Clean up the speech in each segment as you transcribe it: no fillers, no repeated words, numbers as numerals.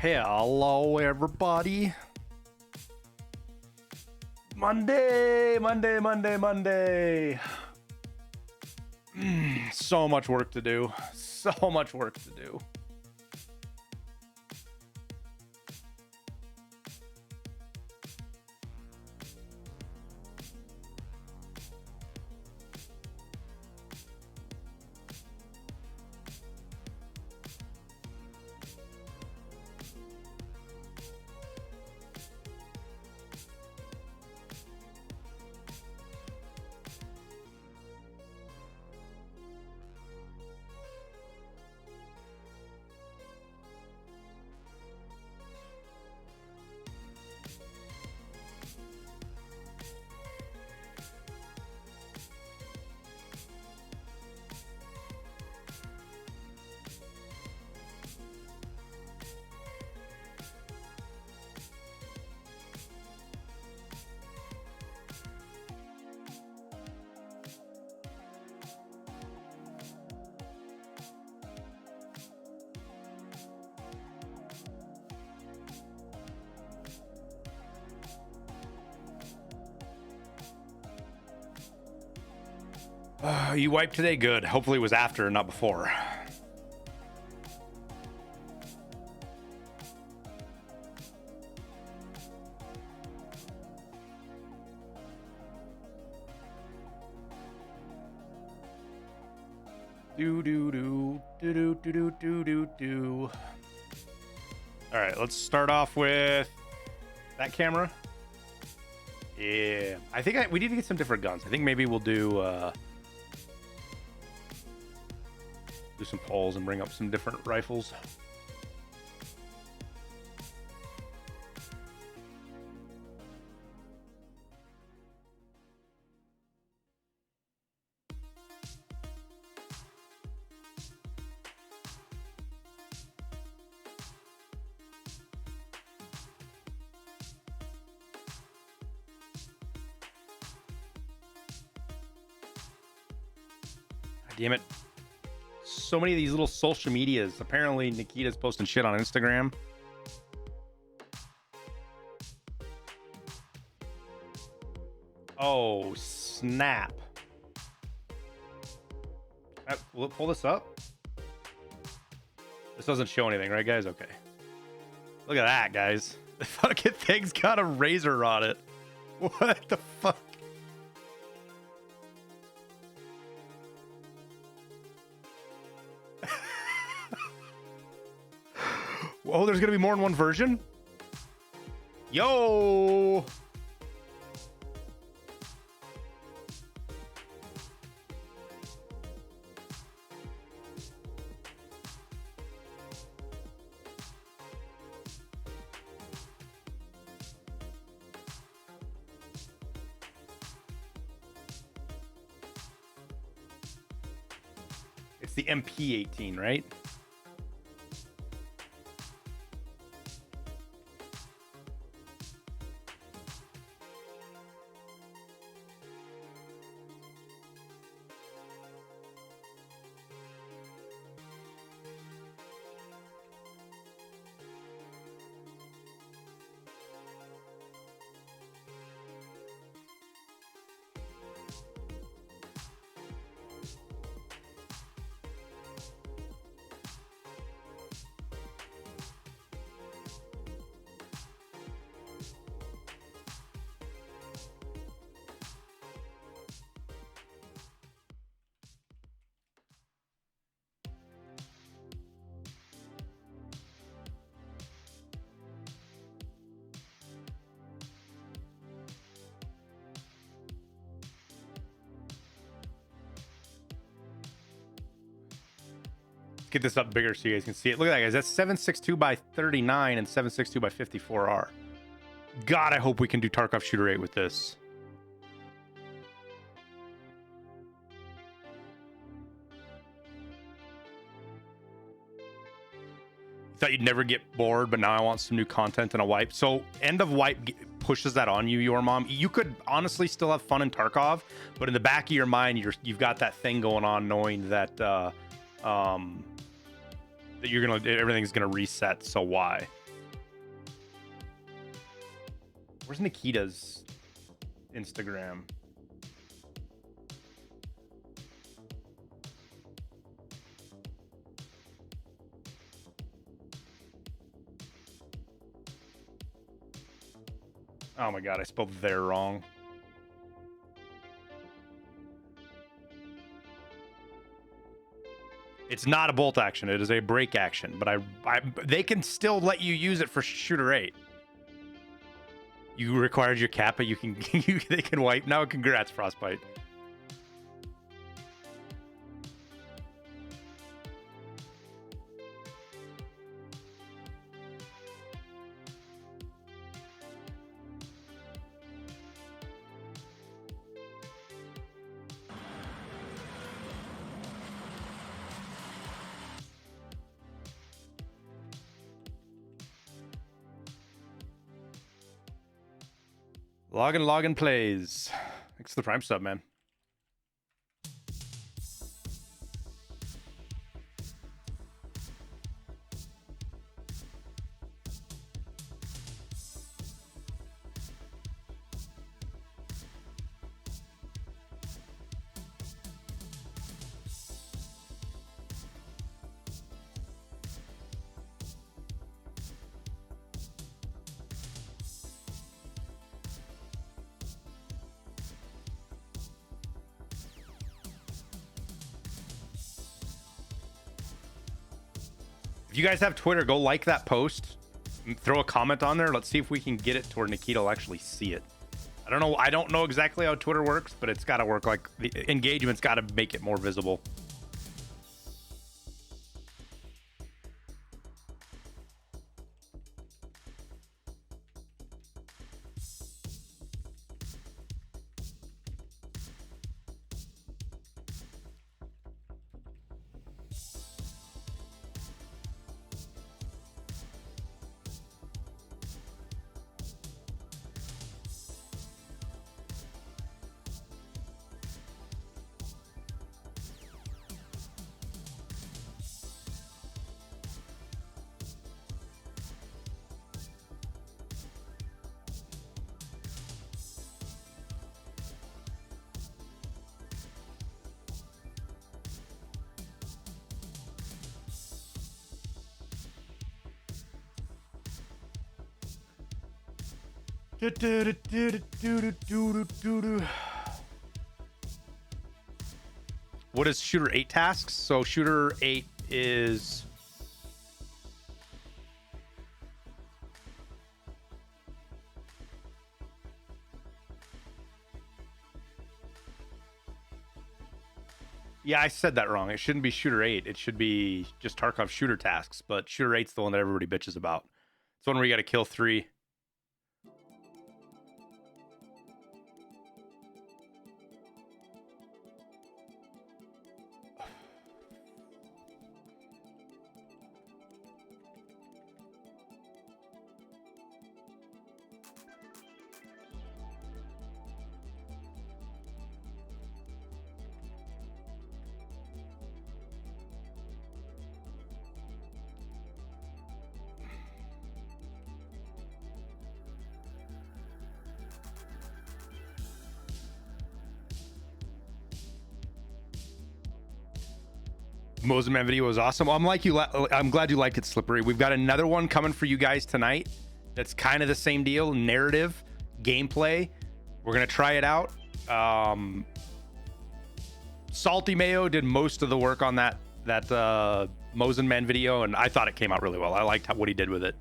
Hello, everybody. Monday. So much work to do. So much work to do. You wiped today? Good. Hopefully it was after, not before. Do. All right, let's start off with that camera. Yeah, I think we need to get some different guns. I think maybe we'll do some polls and bring up some different rifles. Damn it. So many of these little social medias. Apparently Nikita's posting shit on Instagram. Oh, snap. Will it pull this up? This doesn't show anything, right, guys? Okay. Look at that, guys. The fucking thing's got a razor on it. What the fuck? Oh, there's gonna be more than one version? Yo! It's the MP18, right? Get this up bigger so you guys can see it. Look at that, guys. That's 762 by 39 and 762 by 54R. God, I hope we can do Tarkov Shooter 8 with this. Thought you'd never get bored, but now I want some new content and a wipe. So end of wipe pushes that on you, your mom. You could honestly still have fun in Tarkov, but in the back of your mind, you've got that thing going on, knowing that that everything's gonna reset. So why? Where's Nikita's Instagram? Oh my god, I spelled there wrong. It's not a bolt action, it is a break action, but they can still let you use it for shooter 8. You required your kappa, they can wipe now. Congrats, Frostbite. Login plays. Thanks for the Prime sub, man. If you guys have Twitter, go like that post, throw a comment on there. Let's see if we can get it to where Nikita will actually see it. I don't know exactly how Twitter works, but it's got to work. Like, the engagement's got to make it more visible. What is shooter 8 tasks? So shooter 8 is yeah, I said that wrong. It shouldn't be shooter 8. It should be just Tarkov shooter tasks, but shooter 8's the one that everybody bitches about. It's one where you got to kill 3. Moseman video was awesome. I'm glad you liked it, Slippery. We've got another one coming for you guys tonight. That's kind of the same deal, narrative, gameplay. We're gonna try it out. Salty Mayo did most of the work on that Mosenman video, and I thought it came out really well. I liked what he did with it.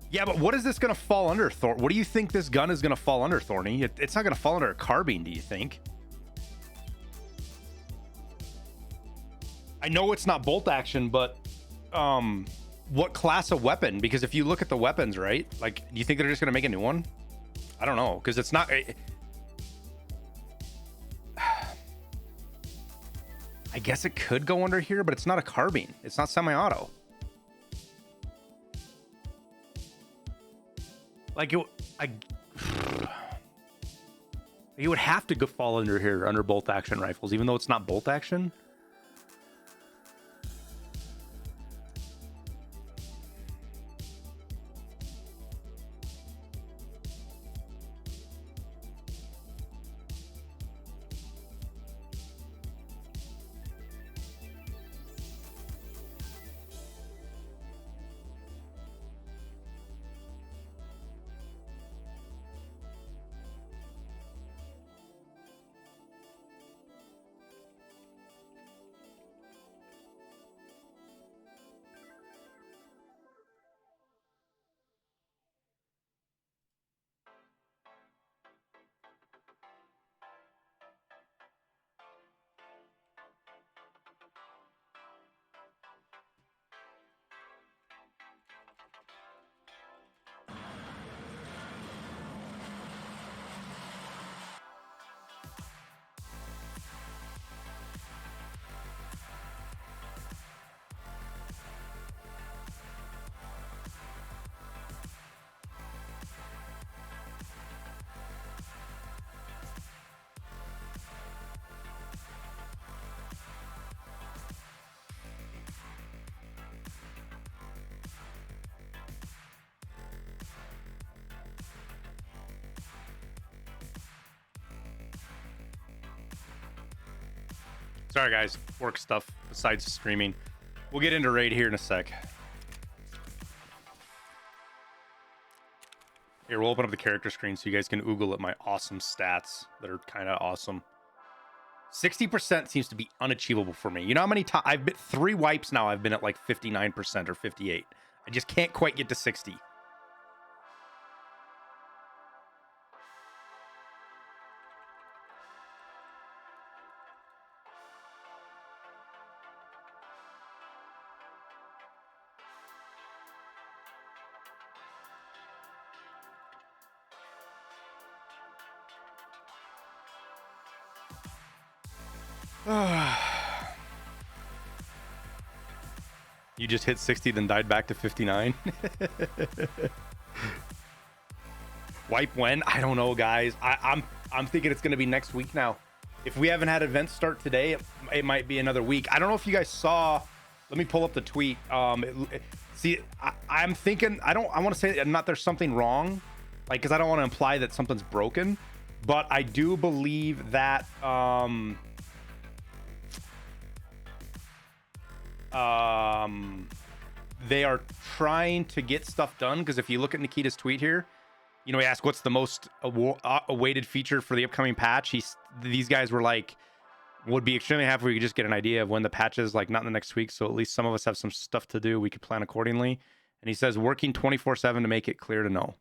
Yeah, but what is this going to fall under, Thor? What do you think this gun is going to fall under, Thorny? It's not going to fall under a carbine, do you think? I know it's not bolt action, but what class of weapon? Because if you look at the weapons, right? Like, do you think they're just going to make a new one? I don't know, because it's not... I guess it could go under here, but it's not a carbine. It's not semi-auto. Like it would have to go fall under here, under bolt action rifles, even though it's not bolt action. Sorry, guys. Work stuff besides streaming. We'll get into raid here in a sec. Here, we'll open up the character screen so you guys can oogle at my awesome stats that are kind of awesome. 60% seems to be unachievable for me. You know how many times I've been 3 wipes now? I've been at like 59% or 58. I just can't quite get to 60. You just hit 60, then died back to 59. Wipe when? I don't know, guys. I'm thinking it's gonna be next week now. If we haven't had events start today, it might be another week. I don't know if you guys saw. Let me pull up the tweet. I'm thinking. I want to say not there's something wrong, like, because I don't want to imply that something's broken, but I do believe that they are trying to get stuff done, because if you look at Nikita's tweet here, you know, he asked what's the most awaited feature for the upcoming patch. These guys were like, would be extremely happy if we could just get an idea of when the patch is, like not in the next week, so at least some of us have some stuff to do, we could plan accordingly. And he says working 24/7 to make it clear to know.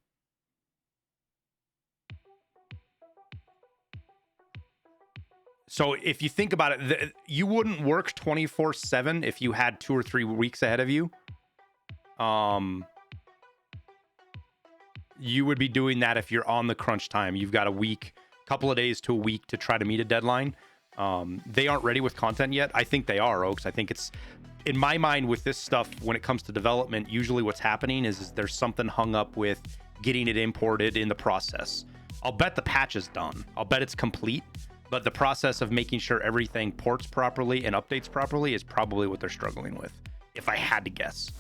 So if you think about it, you wouldn't work 24/7 if you had 2 or 3 weeks ahead of you. You would be doing that if you're on the crunch time. You've got a week, couple of days to a week to try to meet a deadline. They aren't ready with content yet. I think they are, Oaks. I think it's, in my mind, with this stuff, when it comes to development, usually what's happening is there's something hung up with getting it imported in the process. I'll bet the patch is done. I'll bet it's complete. But the process of making sure everything ports properly and updates properly is probably what they're struggling with, if I had to guess.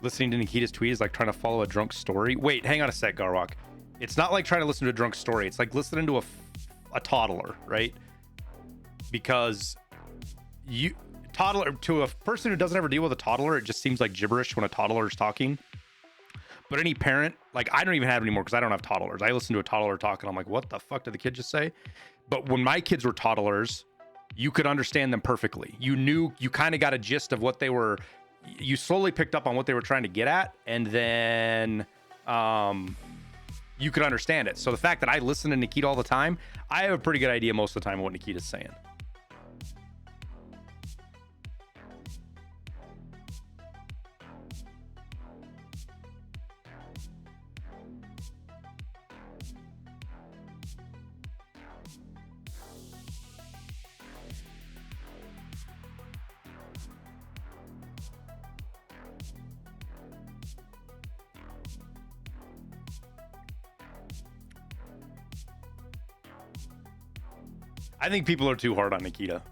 Listening to Nikita's tweet is like trying to follow a drunk story. Wait, hang on a sec, Garwalk. It's not like trying to listen to a drunk story. It's like listening to a toddler, right? Because to a person who doesn't ever deal with a toddler, it just seems like gibberish when a toddler is talking. But any parent, like, I don't even have anymore because I don't have toddlers. I listen to a toddler talk and I'm like, what the fuck did the kid just say? But when my kids were toddlers, you could understand them perfectly. You kind of got a gist of what they were. You slowly picked up on what they were trying to get at, and then you could understand it. So the fact that I listen to Nikita all the time, I have a pretty good idea most of the time of what Nikita's saying. I think people are too hard on Nikita.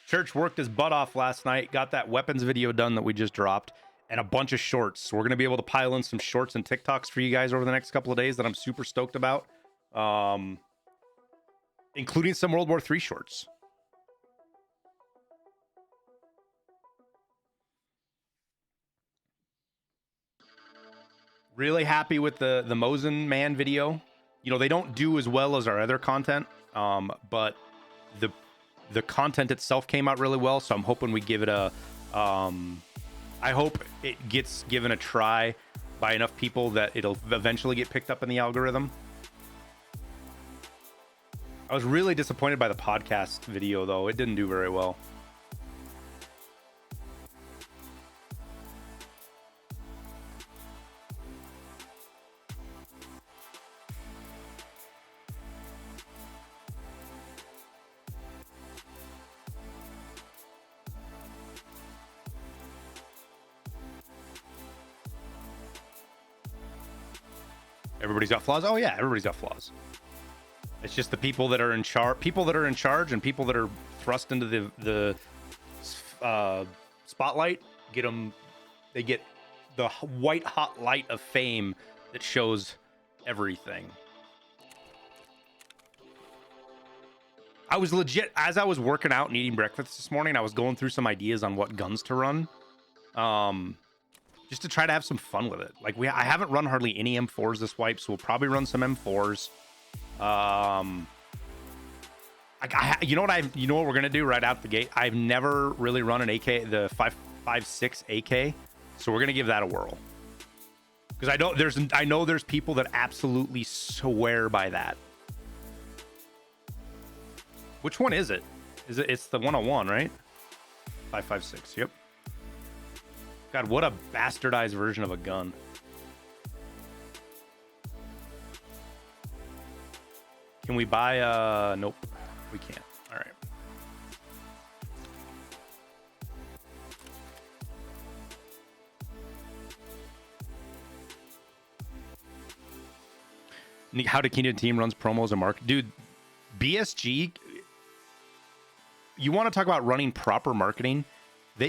Church worked his butt off last night, got that weapons video done that we just dropped, and a bunch of shorts. So we're going to be able to pile in some shorts and TikToks for you guys over the next couple of days that I'm super stoked about, including some World War III shorts. Really happy with the Mosin Man video. You know, they don't do as well as our other content, but the content itself came out really well. So I'm hoping we give it a, I hope it gets given a try by enough people that it'll eventually get picked up in the algorithm. I was really disappointed by the podcast video, though. It didn't do very well. Everybody's got flaws. Oh yeah, everybody's got flaws. It's just the people that are in charge, and people that are thrust into the spotlight get them. They get the white hot light of fame that shows everything. I was legit, as I was working out and eating breakfast this morning, I was going through some ideas on what guns to run. Just to try to have some fun with it. Like I haven't run hardly any M4s this wipe, so we'll probably run some M4s. You know what we're gonna do right out the gate? I've never really run an AK, the 5.56 AK, so we're gonna give that a whirl. Because I know there's people that absolutely swear by that. Which one is it? It's the 101, right? 5.56. Yep. God, what a bastardized version of a gun. Can we buy nope, we can't. All right. How to Kingdom Team runs promos and market. Dude, BSG, you want to talk about running proper marketing?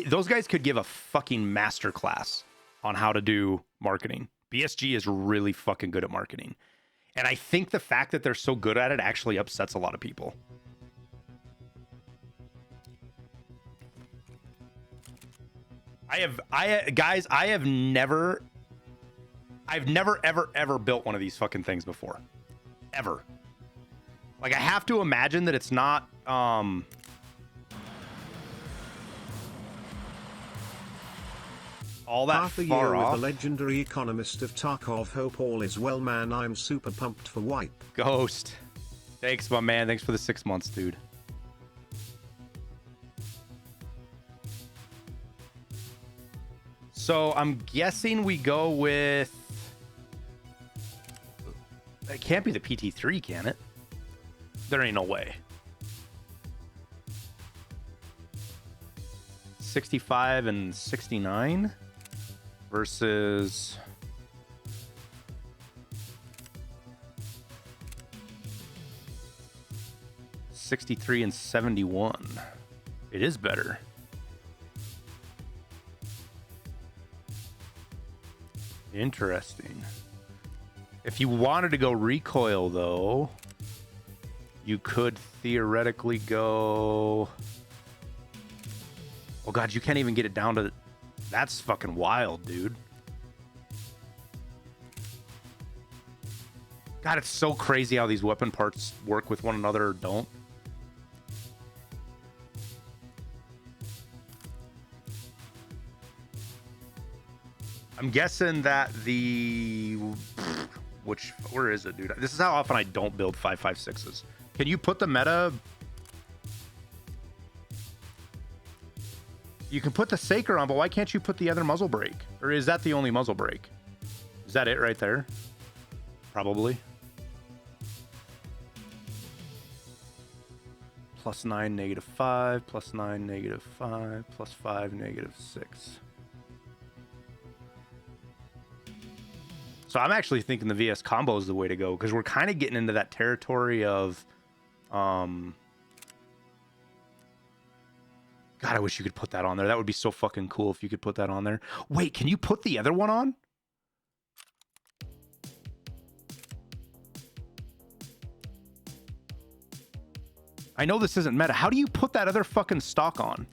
Those guys could give a fucking masterclass on how to do marketing. BSG is really fucking good at marketing. And I think the fact that they're so good at it actually upsets a lot of people. I've never ever built one of these fucking things before. Ever. Like, I have to imagine that it's not, all that half a far year off. With the legendary economist of Tarkov. Hope all is well, man. I'm super pumped for wipe. Ghost. Thanks, my man. Thanks for the 6 months, dude. So I'm guessing we go with... It can't be the PT3, can it? There ain't no way. 65 and 69 versus... $63 and $71. It is better. Interesting. If you wanted to go recoil, though, you could theoretically go... Oh, God, you can't even get it down to... That's fucking wild, dude. God, it's so crazy how these weapon parts work with one another or don't. I'm guessing that the... Where is it, dude? This is how often I don't build 5.56s. Can you put the meta... You can put the Saker on, but why can't you put the other muzzle brake? Or is that the only muzzle brake? Is that it right there? Probably. +9, -5, +9, -5, +5, -6. So So I'm actually thinking the VS combo is the way to go, because we're kind of getting into that territory of, God, I wish you could put that on there. That would be so fucking cool if you could put that on there. Wait, can you put the other one on? I know this isn't meta. How do you put that other fucking stock on?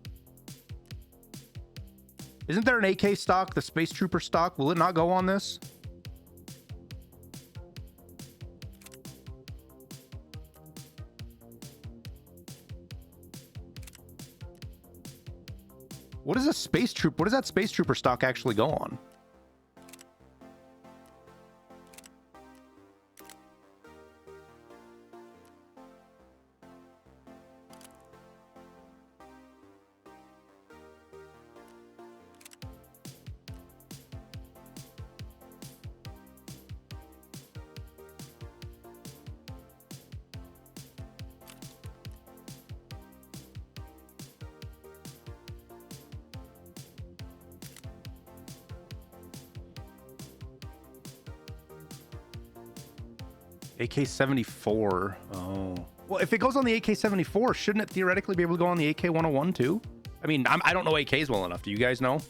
Isn't there an AK stock, the Space Trooper stock? Will it not go on this? What is a Space Troop? What does that Space Trooper stock actually go on? AK-74. Oh. Well, if it goes on the AK-74, shouldn't it theoretically be able to go on the AK-101 too? I mean, I don't know AKs well enough. Do you guys know?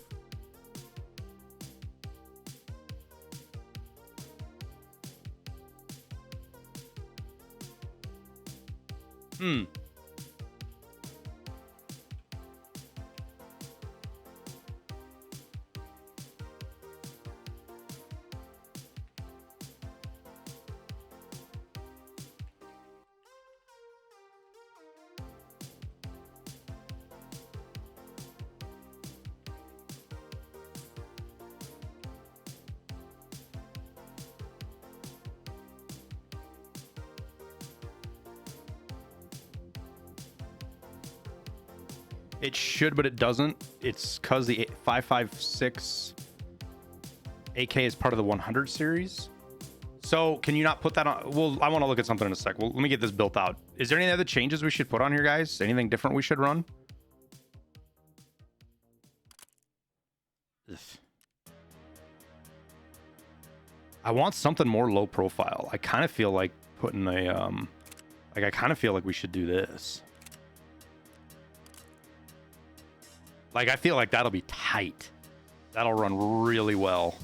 It should, but it doesn't. It's because the 5.56 AK is part of the 100 series. So can you not put that on? Well, I want to look at something in a sec. Well, let me get this built out. Is there any other changes we should put on here, guys? Anything different we should run? Ugh. I want something more low profile. I kind of feel like putting a, I kind of feel like we should do this. Like, I feel like that'll be tight. That'll run really well.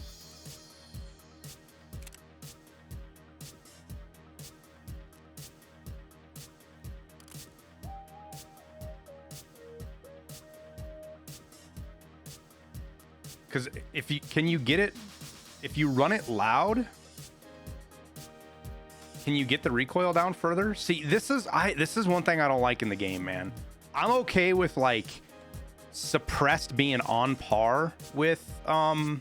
Because if you, can you get it, if you run it loud, can you get the recoil down further? See, this is one thing I don't like in the game, man. I'm okay with, like, suppressed being on par with loud.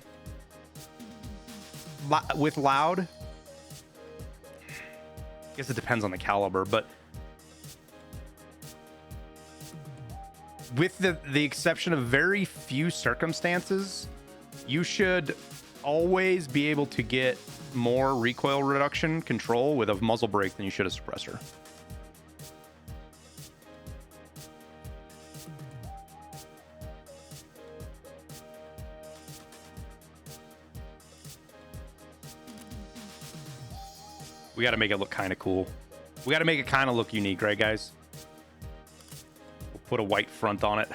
I guess it depends on the caliber, but with the exception of very few circumstances, you should always be able to get more recoil reduction control with a muzzle brake than you should a suppressor. We got to make it look kind of cool. We got to make it kind of look unique, right, guys? We'll put a white front on it.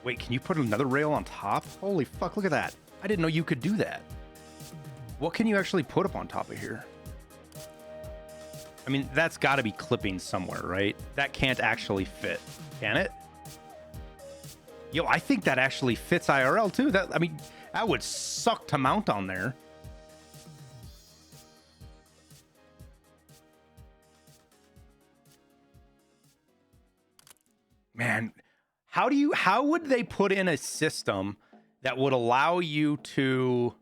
Wait, can you put another rail on top? Holy fuck, look at that. I didn't know you could do that. What can you actually put up on top of here? I mean, that's got to be clipping somewhere, right? That can't actually fit, can it? Yo, I think that actually fits IRL too. That, I mean, that would suck to mount on there. Man, how would they put in a system that would allow you to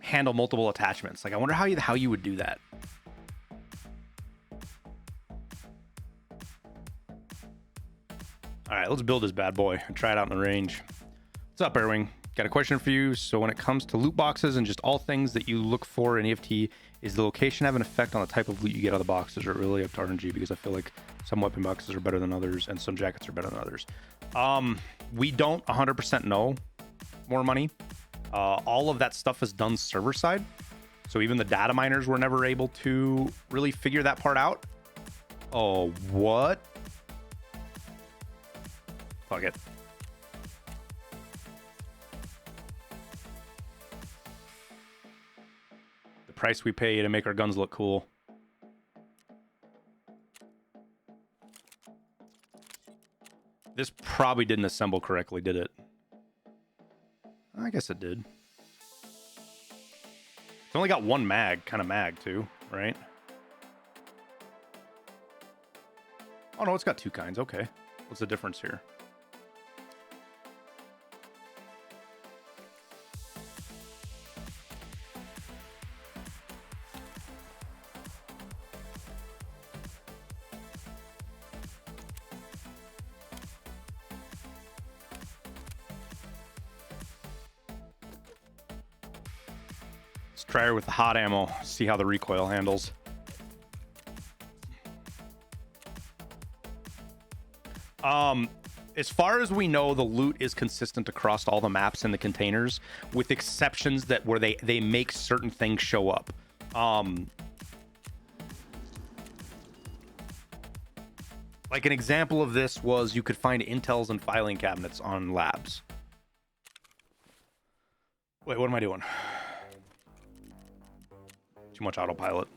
handle multiple attachments? Like, I wonder how you would do that. All right, let's build this bad boy and try it out in the range. What's up, Airwing? got a question for you. So when it comes to loot boxes and just all things that you look for in EFT, is the location have an effect on the type of loot you get out of the boxes, or really up to RNG? Because I feel like some weapon boxes are better than others and some jackets are better than others. We don't 100% know, more money. All of that stuff is done server side. So even the data miners were never able to really figure that part out. Oh, what? Fuck it. The price we pay to make our guns look cool. This probably didn't assemble correctly, did it? I guess it did. It's only got one kind of mag too, right? Oh no, it's got two kinds. Okay. What's the difference here? Let's try her with the hot ammo, see how the recoil handles. As far as we know, the loot is consistent across all the maps in the containers, with exceptions that where they make certain things show up. Like an example of this was you could find intels and filing cabinets on labs. Wait, what am I doing? Too much autopilot.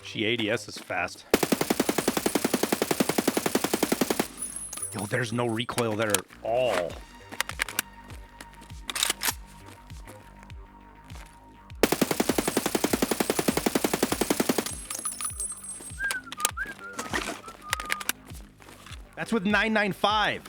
She ADS is fast. Yo, there's no recoil there at all. That's with 995.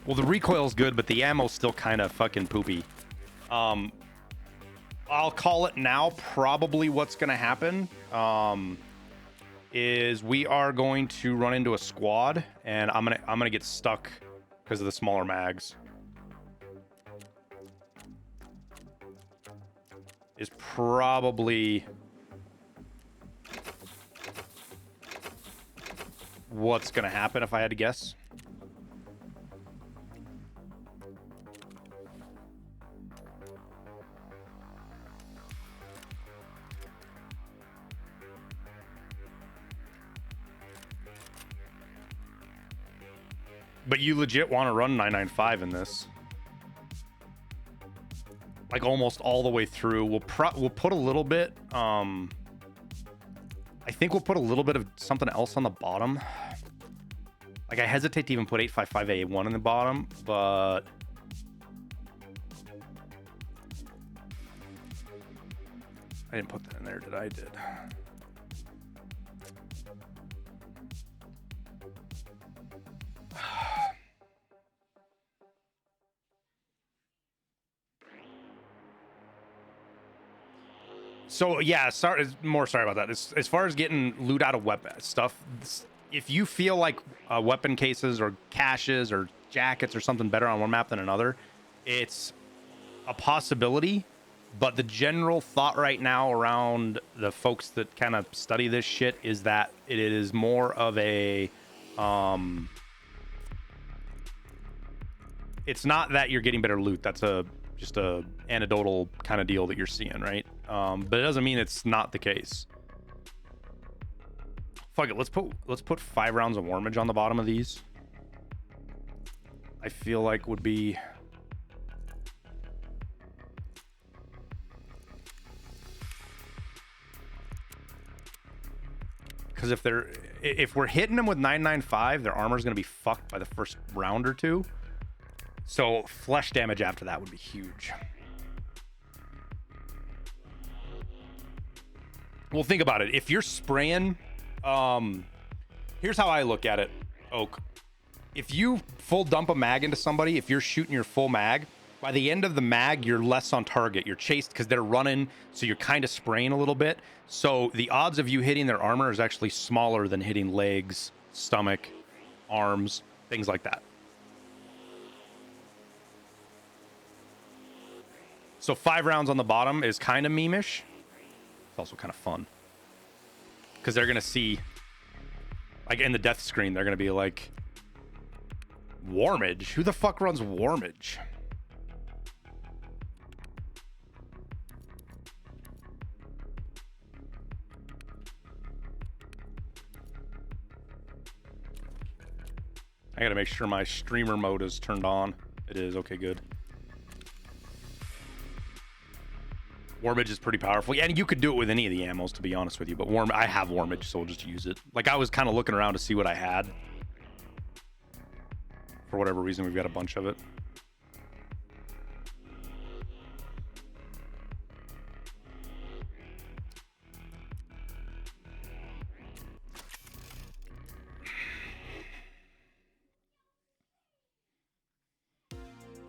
Well, the recoil's good, but the ammo's still kind of fucking poopy. I'll call it now. Probably what's going to happen is we are going to run into a squad, and I'm gonna get stuck because of the smaller mags. Is probably what's going to happen if I had to guess. But you legit want to run 995 in this, like almost all the way through. We'll put a little bit. I think we'll put a little bit of something else on the bottom. Like I hesitate to even put 855A1 in the bottom, but I didn't put that in there, did I? I did. So yeah, sorry about that. As far as getting loot out of weapon stuff, if you feel like weapon cases or caches or jackets or something better on one map than another, it's a possibility. But the general thought right now around the folks that kind of study this shit is that it is more of a it's not that you're getting better loot. That's just a anecdotal kind of deal that you're seeing, right? But it doesn't mean it's not the case. Fuck it, let's put 5 rounds of warmage on the bottom of these. I feel like would be because if we're hitting them with 995, their armor's gonna be fucked by the first round or two. So flesh damage after that would be huge. Well, think about it. If you're spraying, here's how I look at it, Oak. If you full dump a mag into somebody, if you're shooting your full mag, by the end of the mag, you're less on target. You're chased because they're running, so you're kind of spraying a little bit. So the odds of you hitting their armor is actually smaller than hitting legs, stomach, arms, things like that. So 5 rounds on the bottom is kind of meme-ish. It's also kind of fun. Because they're going to see, like in the death screen, they're going to be like, Warmage? Who the fuck runs Warmage? I got to make sure my streamer mode is turned on. It is. Okay, good. Warmage is pretty powerful. Yeah, and you could do it with any of the ammos, to be honest with you. But I have Warmage, so we'll just use it. Like, I was kind of looking around to see what I had. For whatever reason, we've got a bunch of it.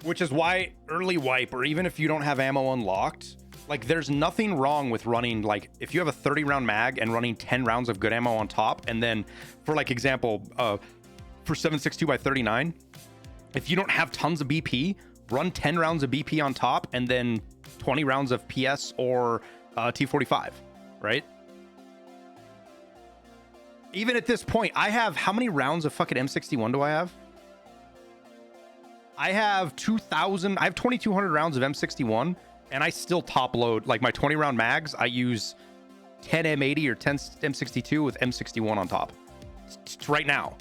Which is why early wipe, or even if you don't have ammo unlocked, like there's nothing wrong with running, like if you have a 30 round mag and running 10 rounds of good ammo on top, and then for like example, for 7.62 by 39, if you don't have tons of BP, run 10 rounds of BP on top and then 20 rounds of PS or T45, right? Even at this point, I have, how many rounds of fucking M61 do I have? I have 2,000, I have 2,200 rounds of M61, and I still top load, like my 20 round mags, I use 10 M80 or 10 M62 with M61 on top. It's right now.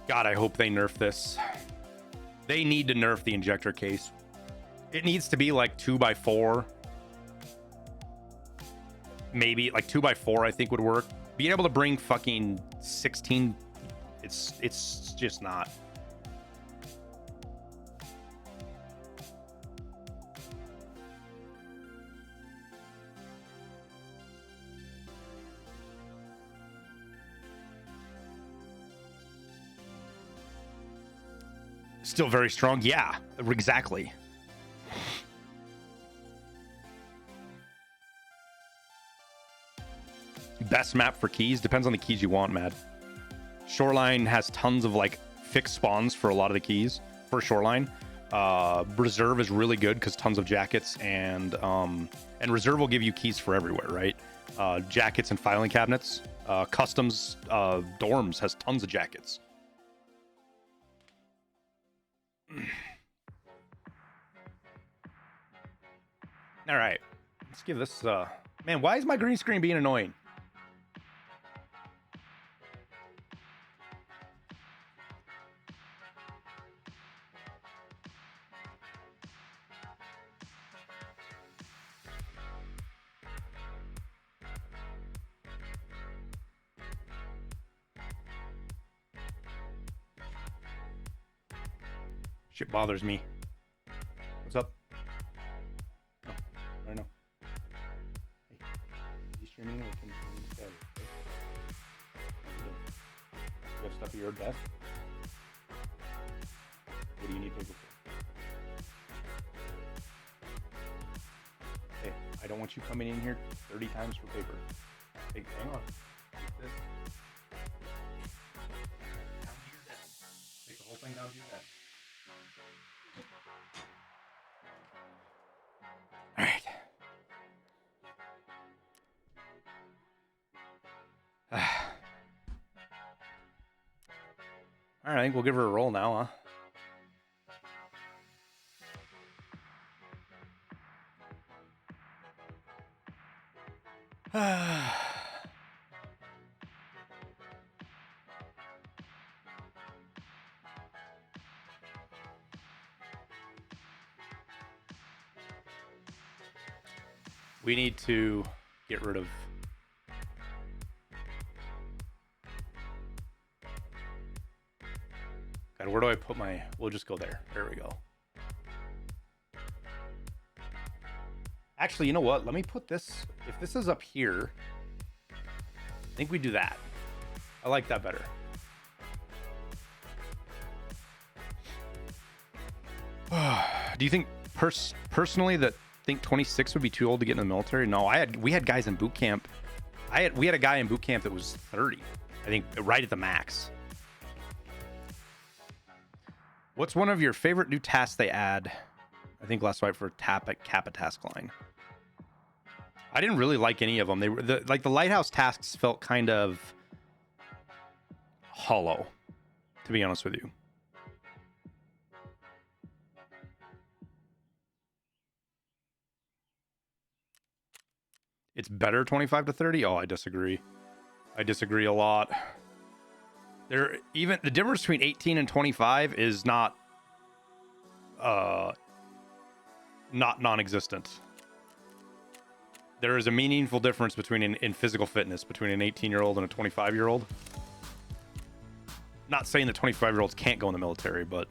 God, I hope they nerf this. They need to nerf the injector case. It needs to be like 2x4. Maybe like 2x4 I think would work. Being able to bring fucking 16, it's just not. Still very strong. Yeah, exactly. Best map for keys depends on the keys you want, Mad. Shoreline has tons of like fixed spawns for a lot of the keys for Shoreline. Reserve is really good because tons of jackets, and Reserve will give you keys for everywhere, right? Jackets and filing cabinets. Customs dorms has tons of jackets. All right, let's give this. Man, why is my green screen being annoying? Shit bothers me. What's up? Oh, I don't know. Hey, is he streaming or can you stay? You have stuff at your desk? What do you need paper for? Hey, I don't want you coming in here 30 times for paper. Hey, hang on. Take this. Down to your desk. Take the whole thing down to your desk. All right. All right, I think we'll give her a roll now, huh? We need to get rid of where do I put my... We'll just go there. There we go. Actually, you know what? Let me put this... If this is up here, I think we do that. I like that better. Do you think personally that think 26 would be too old to get in the military? No, we had guys in boot camp. We had a guy in boot camp that was 30, I think, right at the max. What's one of your favorite new tasks they add? I think last night for Kappa task line. I didn't really like any of them. They were the lighthouse tasks felt kind of hollow, to be honest with you. It's better 25 to 30. Oh, I disagree. I disagree a lot. Even the difference between 18 and 25 is not non-existent. There is a meaningful difference between in physical fitness between an 18-year-old and a 25-year-old. Not saying that 25-year-olds can't go in the military, but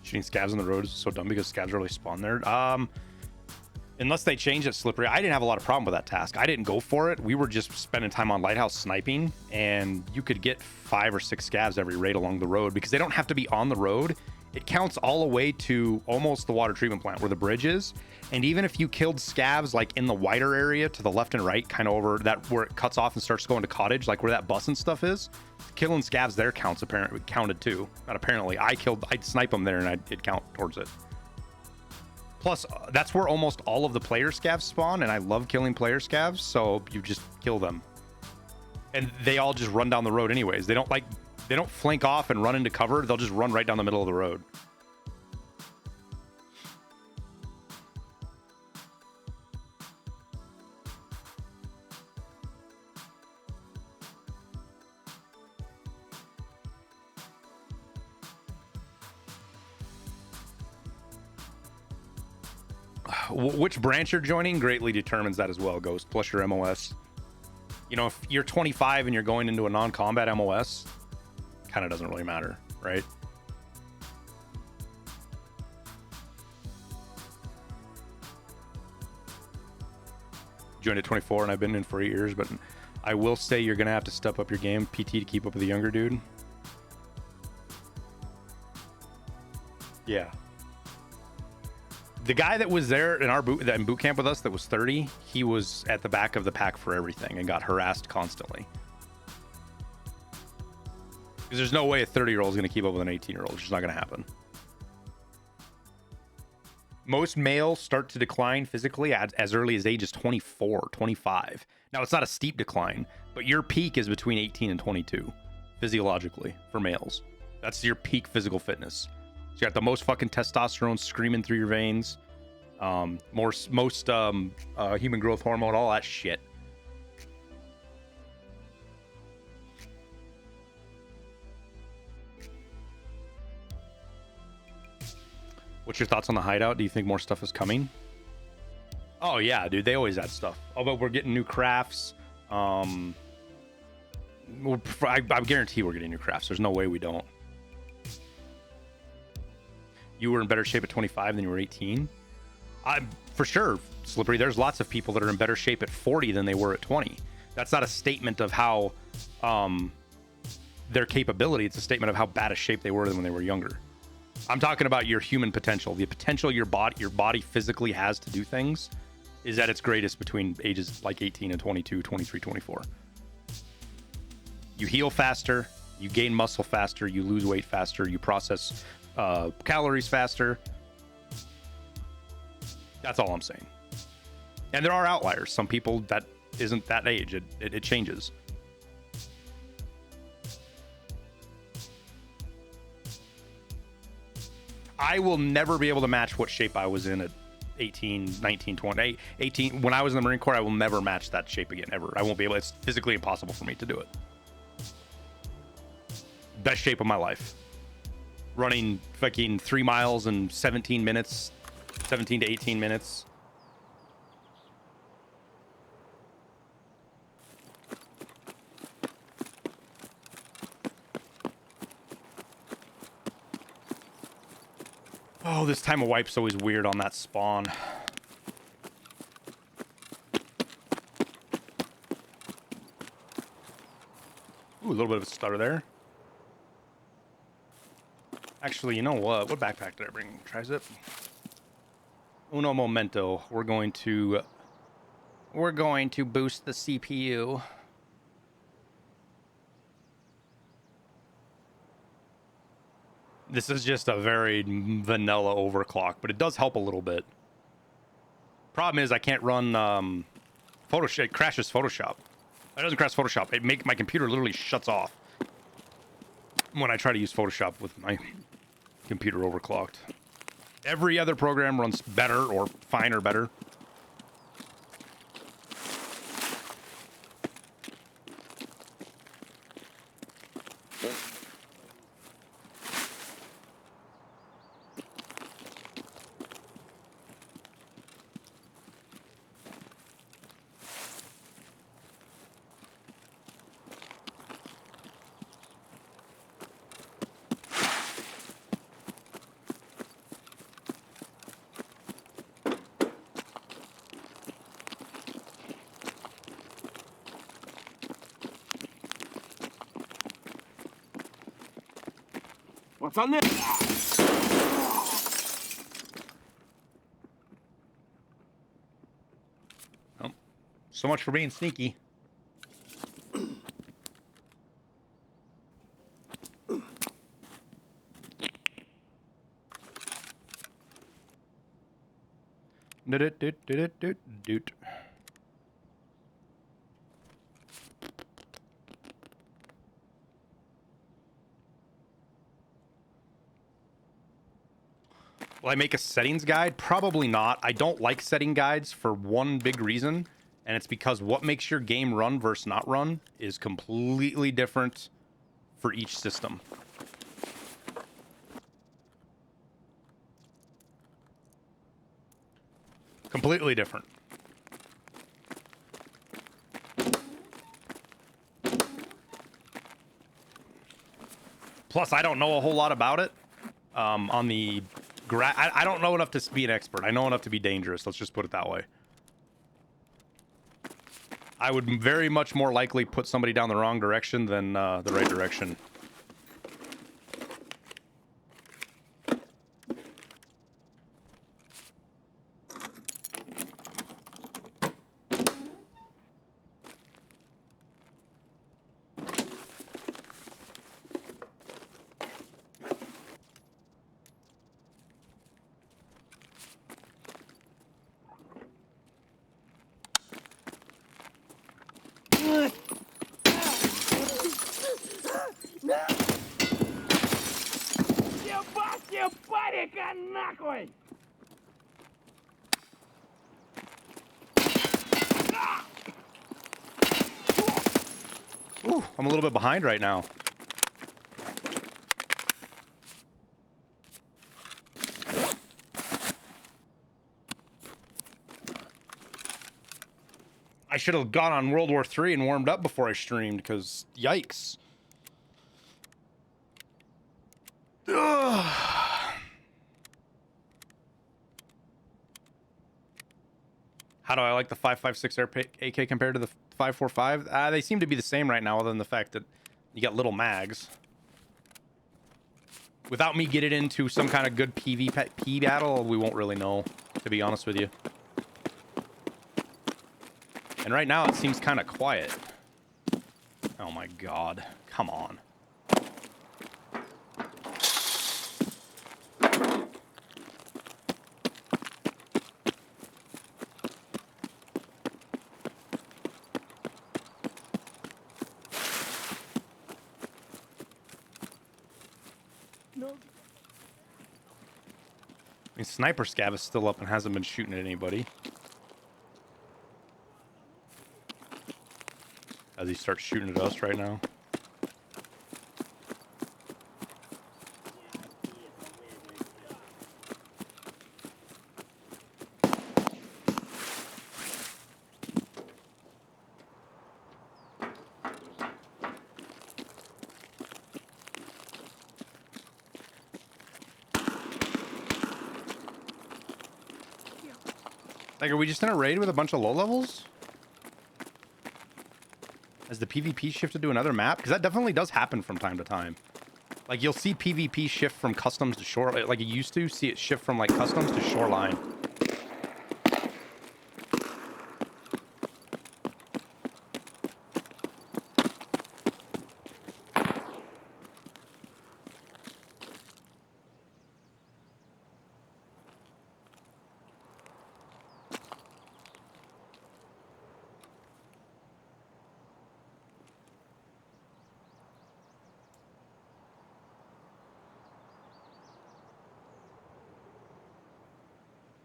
shooting scavs on the road is so dumb because scavs really spawn there. Unless they change it, Slippery. I didn't have a lot of problem with that task. I didn't go for it. We were just spending time on lighthouse sniping, and you could get 5 or 6 scavs every raid along the road because they don't have to be on the road. It counts all the way to almost the water treatment plant where the bridge is. And even if you killed scavs like in the wider area to the left and right, kind of over that where it cuts off and starts going to cottage, like where that bus and stuff is, killing scavs there counted too. Not apparently. I'd snipe them there and it'd count towards it. Plus, that's where almost all of the player scavs spawn, and I love killing player scavs, so you just kill them. And they all just run down the road anyways. They don't flank off and run into cover. They'll just run right down the middle of the road. Which branch you're joining greatly determines that as well, Ghost, plus your MOS. You know, if you're 25 and you're going into a non-combat MOS, kind of doesn't really matter, right? Joined at 24 and I've been in for 8 years, but I will say you're going to have to step up your game, PT, to keep up with the younger dude. Yeah. The guy that was there in boot camp with us that was 30, he was at the back of the pack for everything and got harassed constantly. Because there's no way a 30-year-old is going to keep up with an 18-year-old. It's just not going to happen. Most males start to decline physically as early as ages 24, 25. Now, it's not a steep decline, but your peak is between 18 and 22, physiologically, for males. That's your peak physical fitness. So you got the most fucking testosterone screaming through your veins, most human growth hormone, all that shit. What's your thoughts on the hideout? Do you think more stuff is coming? Oh yeah, dude, they always add stuff. Although we're getting new crafts. I guarantee we're getting new crafts. There's no way we don't. You were in better shape at 25 than you were 18? For sure, Slippery. There's lots of people that are in better shape at 40 than they were at 20. That's not a statement of how their capability. It's a statement of how bad a shape they were than when they were younger. I'm talking about your human potential. The potential your body physically has to do things is at its greatest between ages like 18 and 22, 23, 24. You heal faster, you gain muscle faster, you lose weight faster, you process calories faster. That's all I'm saying. And there are outliers. Some people that isn't that age. It changes. I will never be able to match what shape I was in at 18, 19, 20, 18. When I was in the Marine Corps, I will never match that shape again, ever. I won't be able. It's physically impossible for me to do it. Best shape of my life. Running fucking 3 miles in 17 minutes, 17 to 18 minutes. Oh, this time of wipe's always weird on that spawn. Ooh, a little bit of a stutter there. Actually, you know what? What backpack did I bring? Tri-zip? Uno momento. We're going to boost the CPU. This is just a very vanilla overclock, but it does help a little bit. Problem is I can't run Photoshop. It crashes Photoshop. It doesn't crash Photoshop. My computer literally shuts off when I try to use Photoshop with my computer overclocked. Every other program runs better or fine or better. What's on this? Oh, so much for being sneaky. Doot. Will I make a settings guide? Probably not. I don't like setting guides for one big reason, and it's because what makes your game run versus not run is completely different for each system. Completely different. Plus, I don't know a whole lot about it. On the I don't know enough to be an expert. I know enough to be dangerous. Let's just put it that way. I would very much more likely put somebody down the wrong direction than the right direction. Ooh, I'm a little bit behind right now. I should have gone on World War III and warmed up before I streamed, because yikes. Ugh. How do I like the 5.56 AK compared to the 5.45? They seem to be the same right now, other than the fact that you got little mags. Without me getting into some kind of good PvP battle, we won't really know, to be honest with you. And right now, it seems kind of quiet. Oh my god. Come on. mean, Sniper Scav is still up and hasn't been shooting at anybody. As he starts shooting at us right now. Like, are we just in a raid with a bunch of low levels? Has the PvP shifted to another map? Because that definitely does happen from time to time. Like, you'll see PvP shift from customs to shore. Like, you used to see it shift from, like, customs to shoreline.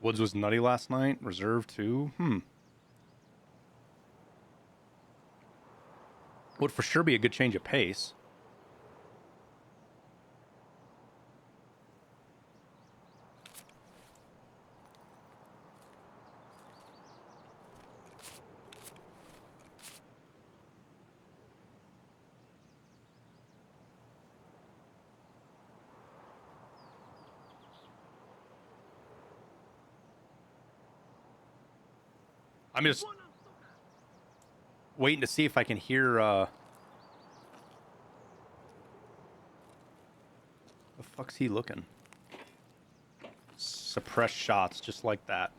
Woods was nutty last night. Reserve too. Would for sure be a good change of pace. I'm just waiting to see if I can hear, the fuck's he looking? Suppress shots just like that.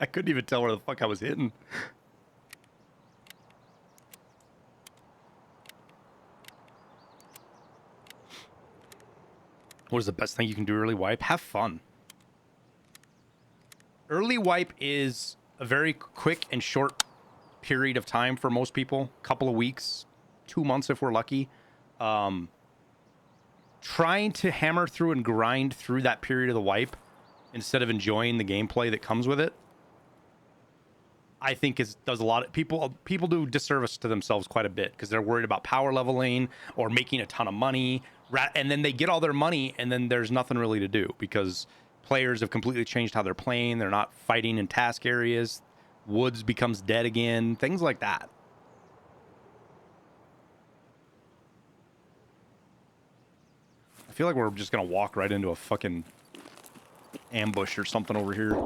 I couldn't even tell where the fuck I was hitting. What is the best thing you can do early wipe? Have fun. Early wipe is a very quick and short period of time for most people. Couple of weeks, 2 months if we're lucky. Trying to hammer through and grind through that period of the wipe instead of enjoying the gameplay that comes with it, I think does a lot of people do disservice to themselves quite a bit because they're worried about power leveling or making a ton of money, and then they get all their money and then there's nothing really to do because players have completely changed how they're playing. They're not fighting in task areas. Woods becomes dead again, things like that. I feel like we're just gonna walk right into a fucking ambush or something over here.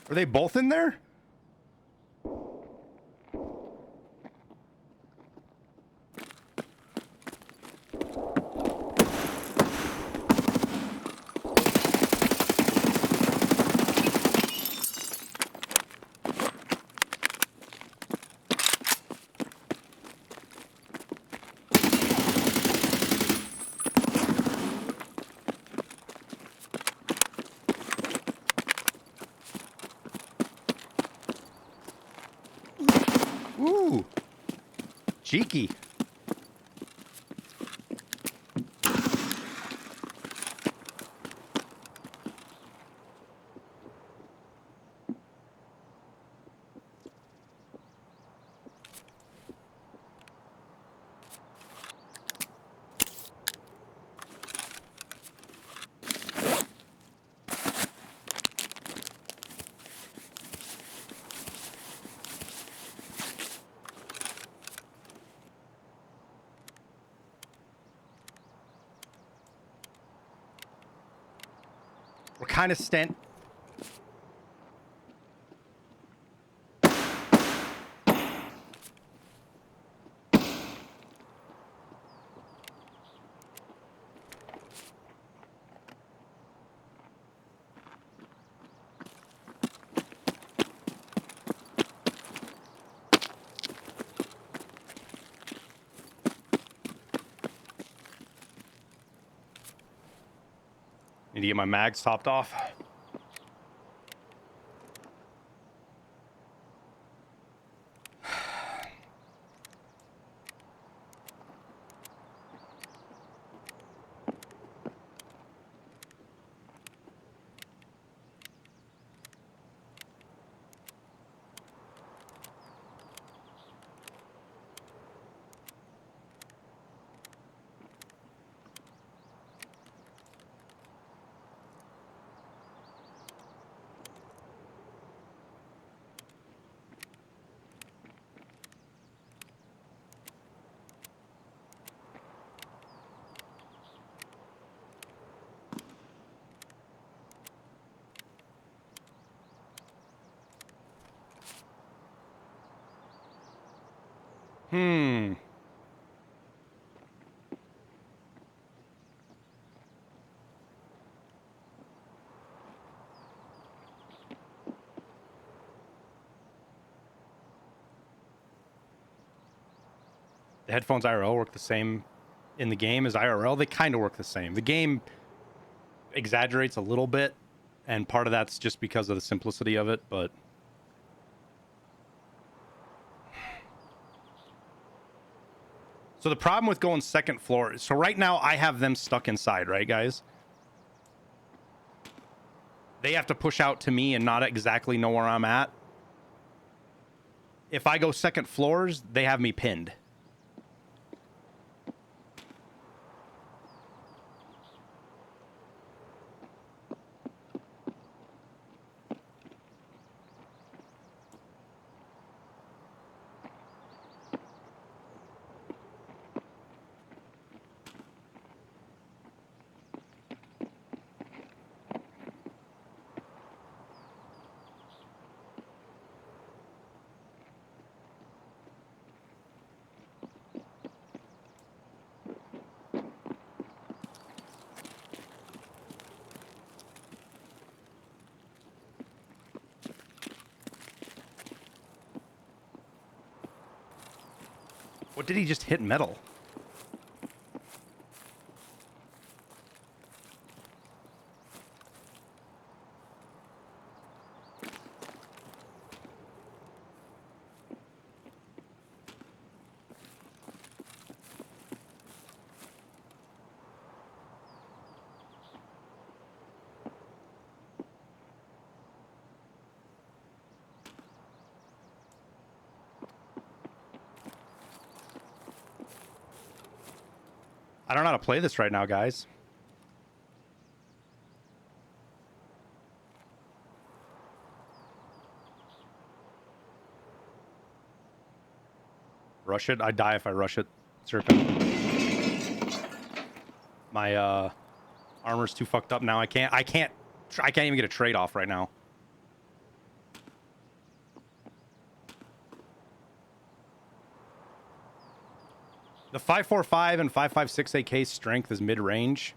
Are they both in there? Ooh, cheeky. We're kind of stand. Need to get my mags topped off. Hmm. The headphones IRL work the same in the game as IRL. They kind of work the same. The game exaggerates a little bit, and part of that's just because of the simplicity of it, but so the problem with going second floor, so right now I have them stuck inside, right, guys? They have to push out to me and not exactly know where I'm at. If I go second floors, they have me pinned. What did he just hit metal? I don't know how to play this right now, guys. Rush it? I die if I rush it. Serpent. My armor's too fucked up now. I can't even get a trade off right now. The 5.45 and 5.56 AK strength is mid-range.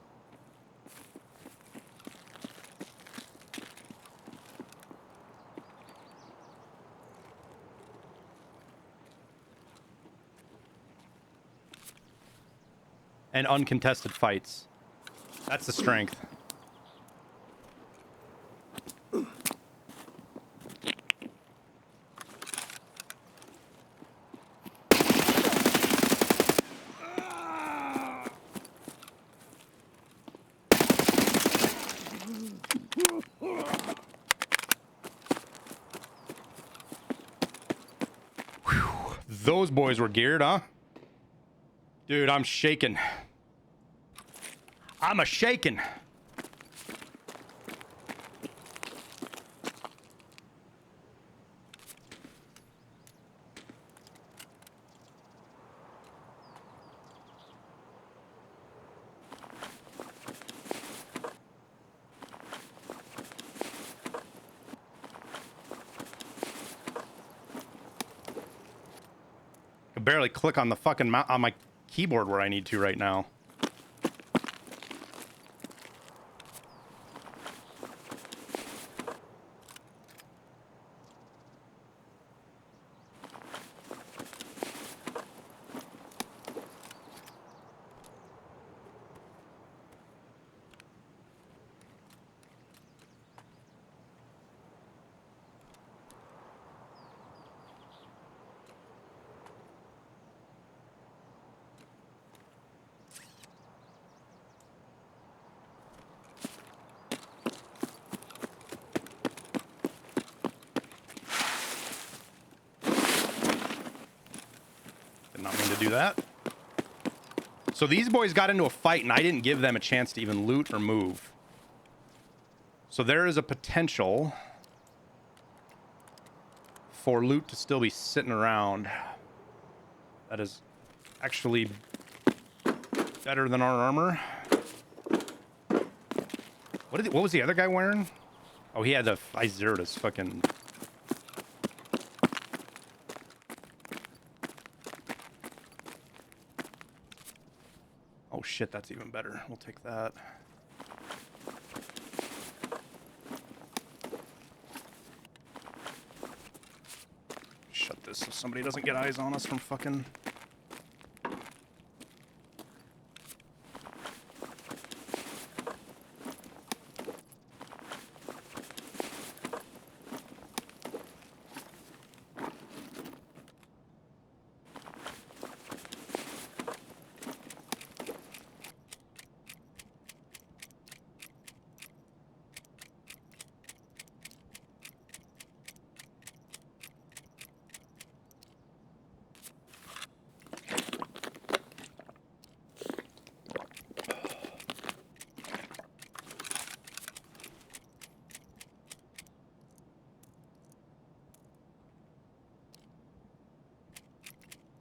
And uncontested fights. That's the strength. Whew. Those boys were geared, huh? Dude, I'm shaking. I'm a shaking. I can barely click on the fucking on my keyboard where I need to right now. Did not mean to do that. So these boys got into a fight and I didn't give them a chance to even loot or move. So there is a potential for loot to still be sitting around. That is actually better than our armor. What was the other guy wearing? Oh, he had the... I zeroed his fucking... Oh shit, that's even better. We'll take that. Shut this so somebody doesn't get eyes on us from fucking...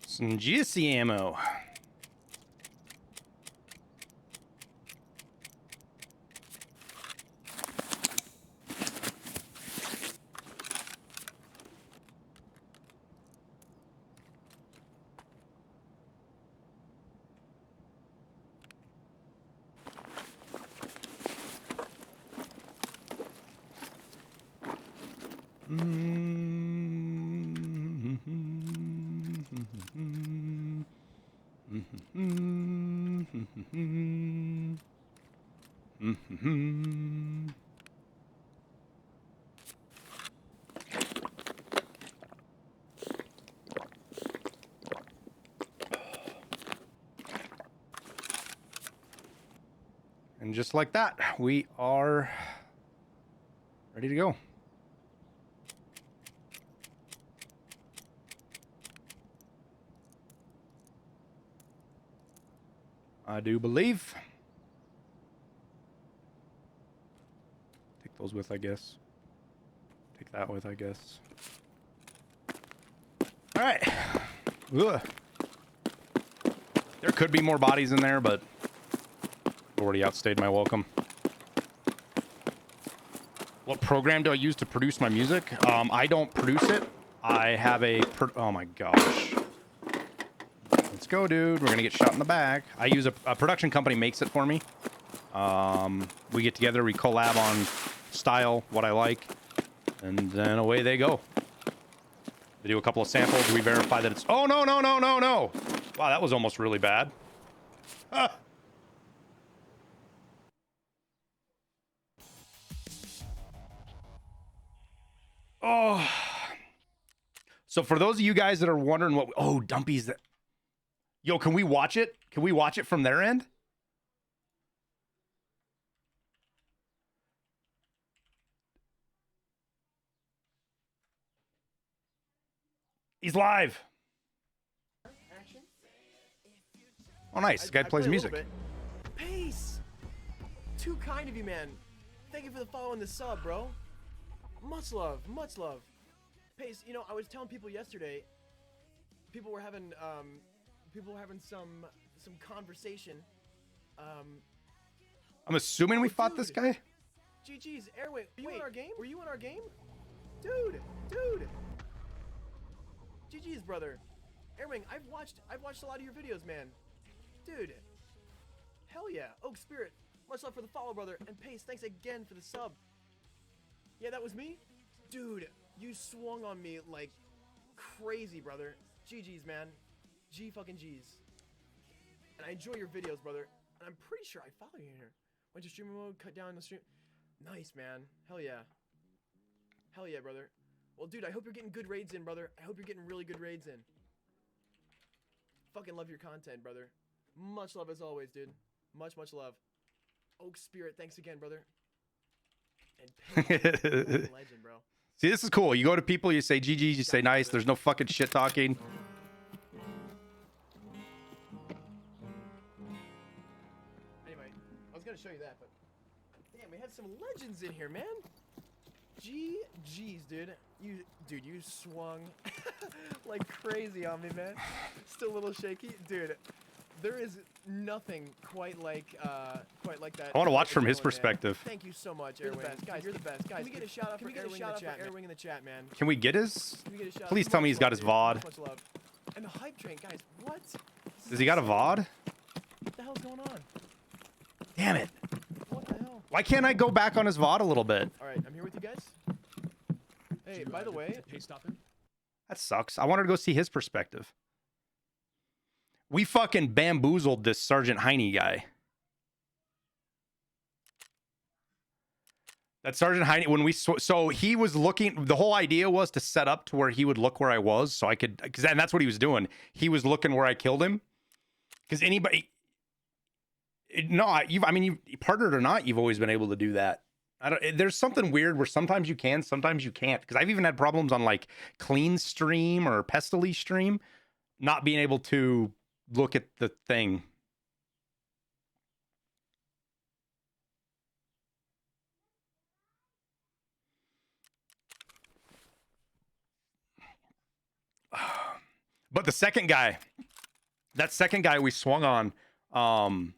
Some GSC ammo. And just like that, we are ready to go. I do believe. Take those with, I guess. Take that with, I guess. All right. Ugh. There could be more bodies in there, but already outstayed my welcome. What program do I use to produce my music? I don't produce it. I have a... oh my gosh. Let's let's go, dude. We're gonna get shot in the back. I use a production company makes it for me. We get together, we collab on style, what I like, and then away they go. They do a couple of samples. We verify that it's. Oh no no no no no! Wow, that was almost really bad. Ah. Oh. So for those of you guys that are wondering what, oh, Dumpy's that. Yo, can we watch it? Can we watch it from their end? He's live. Oh, nice. This guy plays music. Peace. Too kind of you, man. Thank you for the follow and the sub, bro. Much love, much love. Pace, you know, I was telling people yesterday, people were having some conversation. I'm assuming we fought this guy. GG's Airway. Were you in our game? Were you in our game? Dude. GG's brother. Airwing, I've watched a lot of your videos, man. Dude. Hell yeah. Oak Spirit. Much love for the follow, brother. And Pace, thanks again for the sub. Yeah, that was me? Dude, you swung on me like crazy, brother. GG's, man. G fucking G's. And I enjoy your videos, brother. And I'm pretty sure I follow you here. Went to streamer mode, cut down the stream. Nice, man. Hell yeah. Hell yeah, brother. Well, dude, I hope you're getting good raids in, brother. I hope you're getting really good raids in. Fucking love your content, brother. Much love as always, dude. Much love. Oak Spirit, thanks again, brother. And legend, bro. See, this is cool. You go to people, you say GG, you say nice. There's no fucking shit talking. Anyway, I was gonna show you that, but damn, we had some legends in here, man. GG's, dude. You swung like crazy on me, man. Still a little shaky, dude. There is nothing quite like that. I want to watch from his perspective. Thank you so much, Airwing. Guys, you're the best. Guys, can we get a shout out for Airwing in the chat, man? Can we get his? Please tell me he's got his VOD. Much love. And the hype train, guys. What? Does he got a VOD? What the hell's going on? Damn it. What the hell? Why can't I go back on his VOD a little bit? All right, I'm here with you guys. Hey, by the way, That sucks. I wanted to go see his perspective. We fucking bamboozled this Sergeant Heine guy. That Sergeant Heine, when we, so he was looking, the whole idea was to set up to where he would look where I was so I could, because and that's what he was doing. He was looking where I killed him. Because anybody, no, I mean, you partnered or not, you've always been able to do that. There's something weird where sometimes you can, sometimes you can't. Because I've even had problems on like Clean Stream or Pestily Stream, not being able to look at the thing. But the second guy, that second guy we swung on,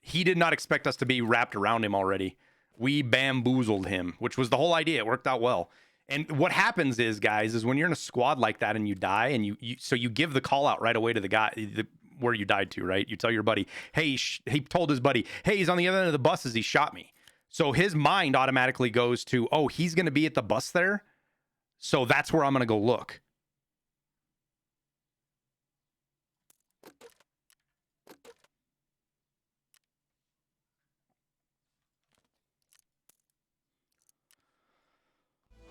he did not expect us to be wrapped around him already. We bamboozled him, which was the whole idea. It worked out well. And what happens is, guys, is when you're in a squad like that and you die, and you give the call out right away to the guy where you died to, right? You tell your buddy, hey, he told his buddy, hey, he's on the other end of the bus as he shot me. So his mind automatically goes to, oh, he's going to be at the bus there. So that's where I'm going to go look.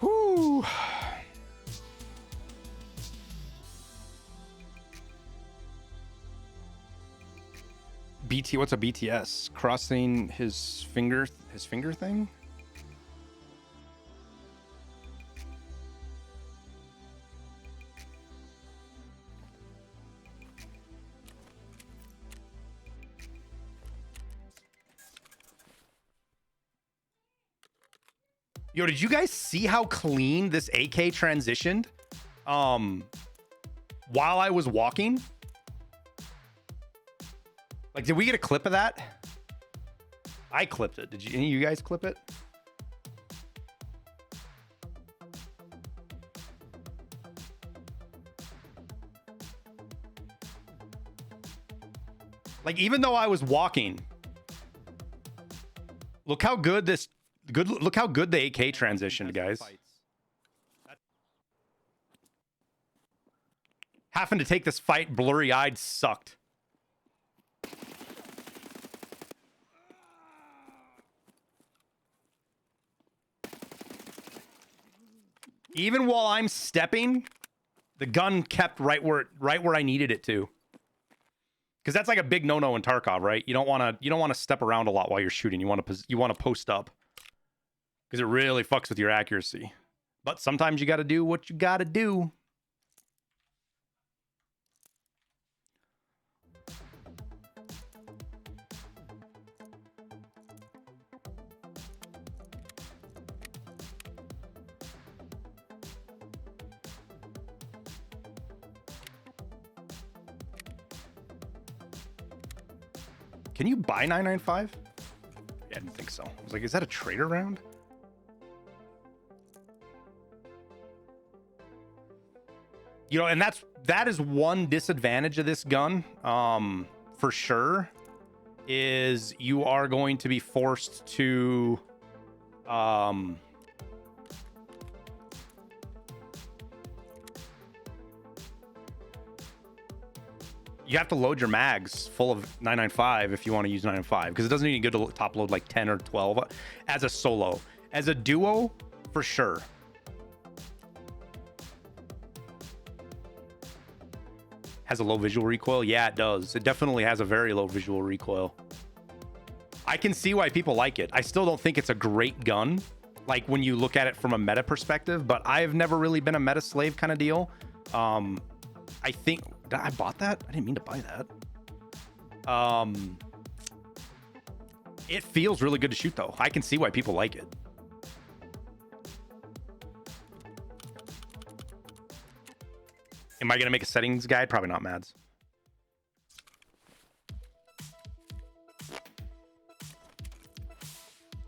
Whoo. BT, what's a BTS? Crossing his finger thing? Yo, did you guys see how clean this AK transitioned? While I was walking? Like, did we get a clip of that? I clipped it. Did any of you guys clip it? Like, even though I was walking, look how good look how good the AK transitioned, guys. Having to take this fight blurry-eyed sucked. Even while I'm stepping, the gun kept right where I needed it to. Because that's like a big no-no in Tarkov, right? You don't want to step around a lot while you're shooting. You want to post up. Because it really fucks with your accuracy. But sometimes you got to do what you got to do. Can you buy 995? Yeah, I didn't think so. I was like, is that a trader round? You know, and that is one disadvantage of this gun, for sure, is you are going to be forced to, you have to load your mags full of 995 if you want to use 995, because it doesn't even go to top load like 10 or 12 as a solo. As a duo, for sure. Has a low visual recoil? Yeah, it does. It definitely has a very low visual recoil. I can see why people like it. I still don't think it's a great gun, like when you look at it from a meta perspective, but I've never really been a meta slave kind of deal. I think I bought that. I didn't mean to buy that. It feels really good to shoot though. I can see why people like it. Am I gonna make a settings guide? Probably not, Mads.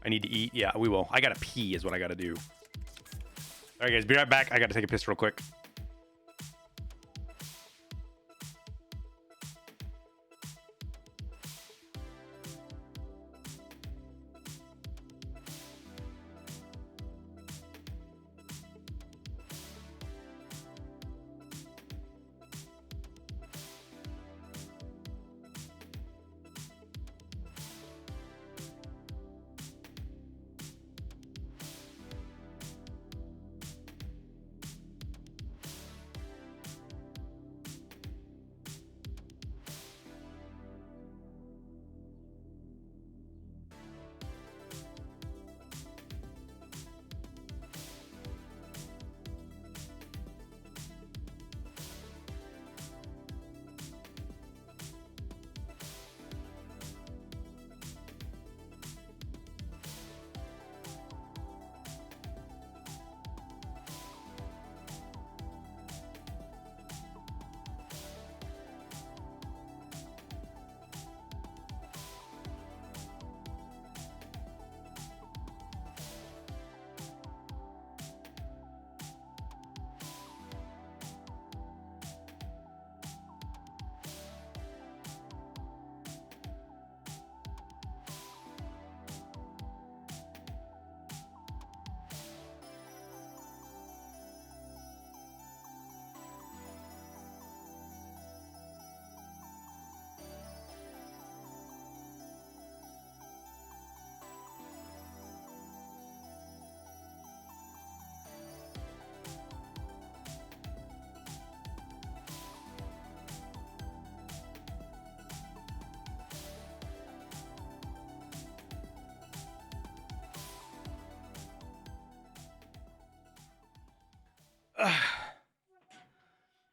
I need to eat. Yeah, we will. I gotta pee is what I gotta do. All right, guys, be right back. I gotta take a piss real quick.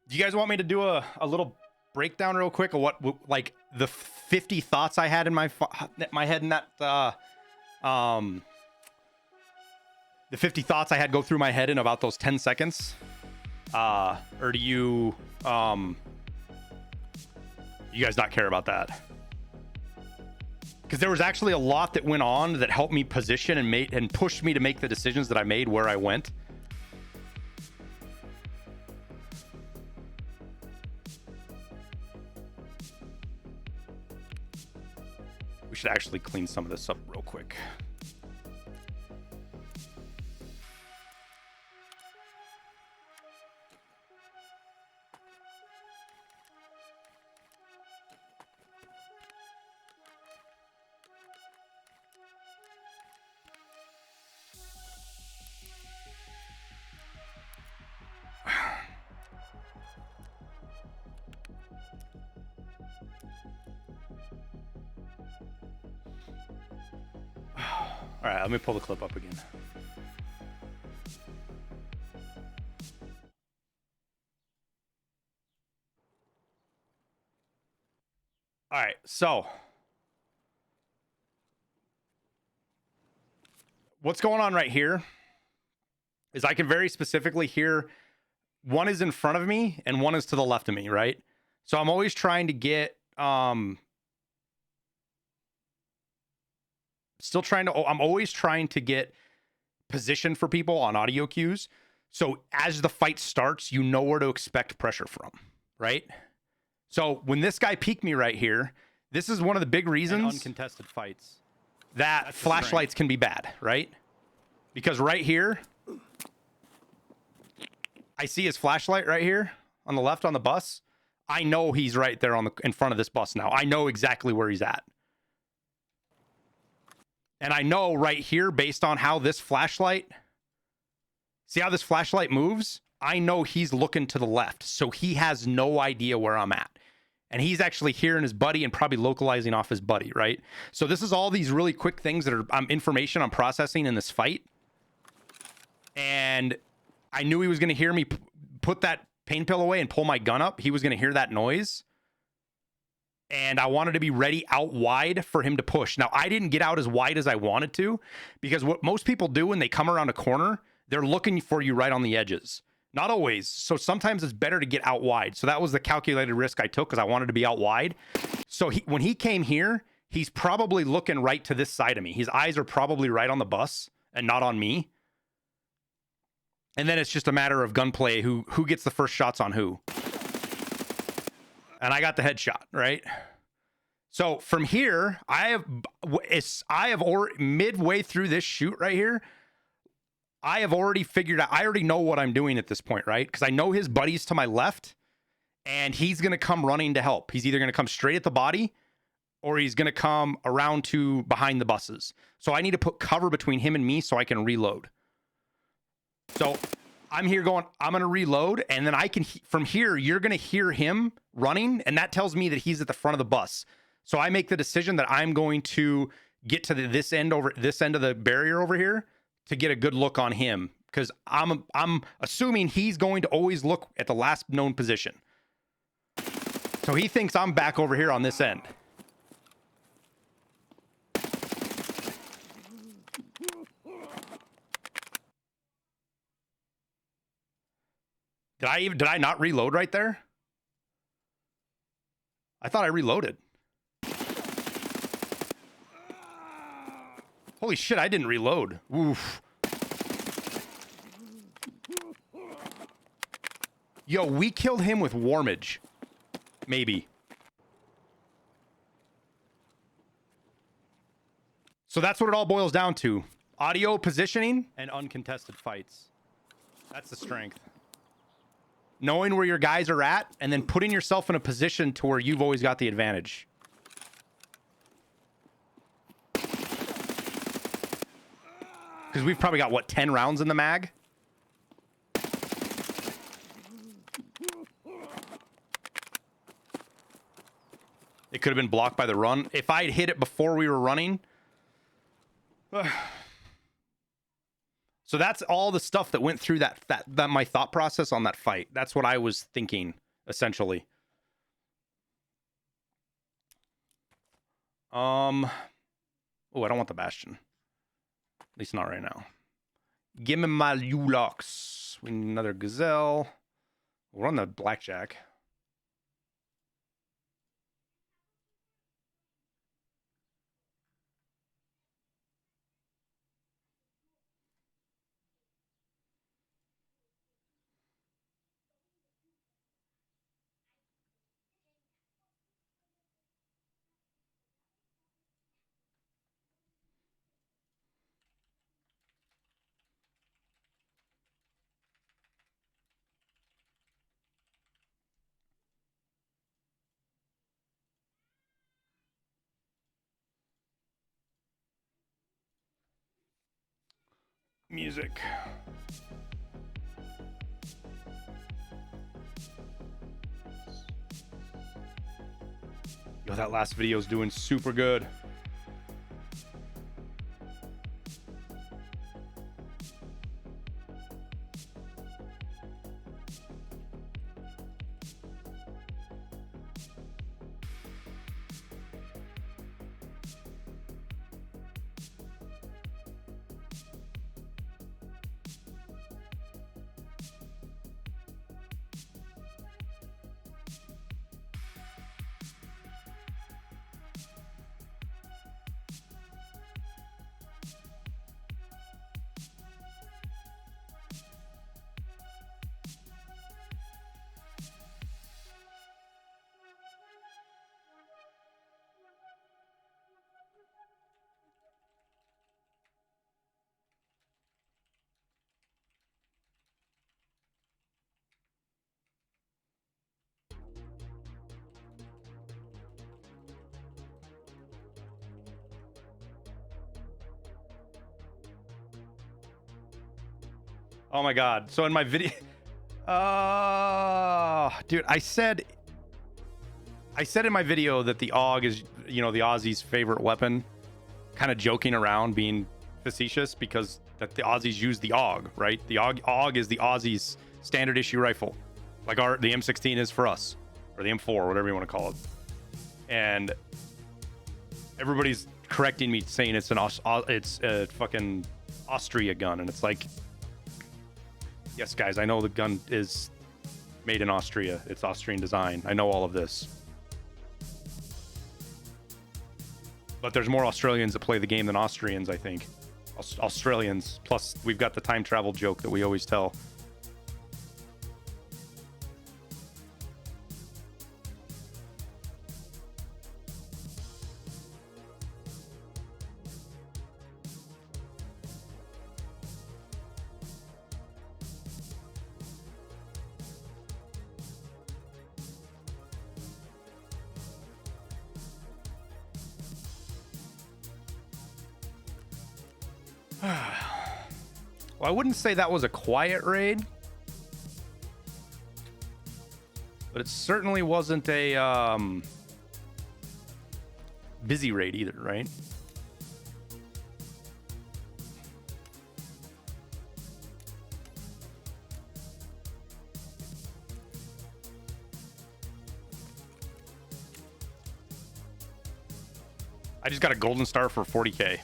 Do you guys want me to do a little breakdown real quick of what, like, the 50 thoughts I had in my head in that, the 50 thoughts I had go through my head in about those 10 seconds? Or do you guys not care about that? Because there was actually a lot that went on that helped me position and pushed me to make the decisions that I made where I went. We should actually clean some of this up real quick. All right, let me pull the clip up again. All right, so what's going on right here is I can very specifically hear one is in front of me and one is to the left of me, right? So I'm always trying to get I'm always trying to get position for people on audio cues. So as the fight starts, you know where to expect pressure from, right? So when this guy peeked me right here, this is one of the big reasons uncontested fights that flashlights can be bad, right? Because right here, I see his flashlight right here on the left on the bus. I know he's right there in front of this bus now. I know exactly where he's at. And I know right here, based on how this flashlight, see how this flashlight moves? I know he's looking to the left. So he has no idea where I'm at. And he's actually hearing his buddy and probably localizing off his buddy, right? So this is all these really quick things that are information I'm processing in this fight. And I knew he was going to hear me put that pain pill away and pull my gun up. He was going to hear that noise. And I wanted to be ready out wide for him to push. Now, I didn't get out as wide as I wanted to, because what most people do when they come around a corner, they're looking for you right on the edges. Not always. So sometimes it's better to get out wide. So that was the calculated risk I took, because I wanted to be out wide. So when he came here, he's probably looking right to this side of me. His eyes are probably right on the bus and not on me. And then it's just a matter of gunplay, who gets the first shots on who. And I got the headshot, right? So from here, I have already, midway through this shoot right here, I have already figured out, I already know what I'm doing at this point, right? Because I know his buddy's to my left, and he's going to come running to help. He's either going to come straight at the body, or he's going to come around to behind the buses. So I need to put cover between him and me so I can reload. So I'm here going, I'm going to reload, and then I can, from here, you're going to hear him running, and that tells me that he's at the front of the bus. So I make the decision that I'm going to get to this end of the barrier over here to get a good look on him, because I'm assuming he's going to always look at the last known position. So he thinks I'm back over here on this end. Did I not reload right there? I thought I reloaded. Holy shit, I didn't reload. Oof. Yo, we killed him with warmage. Maybe. So that's what it all boils down to. Audio positioning and uncontested fights. That's the strength. Knowing where your guys are at, and then putting yourself in a position to where you've always got the advantage. Because we've probably got, what, 10 rounds in the mag? It could have been blocked by the run. If I'd hit it before we were running... So that's all the stuff that went through that my thought process on that fight. That's what I was thinking, essentially. Oh, I don't want the Bastion. At least not right now. Give me my Ulox. We need another Gazelle. We'll run the Blackjack. Music. Yo, that last video is doing super good. Oh my god. So in my video dude, I said in my video that the AUG is, you know, the Aussies' favorite weapon, kind of joking around, being facetious, because that the Aussies use the AUG, right? The AUG is the Aussies' standard issue rifle, like the M16 is for us, or the M4, whatever you want to call it. And everybody's correcting me, saying it's a fucking Austria gun, and it's like, yes, guys, I know the gun is made in Austria. It's Austrian design. I know all of this. But there's more Australians that play the game than Austrians, I think. Australians. Plus, we've got the time travel joke that we always tell. Well, I wouldn't say that was a quiet raid, but it certainly wasn't a busy raid either, right? I just got a golden star for 40k.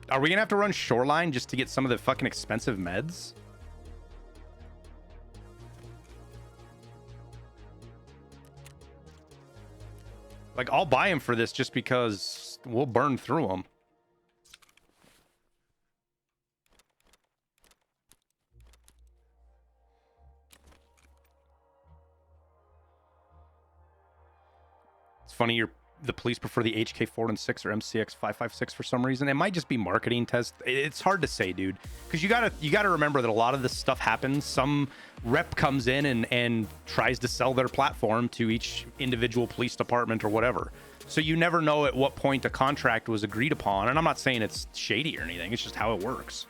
Are we gonna have to run Shoreline just to get some of the fucking expensive meds? Like, I'll buy him for this just because we'll burn through them. It's funny the police prefer the HK4-6 or MCX556 for some reason. It might just be marketing test. It's hard to say, dude, because you gotta remember that a lot of this stuff happens. Some rep comes in and tries to sell their platform to each individual police department or whatever. So you never know at what point a contract was agreed upon. And I'm not saying it's shady or anything. It's just how it works.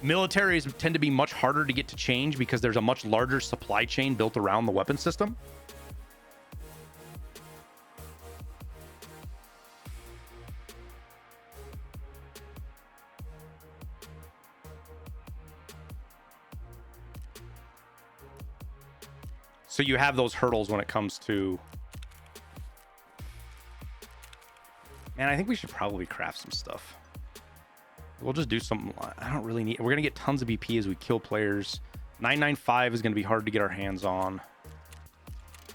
Militaries tend to be much harder to get to change because there's a much larger supply chain built around the weapon system. So you have those hurdles when it comes to... Man, I think we should probably craft some stuff. We'll just do something. I don't really need... We're going to get tons of BP as we kill players. 995 is going to be hard to get our hands on.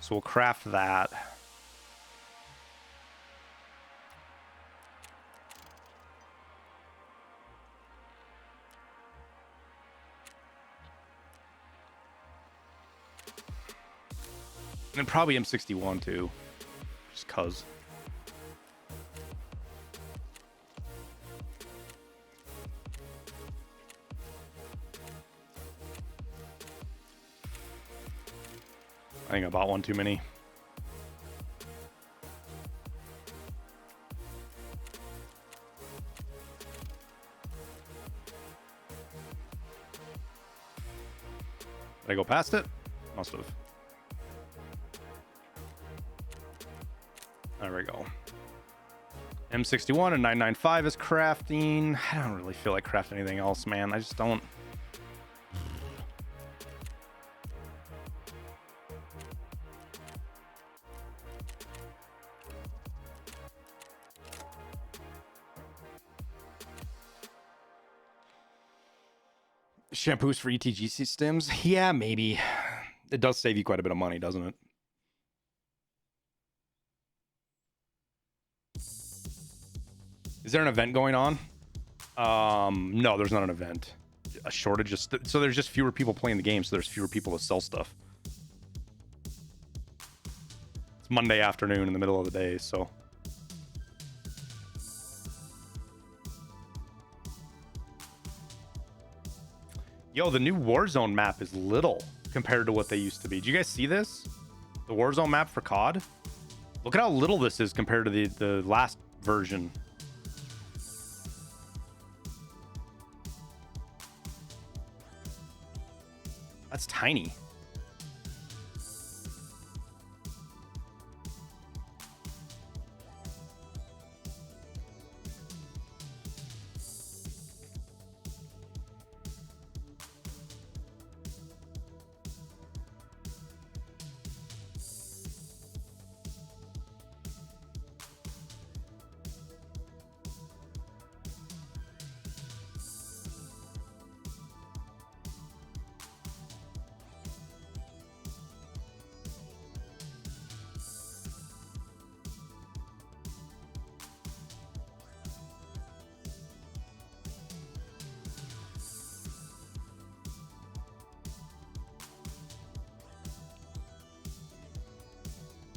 So we'll craft that. And then probably M61 too, just cuz. I think I bought one too many. Did I go past it? Must have. There we go. M61 and 995 is crafting. I don't really feel like crafting anything else, man. I just don't. Shampoos for ETGC stims? Yeah, maybe. It does save you quite a bit of money, doesn't it? Is there an event going on? No, there's not an event. A shortage of so there's just fewer people playing the game, so there's fewer people to sell stuff. It's Monday afternoon in the middle of the day, so. Yo, the new Warzone map is little compared to what they used to be. Do you guys see this? The Warzone map for COD? Look at how little this is compared to the last version. That's tiny.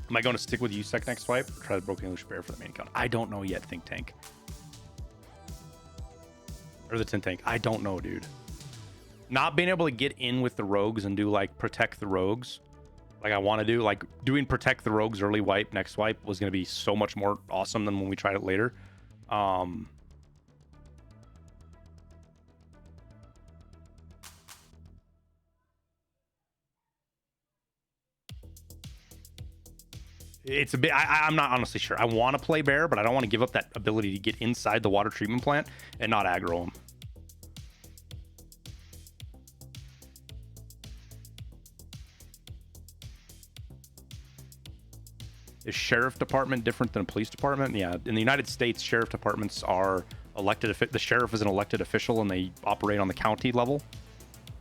Am I going to stick with USEC next swipe or try the Broken English Bear for the main account? I don't know yet, Think Tank. Or the Tin Tank. I don't know, dude. Not being able to get in with the rogues and do like protect the rogues like I want to do, like doing protect the rogues early wipe next wipe was going to be so much more awesome than when we tried it later. It's a bit, I'm not honestly sure. I want to play bear, but I don't want to give up that ability to get inside the water treatment plant and not aggro them. Is sheriff department different than a police department? Yeah, in the United States, sheriff departments are elected. The sheriff is an elected official and they operate on the county level.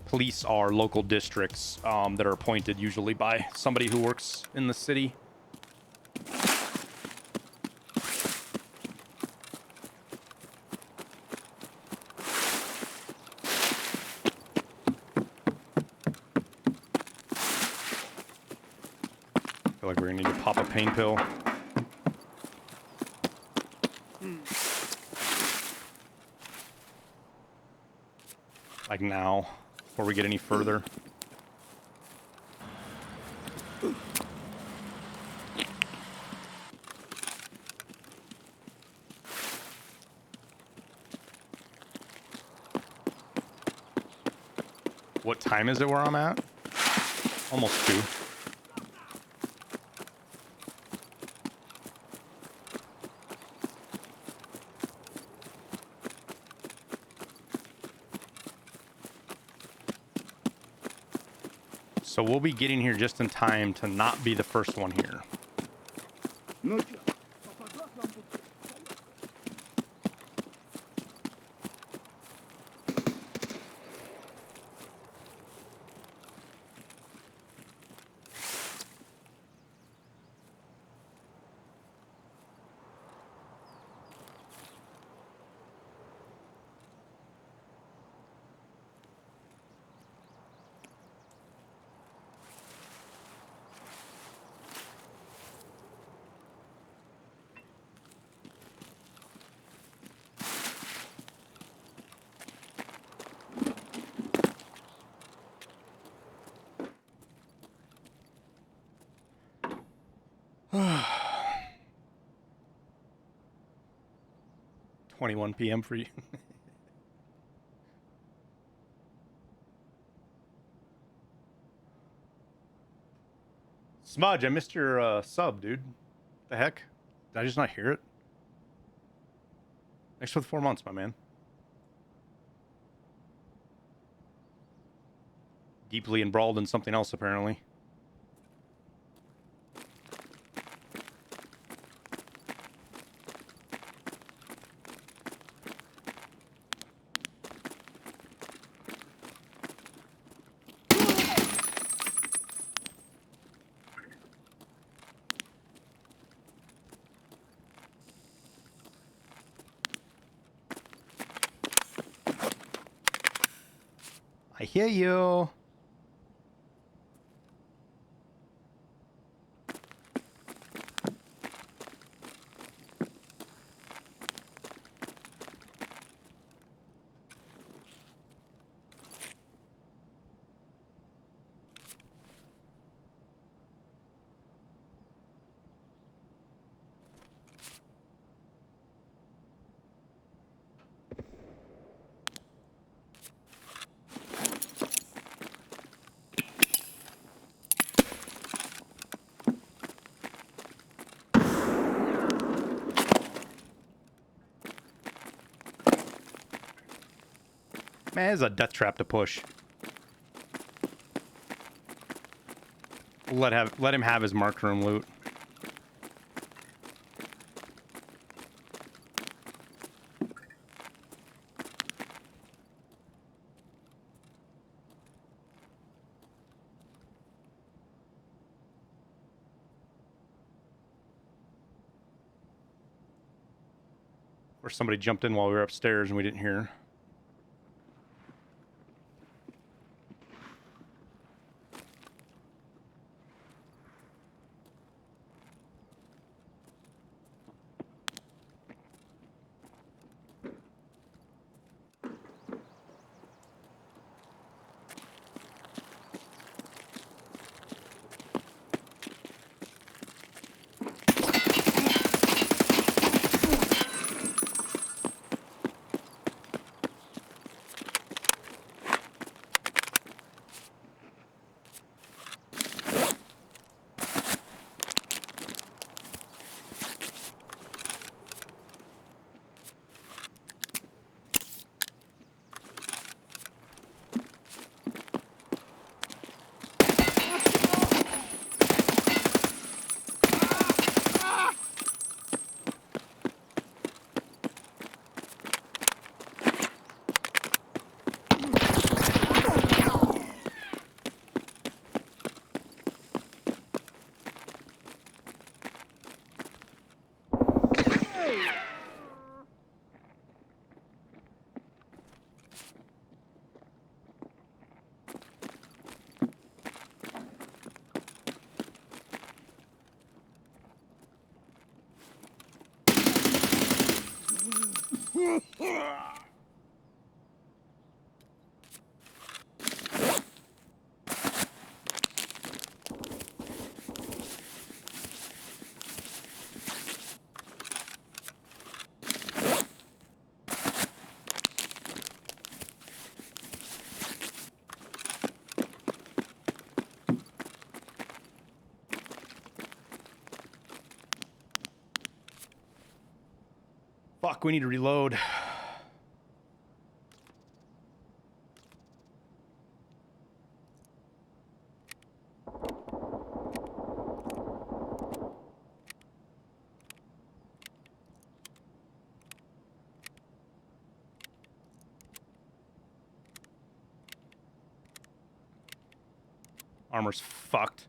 Police are local districts that are appointed usually by somebody who works in the city. I feel like we're gonna need to pop a pain pill. Like now, before we get any further. What time is it where I'm at? Almost 2. So we'll be getting here just in time to not be the first one here. $21 p.m. for you. Smudge, I missed your sub, dude. The heck? Did I just not hear it? Thanks for the 4 months, my man. Deeply embroiled in something else, apparently. I hear you. Man, it's a death trap to push. Let him have his mark room loot. Or somebody jumped in while we were upstairs and we didn't hear. Fuck, we need to reload. Armor's fucked.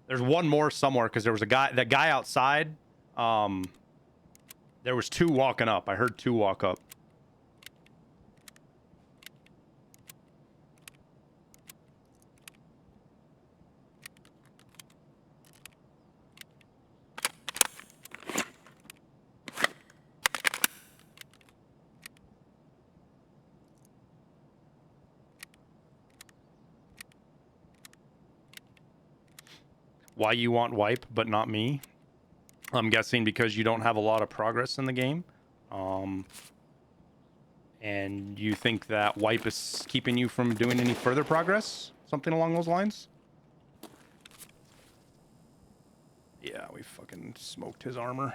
There's one more somewhere because there was a guy, that guy outside. There was two walking up. I heard two walk up. Why you want wipe but not me? I'm guessing because you don't have a lot of progress in the game. And you think that wipe is keeping you from doing any further progress? Something along those lines? Yeah, we fucking smoked his armor.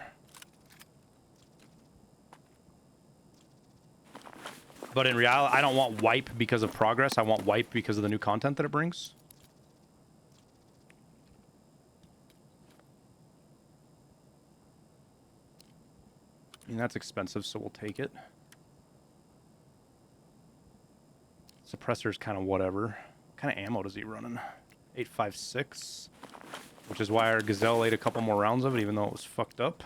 But in reality, I don't want wipe because of progress. I want wipe because of the new content that it brings. I mean, that's expensive, so we'll take it. Suppressor's kind of whatever. What kind of ammo does he running? 8.56, which is why our Gazelle ate a couple more rounds of it, even though it was fucked up.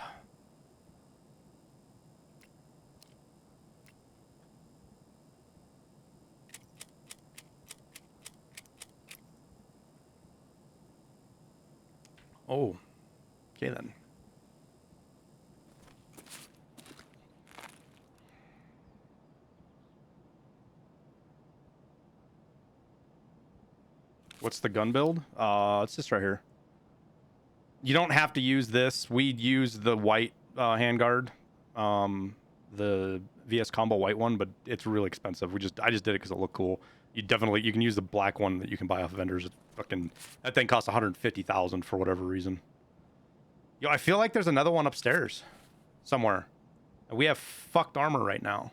Oh, okay then. What's the gun build? It's this right here. You don't have to use this. We'd use the white handguard, the VS combo white one, but it's really expensive. I just did it because it looked cool. You can use the black one that you can buy off vendors. It's fucking, that thing costs 150,000 for whatever reason. Yo, I feel like there's another one upstairs somewhere. We have fucked armor right now.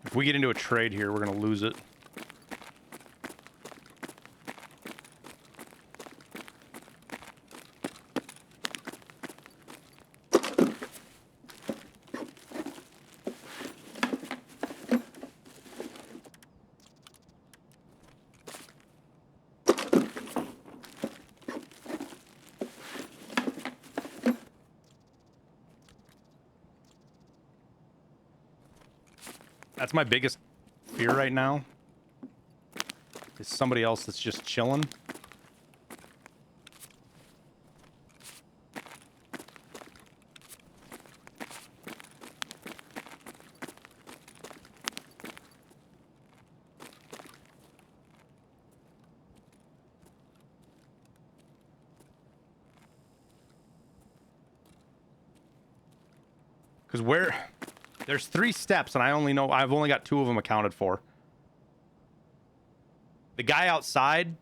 If we get into a trade here, we're going to lose it. That's my biggest fear right now. Is somebody else that's just chilling. Because there's 3 steps, and I've only got 2 of them accounted for. The guy outside.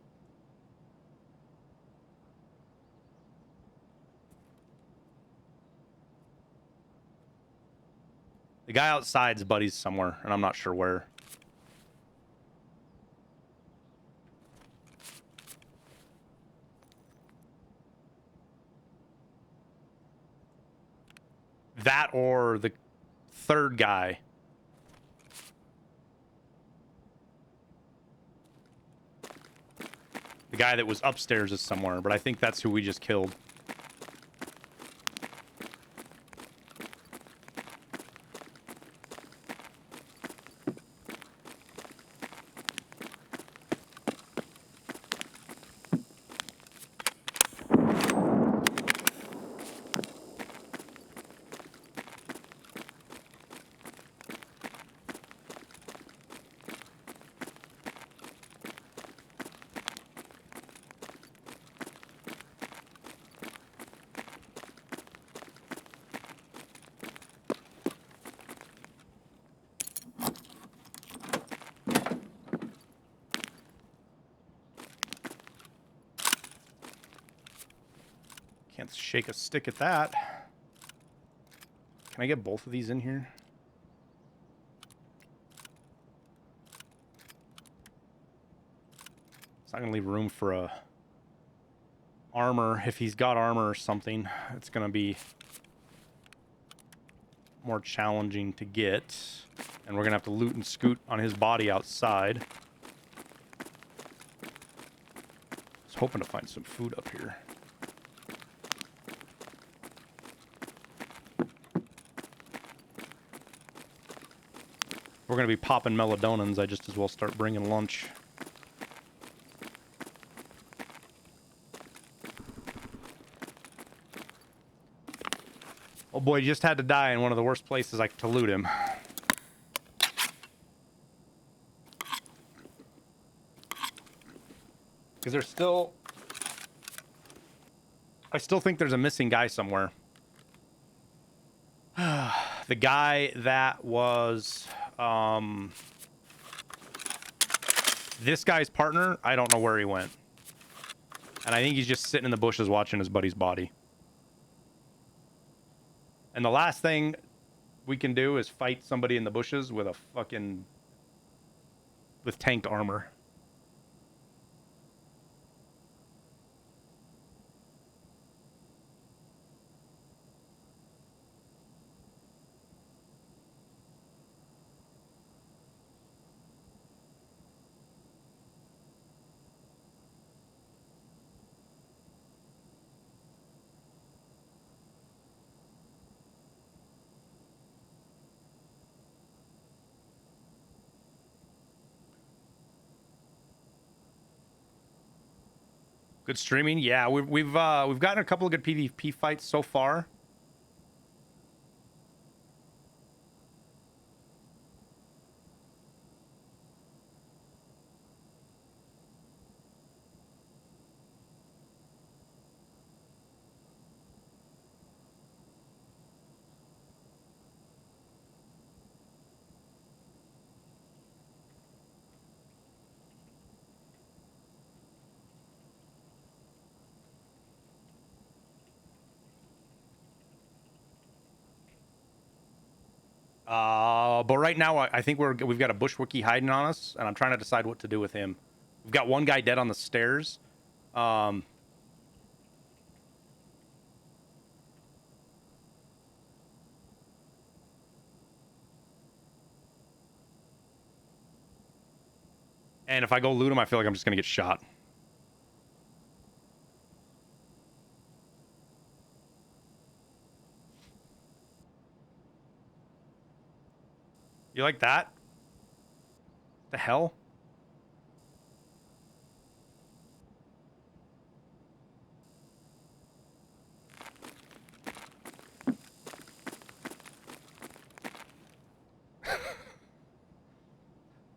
The guy outside's buddies somewhere, and I'm not sure where. That or the 3rd guy. The guy that was upstairs is somewhere, but I think that's who we just killed. Can't shake a stick at that. Can I get both of these in here? It's not gonna leave room for a armor. If he's got armor or something, it's gonna be more challenging to get. And we're gonna have to loot and scoot on his body outside. I was hoping to find some food up here. We're gonna be popping melodonins. I just as well start bringing lunch. Oh boy, he just had to die in one of the worst places to loot him. Because there's still... I still think there's a missing guy somewhere. The guy that was... this guy's partner, I don't know where he went. And I think he's just sitting in the bushes watching his buddy's body. And the last thing we can do is fight somebody in the bushes with a fucking... with tanked armor. Good streaming, yeah. We've gotten a couple of good PvP fights so far. But right now, I think we've got a Bushwookie hiding on us, and I'm trying to decide what to do with him. We've got one guy dead on the stairs. And if I go loot him, I feel like I'm just gonna get shot. You like that? The hell?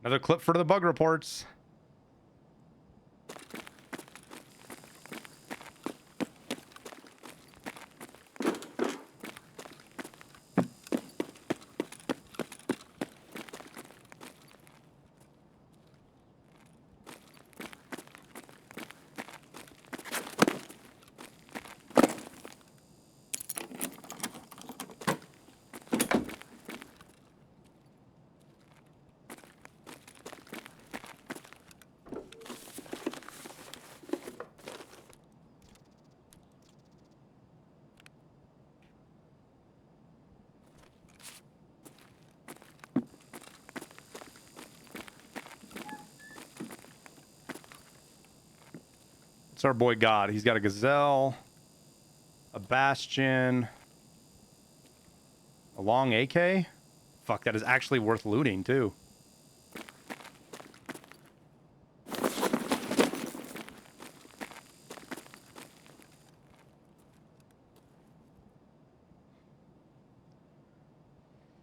Another clip for the bug reports. It's our boy God. He's got a Gazelle, a Bastion, a long AK. Fuck, that is actually worth looting too.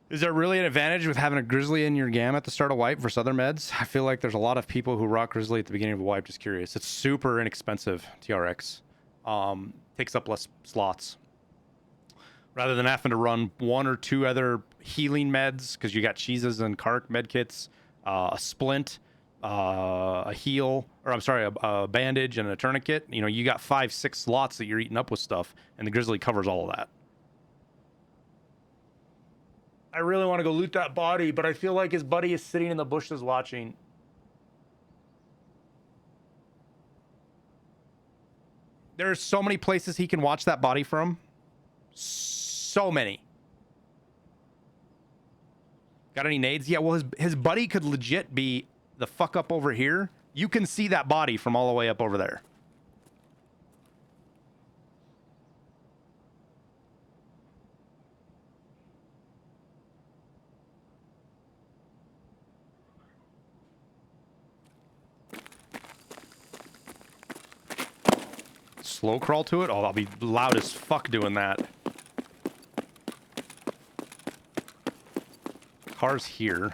Is there really an advantage with having a Grizzly in your GAM at the start of wipe versus other meds? I feel like there's a lot of people who rock Grizzly at the beginning of a wipe. Just curious. It's super inexpensive, TRX. Takes up less slots. Rather than having to run one or two other healing meds, because you got cheeses and Kark med kits, a splint, a heal, or I'm sorry, a bandage and a tourniquet, you know, you got 5-6 slots that you're eating up with stuff, and the grizzly covers all of that. I really want to go loot that body, but I feel like his buddy is sitting in the bushes watching. There's so many places he can watch that body from. So many. Got any nades? Yeah, well, his buddy could legit be the fuck up over here. You can see that body from all the way up over there. Slow crawl to it? Oh, I'll be loud as fuck doing that. Car's here.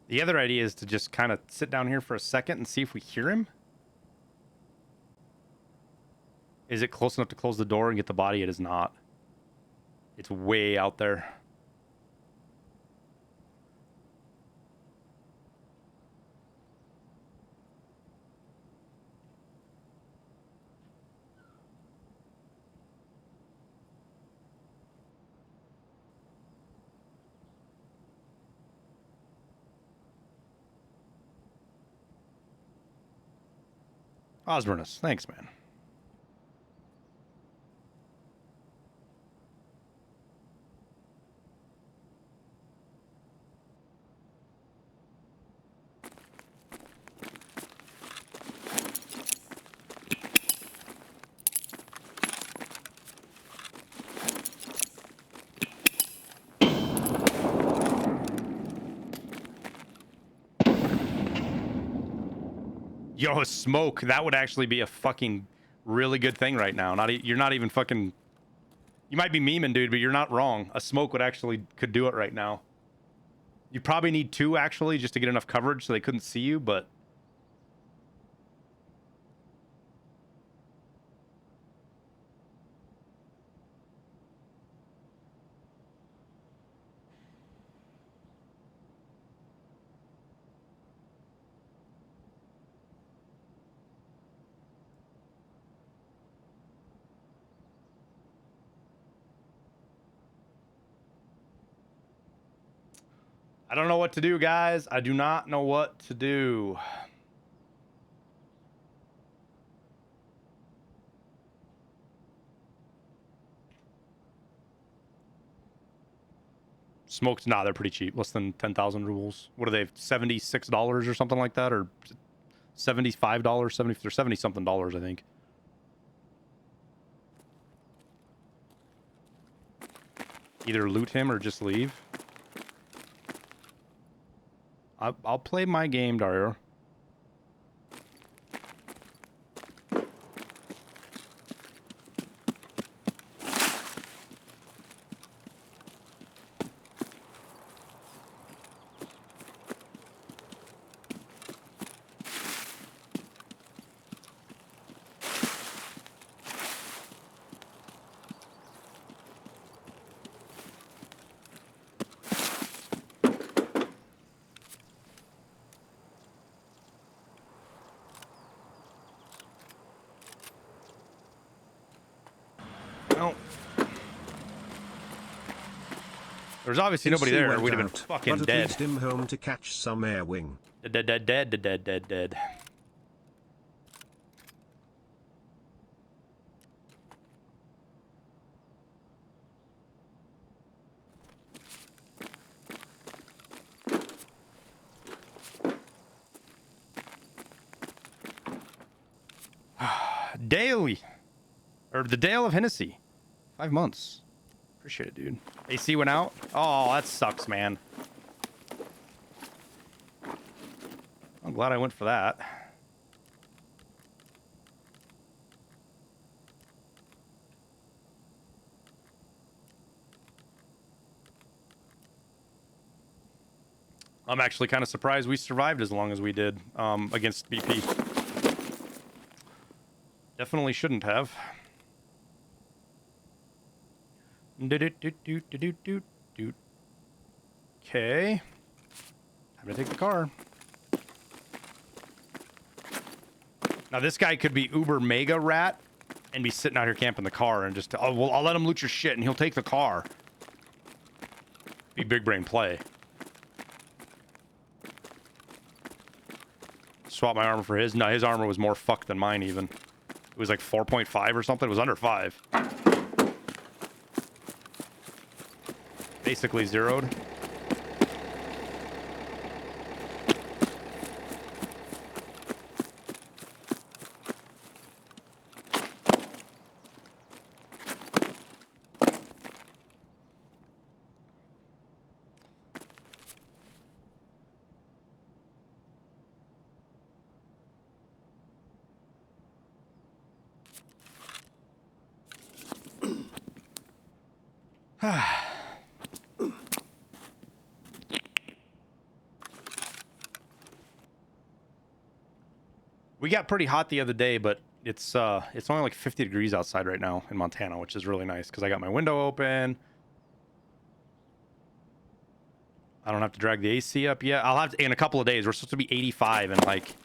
The other idea is to just kind of sit down here for a second and see if we hear him. Is it close enough to close the door and get the body? It is not. It's way out there. Osbernus, thanks, man. Yo, smoke. That would actually be a fucking really good thing right now. You're not even fucking... You might be memeing, dude, but you're not wrong. A smoke would actually could do it right now. You probably need 2, actually, just to get enough coverage so they couldn't see you, but... I don't know what to do, guys. I do not know what to do. Smoked, nah, they're pretty cheap. Less than 10,000 rubles. What are they, $76 or something like that? Or $75, 70, they're 70 something dollars, I think. Either loot him or just leave. I'll play my game, Dario. There's obviously nobody there, or we'd have been fucking but dead. at least him home to catch some air wing. Dead. daily. Or the Dale of Hennessy. 5 months. Appreciate it, dude. AC went out? Oh, that sucks, man. I'm glad I went for that. I'm actually kind of surprised we survived as long as we did against BP. Definitely shouldn't have. Okay. Time to take the car. Now this guy could be uber mega rat and be sitting out here camping the car and just, oh, well, I'll let him loot your shit and he'll take the car. Be big brain play. Swap my armor for his. No, his armor was more fucked than mine even. It was like 4.5 or something. It was under 5. Basically zeroed. We got pretty hot the other day, but it's only like 50 degrees outside right now in Montana, which is really nice because I got my window open. I don't have to drag the AC up yet. I'll have to in a couple of days. We're supposed to be 85 in like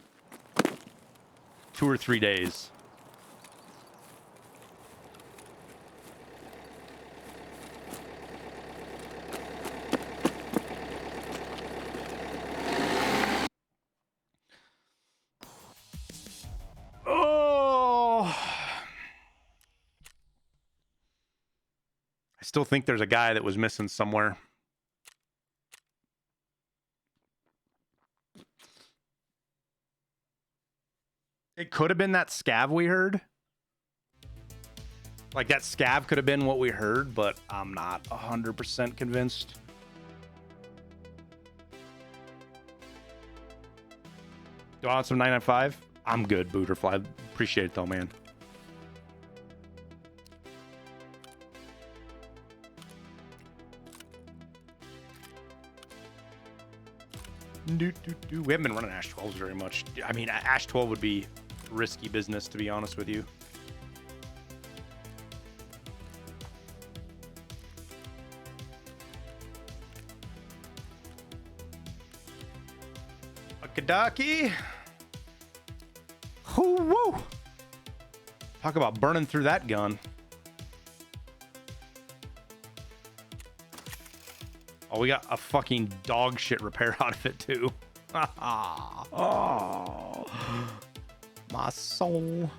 2 or 3 days. I still think there's a guy that was missing somewhere. It could have been that scav we heard. Like that scav could have been what we heard, but I'm not 100% convinced. Do I want some 995? I'm good, Booterfly. Appreciate it though, man. We haven't been running Ash 12s very much. I mean, Ash 12 would be risky business, to be honest with you. Akadaki. Woo! Talk about burning through that gun. Oh, we got a fucking dog shit repair out of it too. Oh, my soul.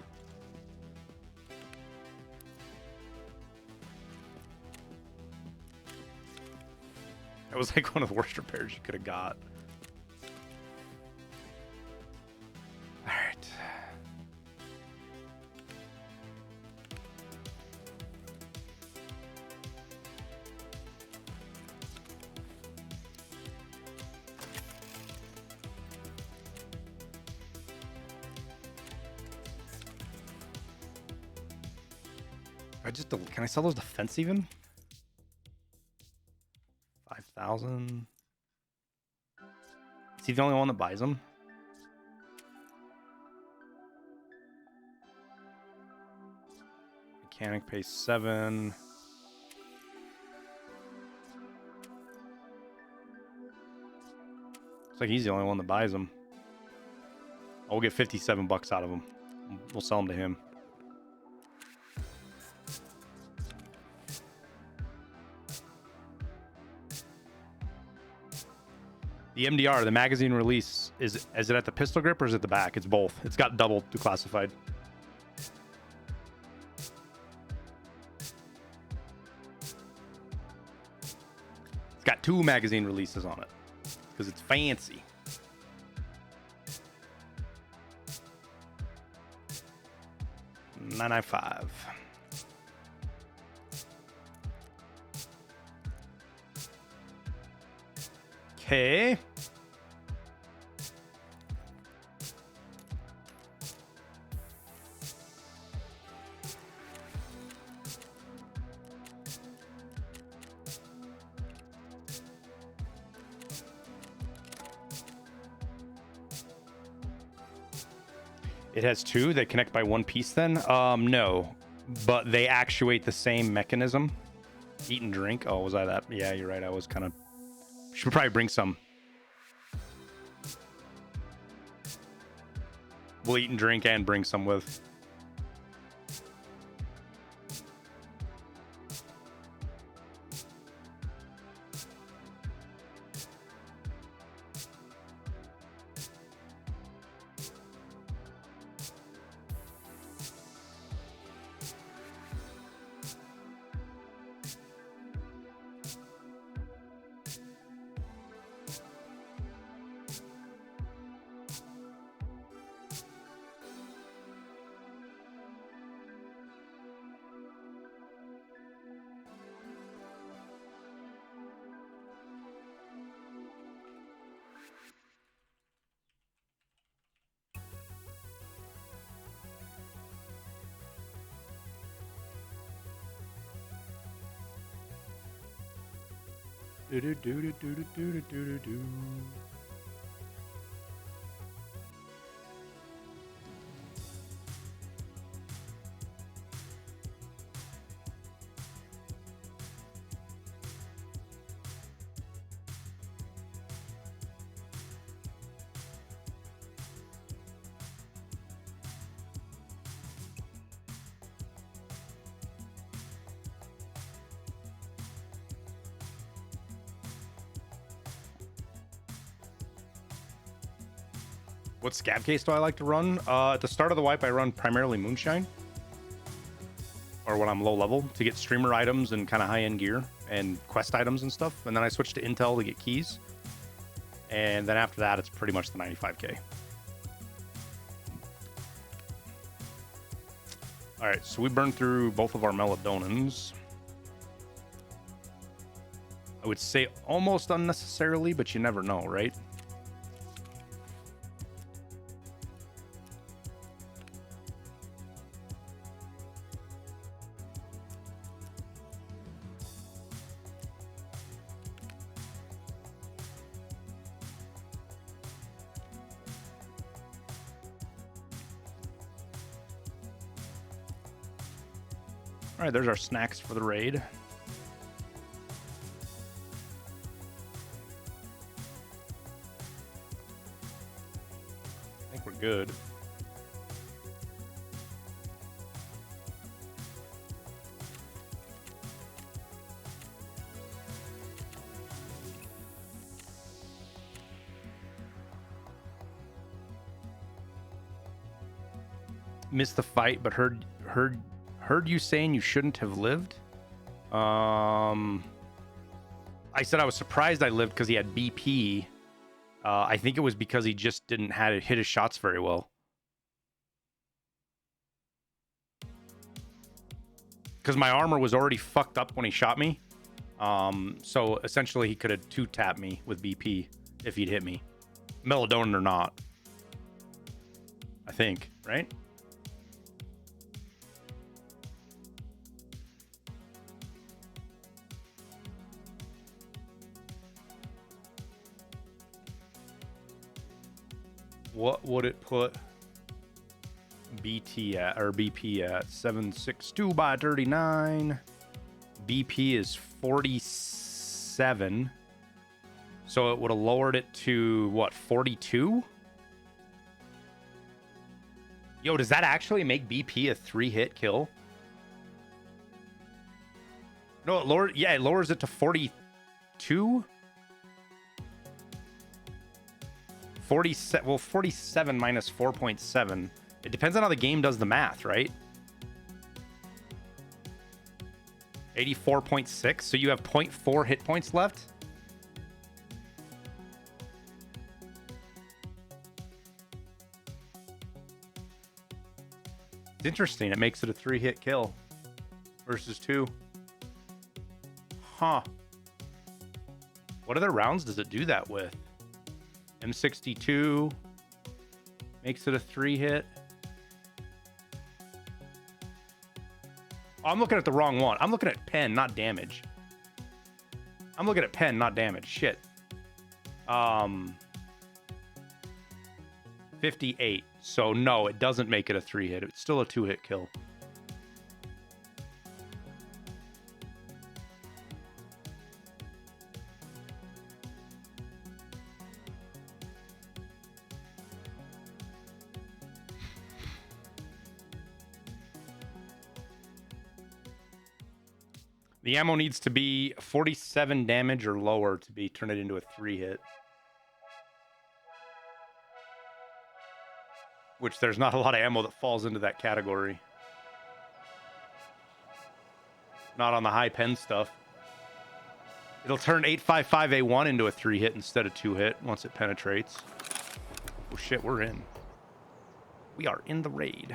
That was like one of the worst repairs you could have got. All right. Can I sell those defense even? 5,000. Is he the only one that buys them? Mechanic pays 7. Looks like he's the only one that buys them. Oh, we'll get 57 bucks out of him. We'll sell them to him. The MDR, the magazine release, is it at the pistol grip or is it the back? It's both. It's got double declassified. It's got 2 magazine releases on it because it's fancy. 995. Okay. It has two that connect by one piece then? No, but they actuate the same mechanism. Eat and drink. Oh, was I that? Yeah, you're right. I was kind of... Should probably bring some. We'll eat and drink and bring some with. What scab case do I like to run? At the start of the wipe, I run primarily Moonshine. Or when I'm low level to get streamer items and kind of high-end gear and quest items and stuff. And then I switch to Intel to get keys. And then after that, it's pretty much the 95k. All right, so we burned through both of our melodonins. I would say almost unnecessarily, but you never know, right? All right, there's our snacks for the raid. I think we're good. Missed the fight, but heard you saying you shouldn't have lived. I said I was surprised I lived because he had BP. I think it was because he just didn't hit his shots very well. Because my armor was already fucked up when he shot me. So essentially he could have two-tapped me with BP if he'd hit me. Melatonin or not. I think, right? What would it put BT at, or BP at? 762 by 39. BP is 47. So it would have lowered it to what, 42? Yo, does that actually make BP a 3-hit kill? No, it lowers it to 42. 47, well, 47 minus 4.7. It depends on how the game does the math, right? 84.6, so you have 0.4 hit points left. It's interesting. It makes it a 3-hit kill versus 2. Huh. What other rounds does it do that with? M62 makes it a 3-hit. Oh, I'm looking at the wrong one. I'm looking at pen, not damage. I'm looking at pen, not damage. Shit. 58. So no, it doesn't make it a 3-hit. It's still a 2-hit kill. The ammo needs to be 47 damage or lower to be turn it into a 3-hit. Which there's not a lot of ammo that falls into that category. Not on the high pen stuff. It'll turn 855A1 into a 3-hit instead of 2-hit once it penetrates. Oh shit, we're in. We are in the raid.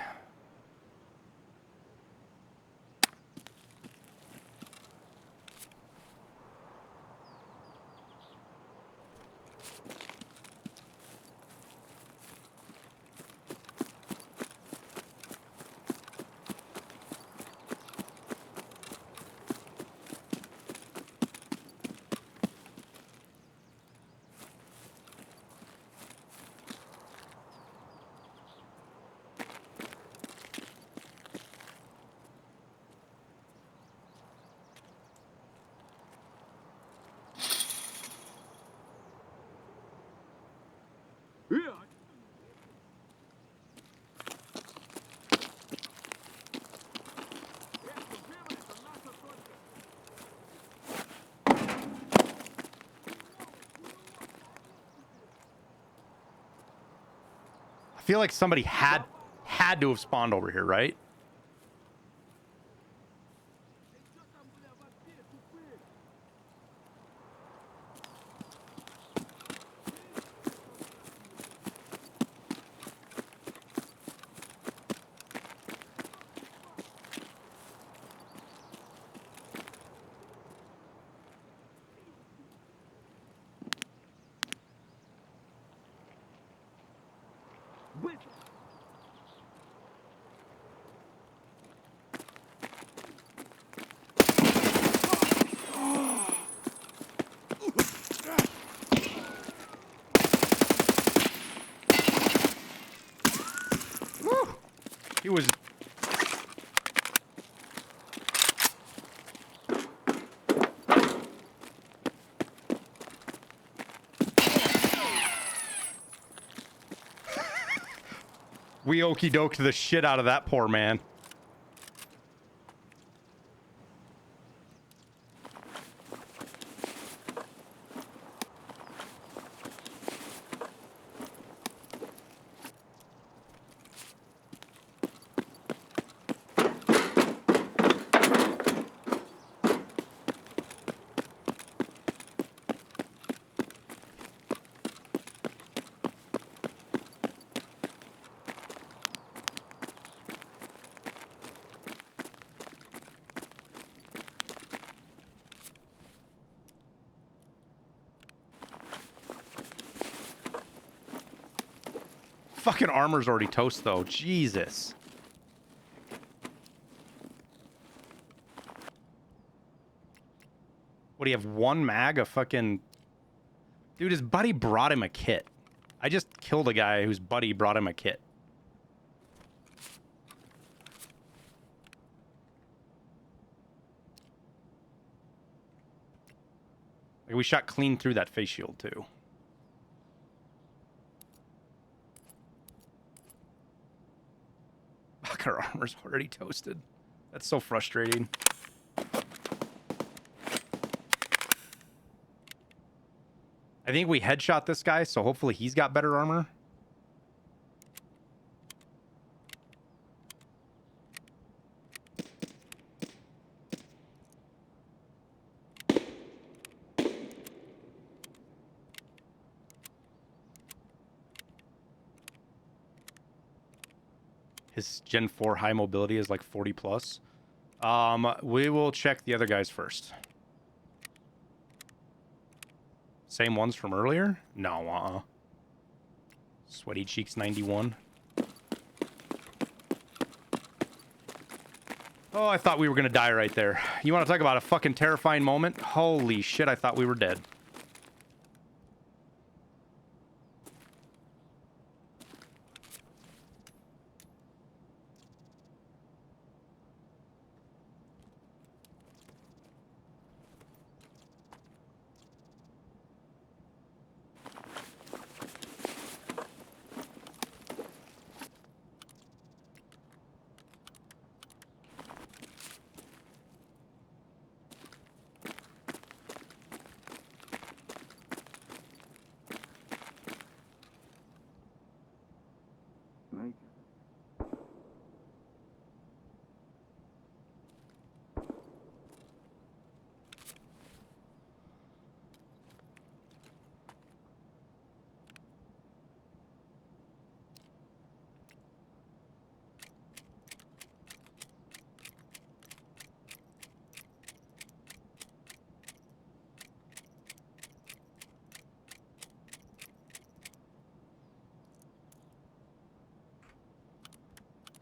I feel like somebody had to have spawned over here, right? He was... We okey-doked the shit out of that poor man. Fucking armor's already toast, though. Jesus. What, do you have one mag of fucking... Dude, his buddy brought him a kit. I just killed a guy whose buddy brought him a kit. Like, we shot clean through that face shield, too. Fuck, our armor's already toasted. That's so frustrating. I think we headshot this guy, so hopefully he's got better armor. His Gen 4 high mobility is like 40 plus. We will check the other guys first. Same ones from earlier? No, Sweaty Cheeks 91. Oh, I thought we were gonna die right there. You want to talk about a fucking terrifying moment? Holy shit, I thought we were dead.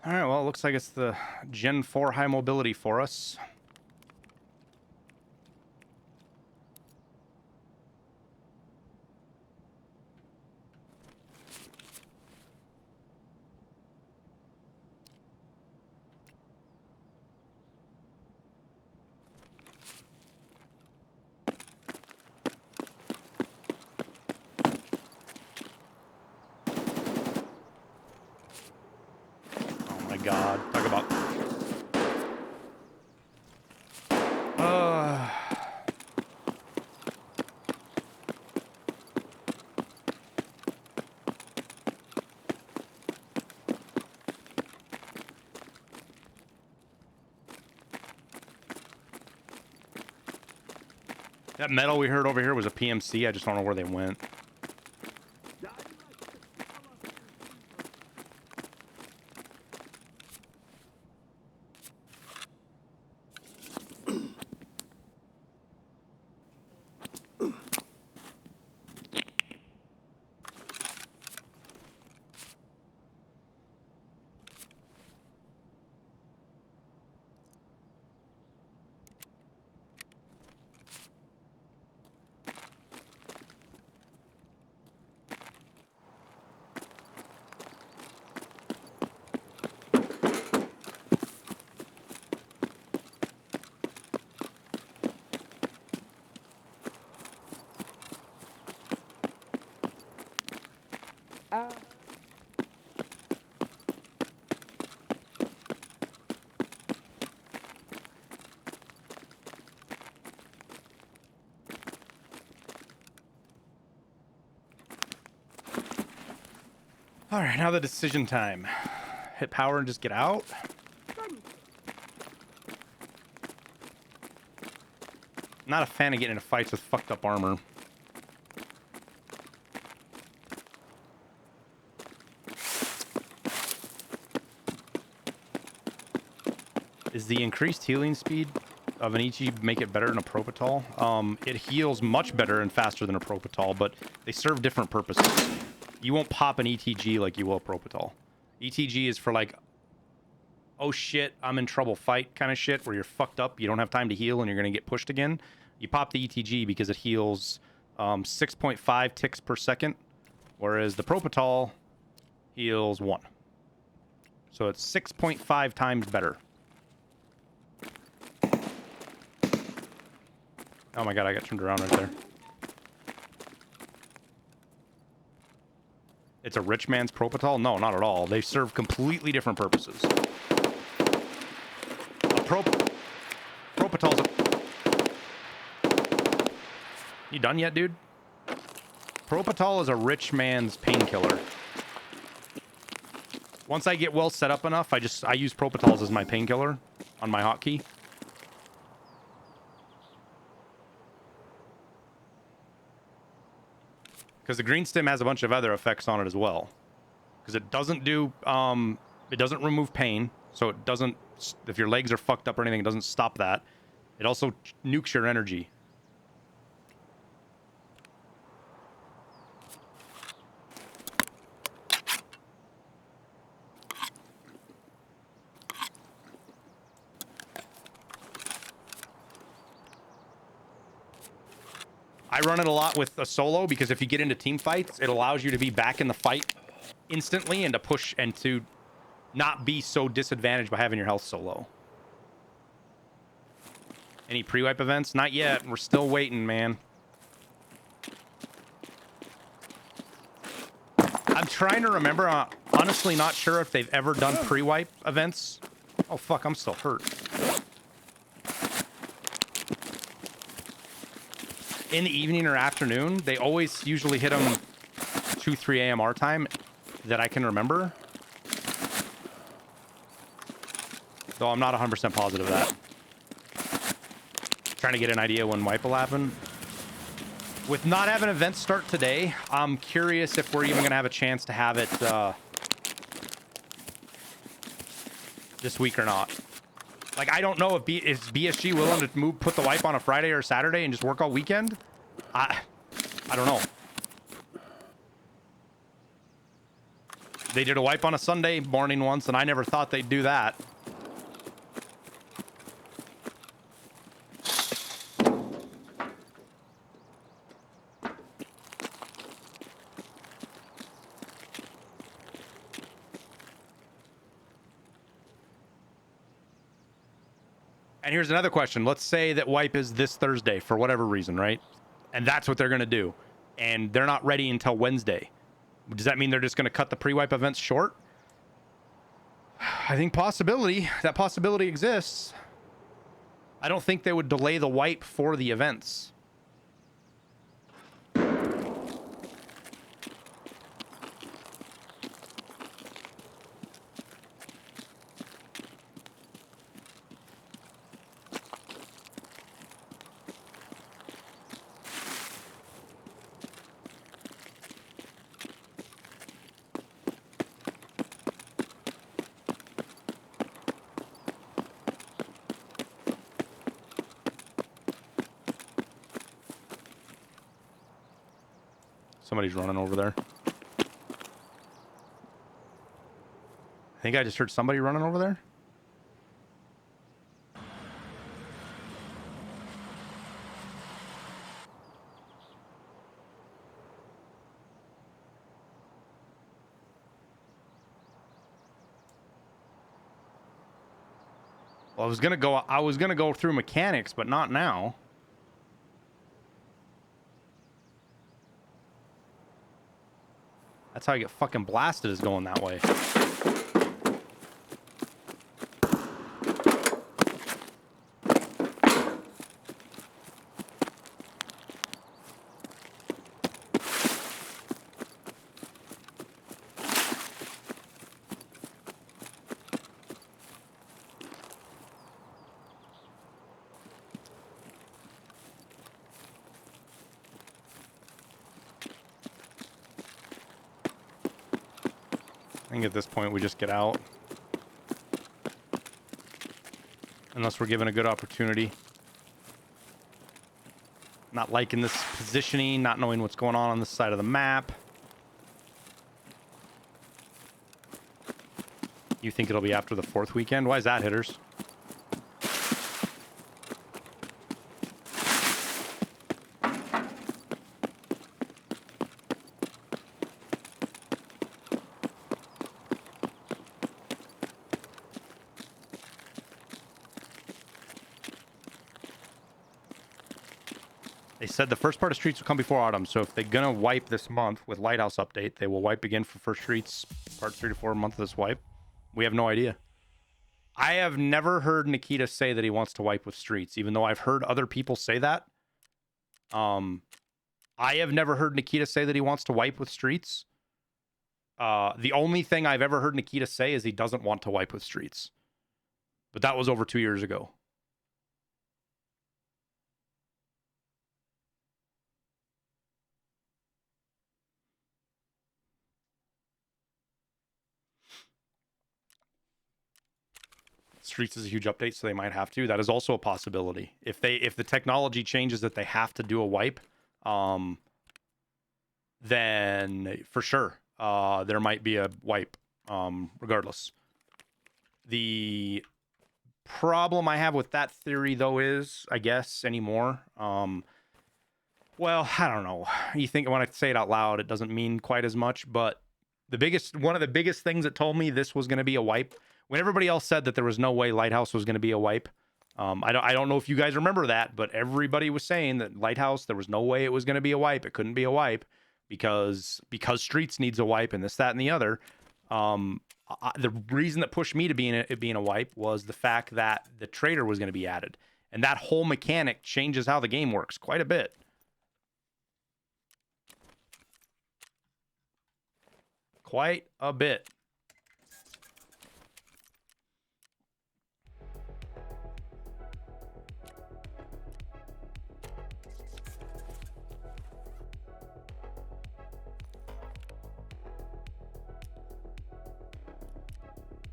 All right, well, it looks like it's the Gen 4 high mobility for us. God, talk about that metal we heard over here was a PMC. I just don't know where they went. All right, now the decision time. Hit power and just get out. Not a fan of getting into fights with fucked up armor. Is the increased healing speed of an ET make it better than a Propital? It heals much better and faster than a Propital, but they serve different purposes. You won't pop an ETG like you will a Propital. ETG is for like, oh shit, I'm in trouble fight kind of shit, where you're fucked up, you don't have time to heal, and you're going to get pushed again. You pop the ETG because it heals 6.5 ticks per second, whereas the Propital heals 1. So it's 6.5 times better. Oh my god, I got turned around right there. It's a rich man's Propital? No, not at all. They serve completely different purposes. Propital's a... You done yet, dude? Propital is a rich man's painkiller. Once I get well set up enough, I use Propitals as my painkiller on my hotkey. Because the green stim has a bunch of other effects on it as well. Because it doesn't do It doesn't remove pain, so it doesn't, if your legs are fucked up or anything, it doesn't stop that. It also nukes your energy. I run it a lot with a solo because if you get into team fights, it allows you to be back in the fight instantly and to push and to not be so disadvantaged by having your health so low. Any pre-wipe events? Not yet. We're still waiting, man. I'm trying to remember. Honestly, not sure if they've ever done pre-wipe events. Oh, fuck. I'm still hurt. In the evening or afternoon, they always usually hit them 2, 3 a.m. our time that I can remember. Though I'm not 100% positive of that. Trying to get an idea when wipe will happen. With not having events start today, I'm curious if we're even going to have a chance to have it this week or not. Like, I don't know if is BSG willing to put the wipe on a Friday or Saturday and just work all weekend? I don't know. They did a wipe on a Sunday morning once, and I never thought they'd do that. And here's another question. Let's say that wipe is this Thursday for whatever reason, right? And that's what they're going to do. And they're not ready until Wednesday. Does that mean they're just going to cut the pre-wipe events short? I think that possibility exists. I don't think they would delay the wipe for the events. Somebody's running over there. I think I just heard somebody running over there. Well, I was gonna go through mechanics, but not now. That's how I get fucking blasted, is going that way. I think at this point we just get out. Unless we're given a good opportunity. Not liking this positioning, not knowing what's going on this side of the map. You think it'll be after the 4th weekend? Why is that, hitters? They said the first part of Streets will come before Autumn, so if they're gonna wipe this month with Lighthouse Update, they will wipe again for First Streets Part 3 to 4 month of this wipe. We have no idea. I have never heard Nikita say that he wants to wipe with Streets, even though I've heard other people say that. I have never heard Nikita say that he wants to wipe with Streets. The only thing I've ever heard Nikita say is he doesn't want to wipe with Streets. But that was over 2 years ago. Streets is a huge update, so they might have to. That is also a possibility. If the technology changes that they have to do a wipe, then for sure there might be a wipe. Regardless, the problem I have with that theory though is, I guess, anymore. Well, I don't know. You think when I say it out loud, it doesn't mean quite as much, but one of the biggest things that told me this was going to be a wipe, when everybody else said that there was no way Lighthouse was going to be a wipe. I don't know if you guys remember that, but everybody was saying that Lighthouse, there was no way it was going to be a wipe. It couldn't be a wipe because Streets needs a wipe and this, that, and the other. The reason that pushed me to it being a wipe was the fact that the trader was going to be added, and that whole mechanic changes how the game works quite a bit. Quite a bit.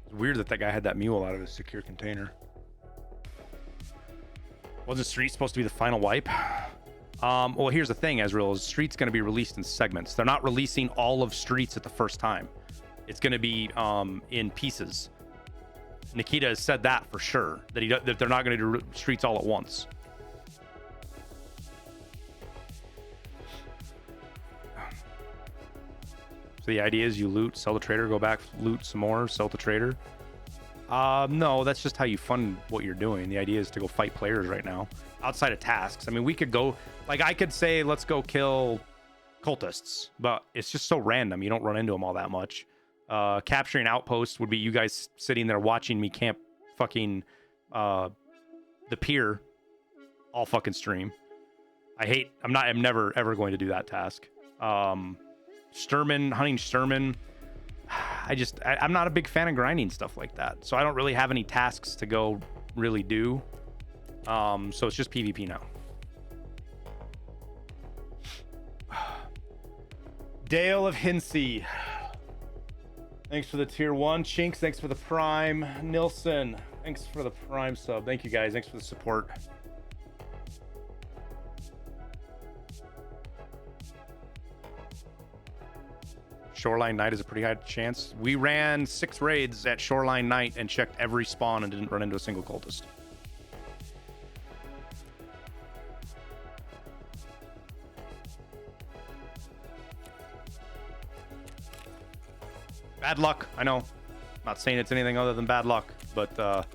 It's weird that guy had that mule out of his secure container. Wasn't Street supposed to be the final wipe? Well, here's the thing, Ezreal, is Street's going to be released in segments. They're not releasing all of Streets at the first time. It's going to be in pieces. Nikita has said that for sure, that they're not going to do Streets all at once. So the idea is you loot, sell the trader, go back, loot some more, sell the trader. No, that's just how you fund what you're doing. The idea is to go fight players right now. Outside of tasks. I mean, we could go, like, I could say, let's go kill cultists, but it's just so random. You don't run into them all that much. Capturing outposts would be you guys sitting there watching me camp fucking the pier all fucking stream. I'm never ever going to do that task. Hunting Sturman. I'm not a big fan of grinding stuff like that. So I don't really have any tasks to go really do. So it's just PvP now. Dale of Hinsey. Thanks for the tier 1. Chinks, thanks for the prime. Nilsson, thanks for the prime sub. Thank you guys. Thanks for the support. Shoreline Night is a pretty high chance. We ran 6 raids at Shoreline Night and checked every spawn and didn't run into a single cultist. Bad luck, I know. Not saying it's anything other than bad luck, but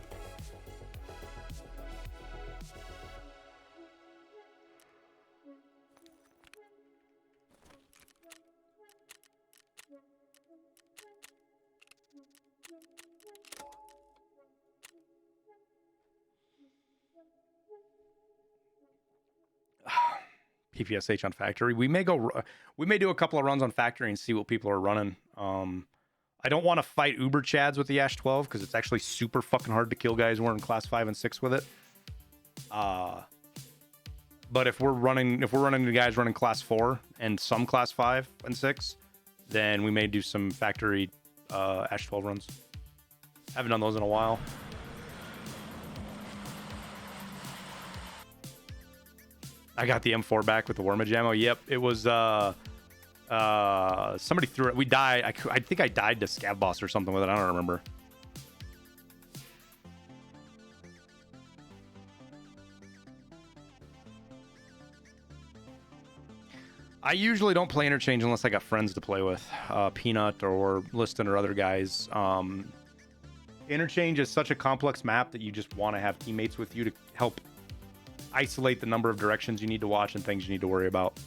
PPSH on Factory. We may do a couple of runs on Factory and see what people are running. I don't want to fight Uber Chads with the Ash 12 because it's actually super fucking hard to kill guys who are in class 5 and 6 with it. But if we're running into guys running class 4 and some class 5 and 6, then we may do some Factory Ash 12 runs. Haven't done those in a while. I got the M4 back with the Wormage ammo. Yep, it was somebody threw it. We died. I think I died to Scav Boss or something with it. I don't remember. I usually don't play Interchange unless I got friends to play with, Peanut or Liston or other guys. Interchange is such a complex map that you just want to have teammates with you to help isolate the number of directions you need to watch and things you need to worry about.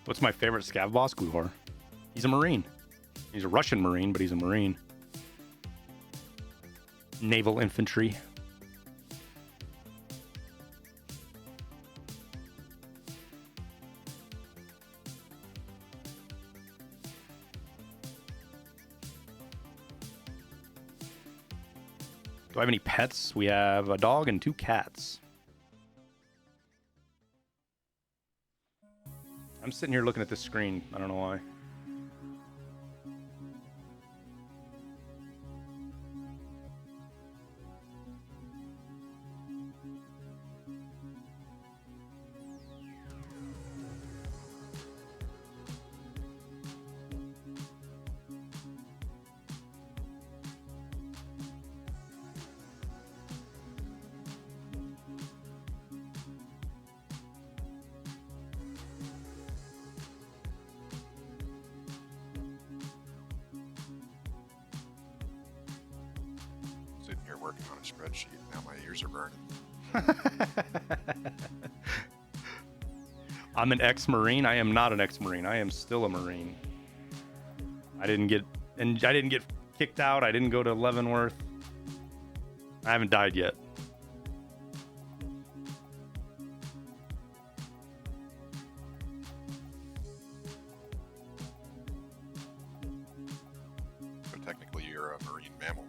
What's my favorite scav boss? Gluhor. He's a Marine. He's a Russian Marine, but he's a Marine. Naval infantry. Do I have any pets? We have a dog and 2 cats. I'm sitting here looking at this screen. I don't know why. Sitting here working on a spreadsheet. Now my ears are burning. I'm an ex-Marine. I am not an ex-Marine. I am still a Marine. I didn't get kicked out. I didn't go to Leavenworth. I haven't died yet. So technically you're a marine mammal.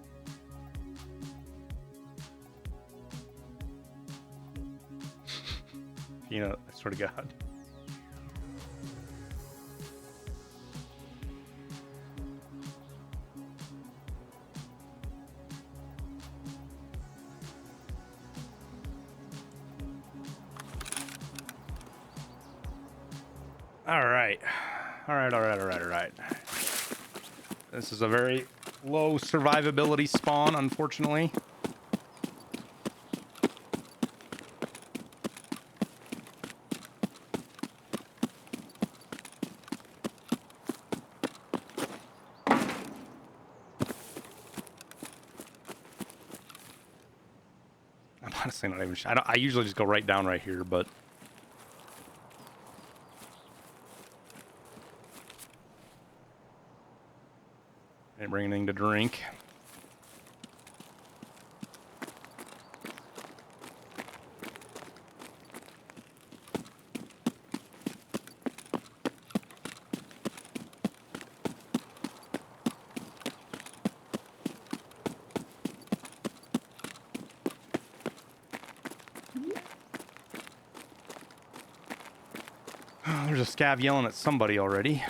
You know, I swear to God. All right. All right. This is a very low survivability spawn, unfortunately. I'm honestly not even sure. I usually just go right down right here, but I didn't bring anything to drink. There's a scav yelling at somebody already.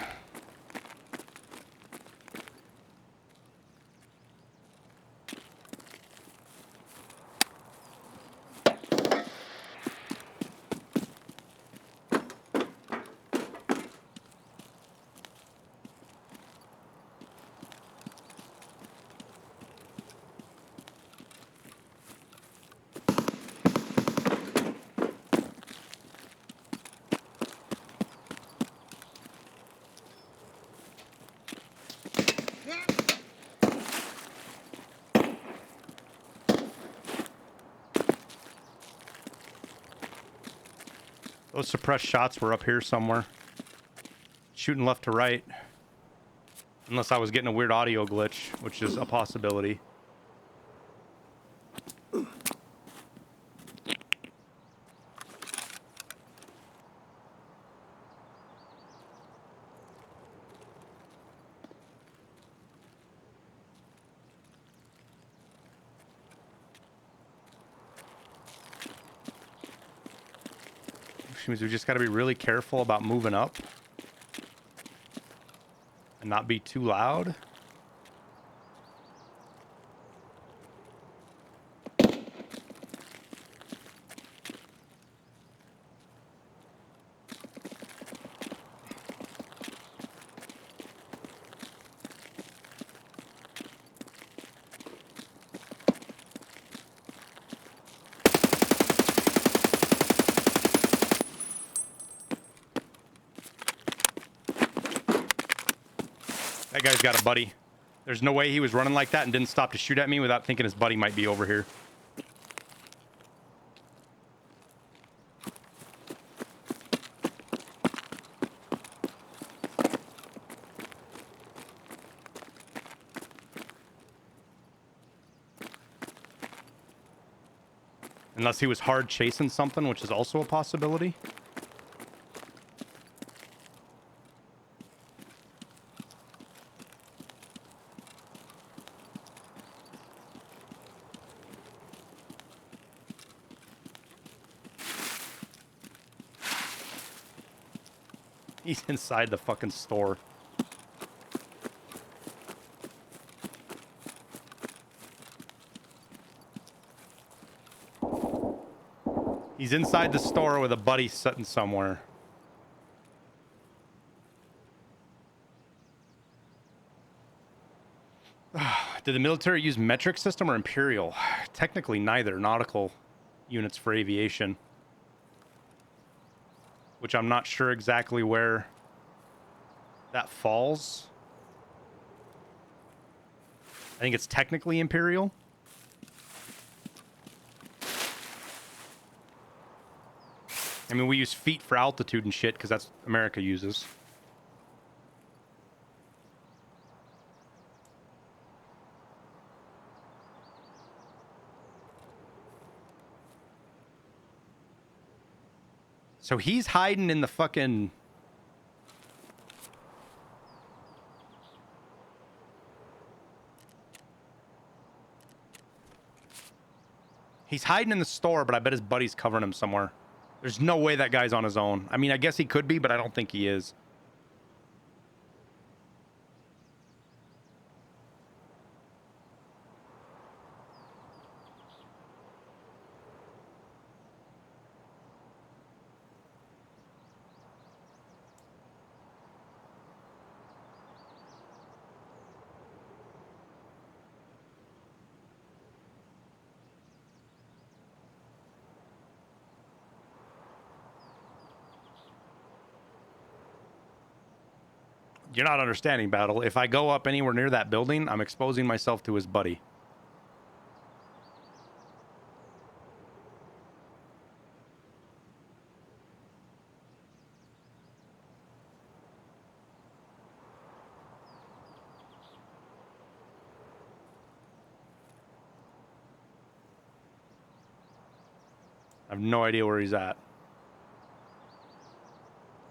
Those suppressed shots were up here somewhere. Shooting left to right. Unless I was getting a weird audio glitch, which is a possibility. Which means we just got to be really careful about moving up and not be too loud. That guy's got a buddy. There's no way he was running like that and didn't stop to shoot at me without thinking his buddy might be over here. Unless he was hard chasing something, which is also a possibility. He's inside the fucking store. He's inside the store with a buddy sitting somewhere. Did the military use metric system or imperial? Technically neither. Nautical units for aviation. Which I'm not sure exactly where that falls. I think it's technically imperial. I mean, we use feet for altitude and shit because that's what America uses. So he's hiding in the fucking... He's hiding in the store, but I bet his buddy's covering him somewhere. There's no way that guy's on his own. I mean, I guess he could be, but I don't think he is. You're not understanding, Battle. If I go up anywhere near that building, I'm exposing myself to his buddy. I have no idea where he's at.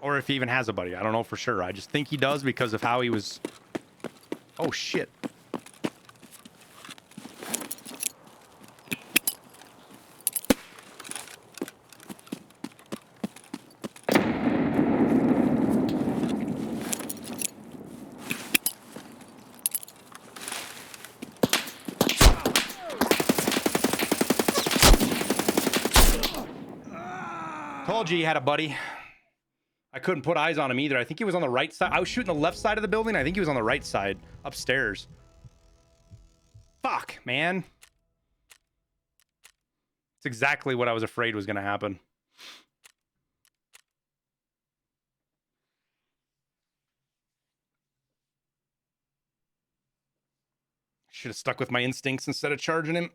Or if he even has a buddy. I don't know for sure. I just think he does because of how he was... Oh, shit. Told you he had a buddy. I couldn't put eyes on him either. I think he was on the right side. I was shooting the left side of the building. I think he was on the right side, upstairs. Fuck, man. It's exactly what I was afraid was going to happen. Should have stuck with my instincts instead of charging him.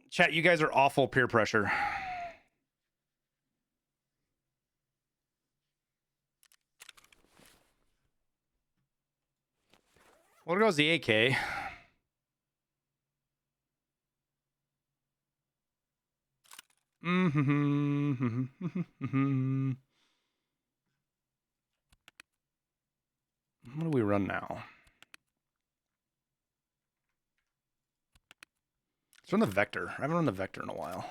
Chat, you guys are awful peer pressure. Well, there goes the AK. What do we run now? Let's run the Vector. I haven't run the Vector in a while.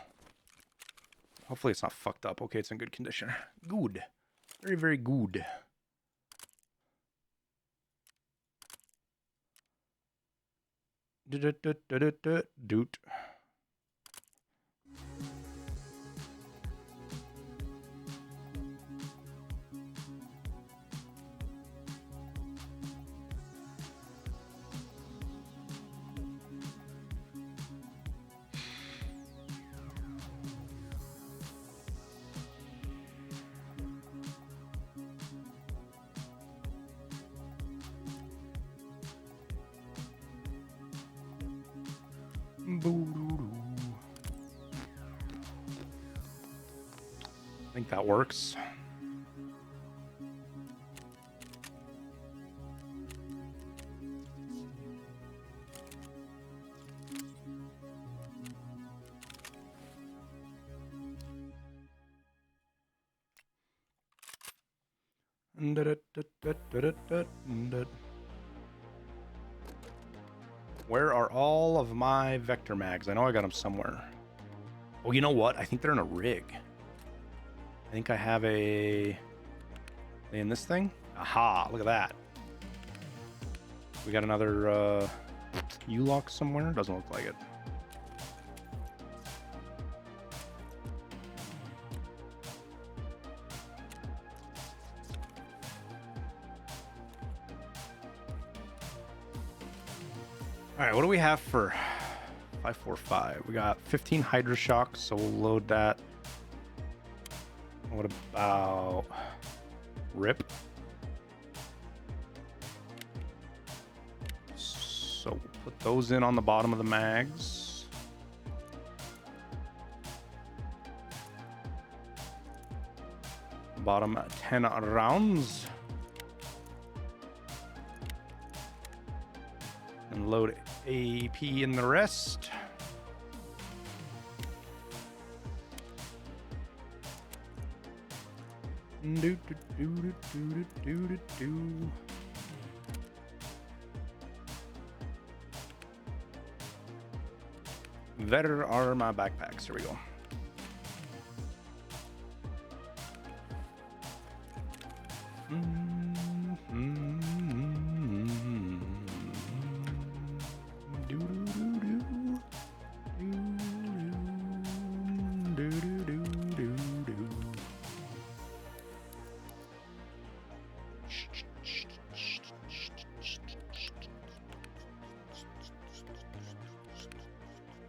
Hopefully it's not fucked up. Okay, it's in good condition. Good. Very, very good. Doot. I think that works. Where are all of my vector mags? I know I got them somewhere. Oh, you know what? I think they're in a rig. I think I have a... in this thing? Aha, look at that. We got another U-lock somewhere? Doesn't look like it. All right, what do we have for 545? We got 15 Hydra Shocks, so we'll load that. What about Rip? So we'll put those in on the bottom of the mags. Bottom 10 rounds. And load AP in the rest. Do, do, do, do, do, do, do, do. Where are my backpacks? Here we go.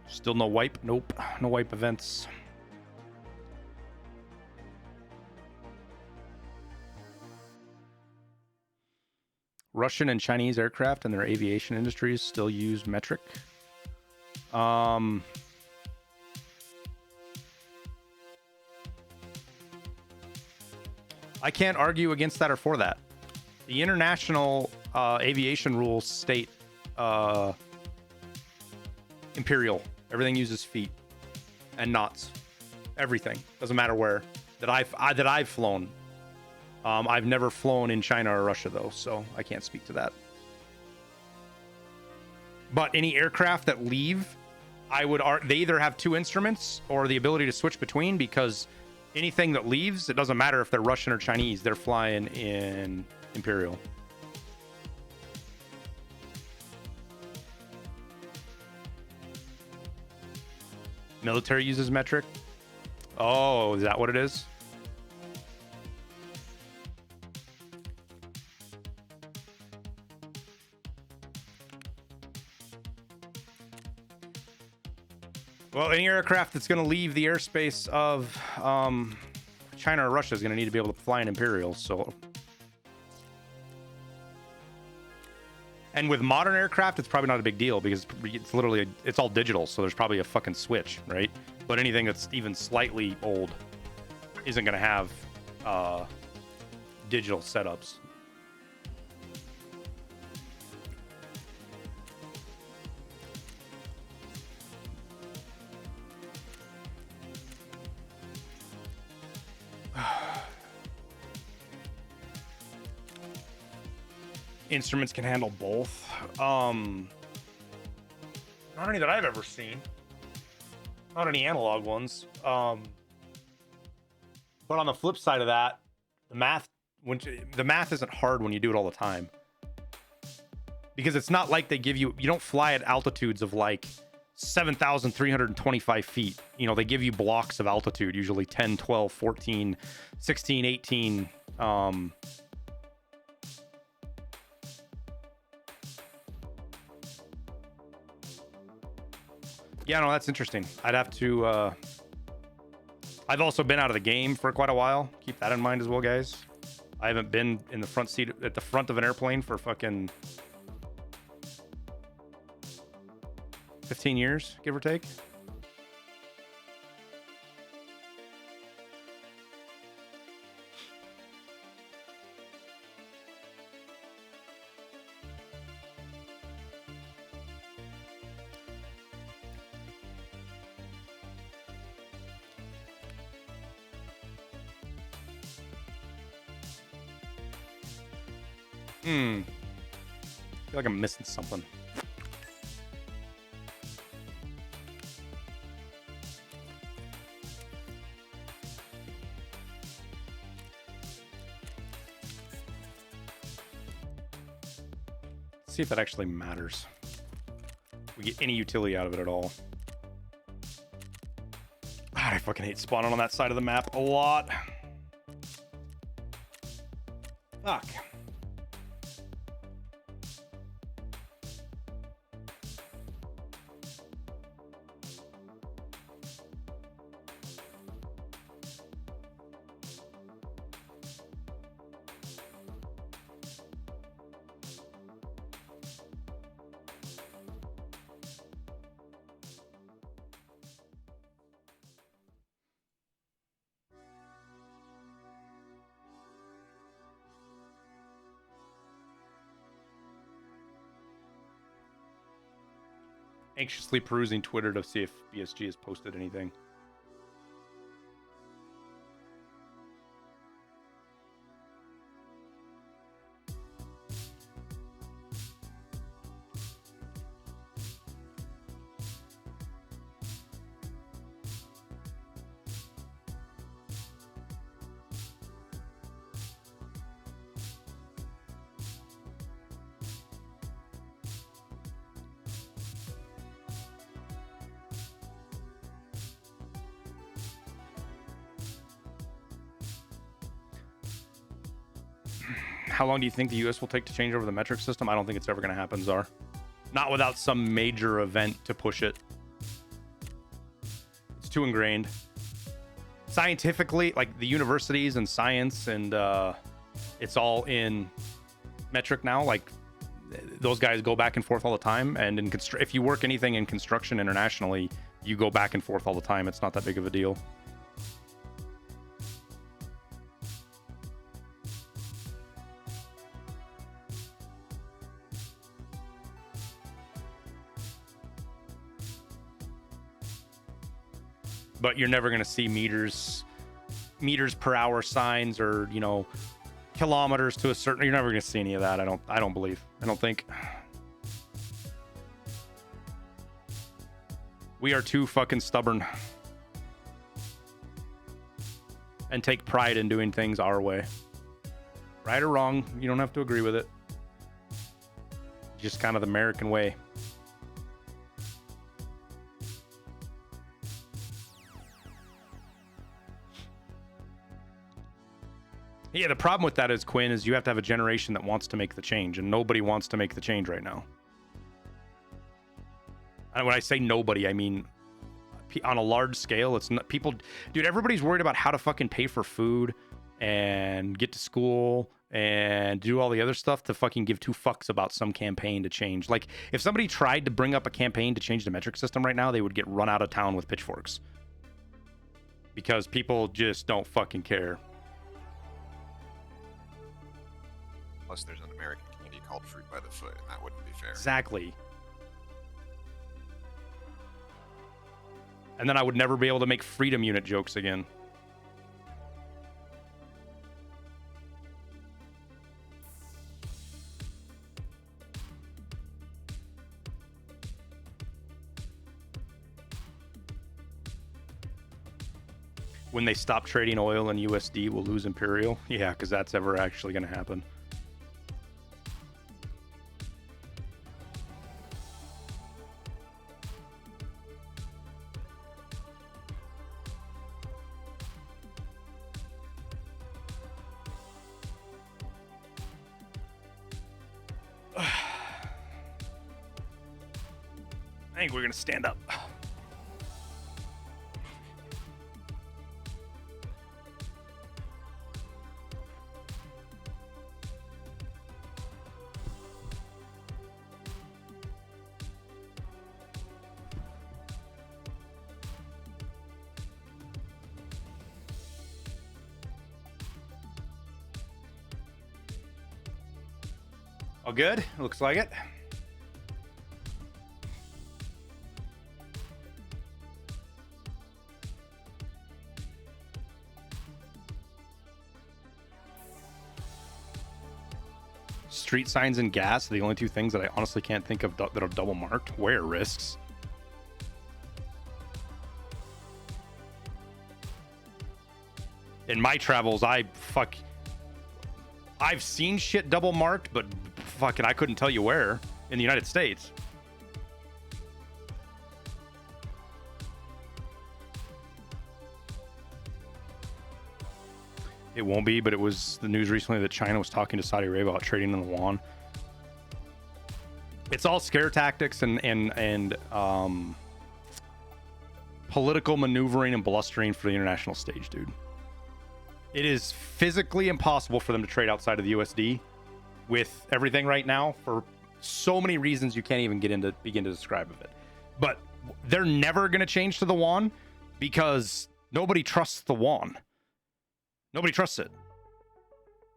Still no wipe? Nope. No wipe events. Russian and Chinese aircraft and their aviation industries still use metric. I can't argue against that or for that. The international aviation rules state imperial. Everything uses feet and knots. Everything, doesn't matter where that I've flown. I've never flown in China or Russia though, so I can't speak to that. But any aircraft that leave, they either have two instruments or the ability to switch between, because anything that leaves, it doesn't matter if they're Russian or Chinese, they're flying in imperial. Military uses metric. Oh, is that what it is? Well, any aircraft that's going to leave the airspace of China or Russia is going to need to be able to fly in imperial. So, and with modern aircraft, it's probably not a big deal because it's literally it's all digital. So there's probably a fucking switch, right? But anything that's even slightly old isn't going to have digital setups. Instruments can handle both. Not any that I've ever seen. Not any analog ones. But on the flip side of that, the math isn't hard when you do it all the time. Because it's not like they give you don't fly at altitudes of like 7,325 feet. You know, they give you blocks of altitude, usually 10, 12, 14, 16, 18. Yeah, no, that's interesting. I'd have to... I've also been out of the game for quite a while. Keep that in mind as well, guys. I haven't been in the front seat at the front of an airplane for fucking 15 years, give or take. I feel like I'm missing something. See if that actually matters. We get any utility out of it at all. God, I fucking hate spawning on that side of the map a lot. Fuck. Anxiously perusing Twitter to see if BSG has posted anything. How long do you think the US will take to change over the metric system? I don't think it's ever going to happen, Czar. Not without some major event to push it. It's too ingrained. Scientifically, like the universities and science and it's all in metric now. Like those guys go back and forth all the time. And in if you work anything in construction internationally, you go back and forth all the time. It's not that big of a deal. But you're never going to see meters per hour signs or, you know, kilometers to a certain, you're never going to see any of that. I don't believe. I don't think. We are too fucking stubborn and take pride in doing things our way. Right or wrong, you don't have to agree with it. Just kind of the American way. Yeah, the problem with that is, Quinn, is you have to have a generation that wants to make the change, and nobody wants to make the change right now. And when I say nobody, I mean on a large scale. It's not people, dude. Everybody's worried about how to fucking pay for food and get to school and do all the other stuff to fucking give two fucks about some campaign to change. Like, if somebody tried to bring up a campaign to change the metric system right now, they would get run out of town with pitchforks because people just don't fucking care. Plus, there's an American candy called Fruit by the Foot, and that wouldn't be fair. Exactly. And then I would never be able to make freedom unit jokes again. When they stop trading oil and USD, we'll lose Imperial. Yeah, because that's ever actually going to happen. I think we're going to stand up. All good? Looks like it. street signs and gas are the only two things that I honestly can't think of that are double marked. Where risks? In my travels, I've seen shit double marked, but fucking I couldn't tell you where in the United States. It won't be, but it was the news recently that China was talking to Saudi Arabia about trading in the yuan. It's all scare tactics and political maneuvering and blustering for the international stage, dude. It is physically impossible for them to trade outside of the USD with everything right now for so many reasons you can't even begin to describe of it. But they're never going to change to the yuan because nobody trusts the yuan. Nobody trusts it.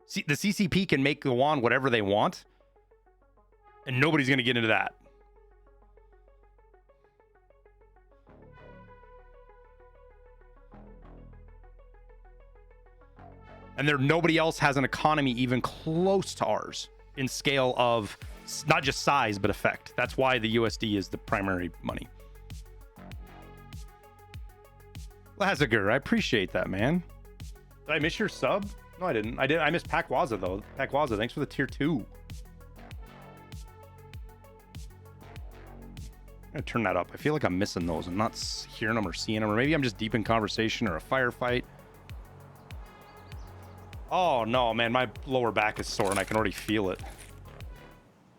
See, the CCP can make the yuan whatever they want, and nobody's going to get into that. And nobody else has an economy even close to ours in scale of not just size, but effect. That's why the USD is the primary money. Lazager, I appreciate that, man. Did I miss your sub? No, I didn't. I missed Pakwaza, though. Pakwaza, thanks for the tier 2. I'm going to turn that up. I feel like I'm missing those. I'm not hearing them or seeing them. Or maybe I'm just deep in conversation or a firefight. Oh, no, man. My lower back is sore, and I can already feel it.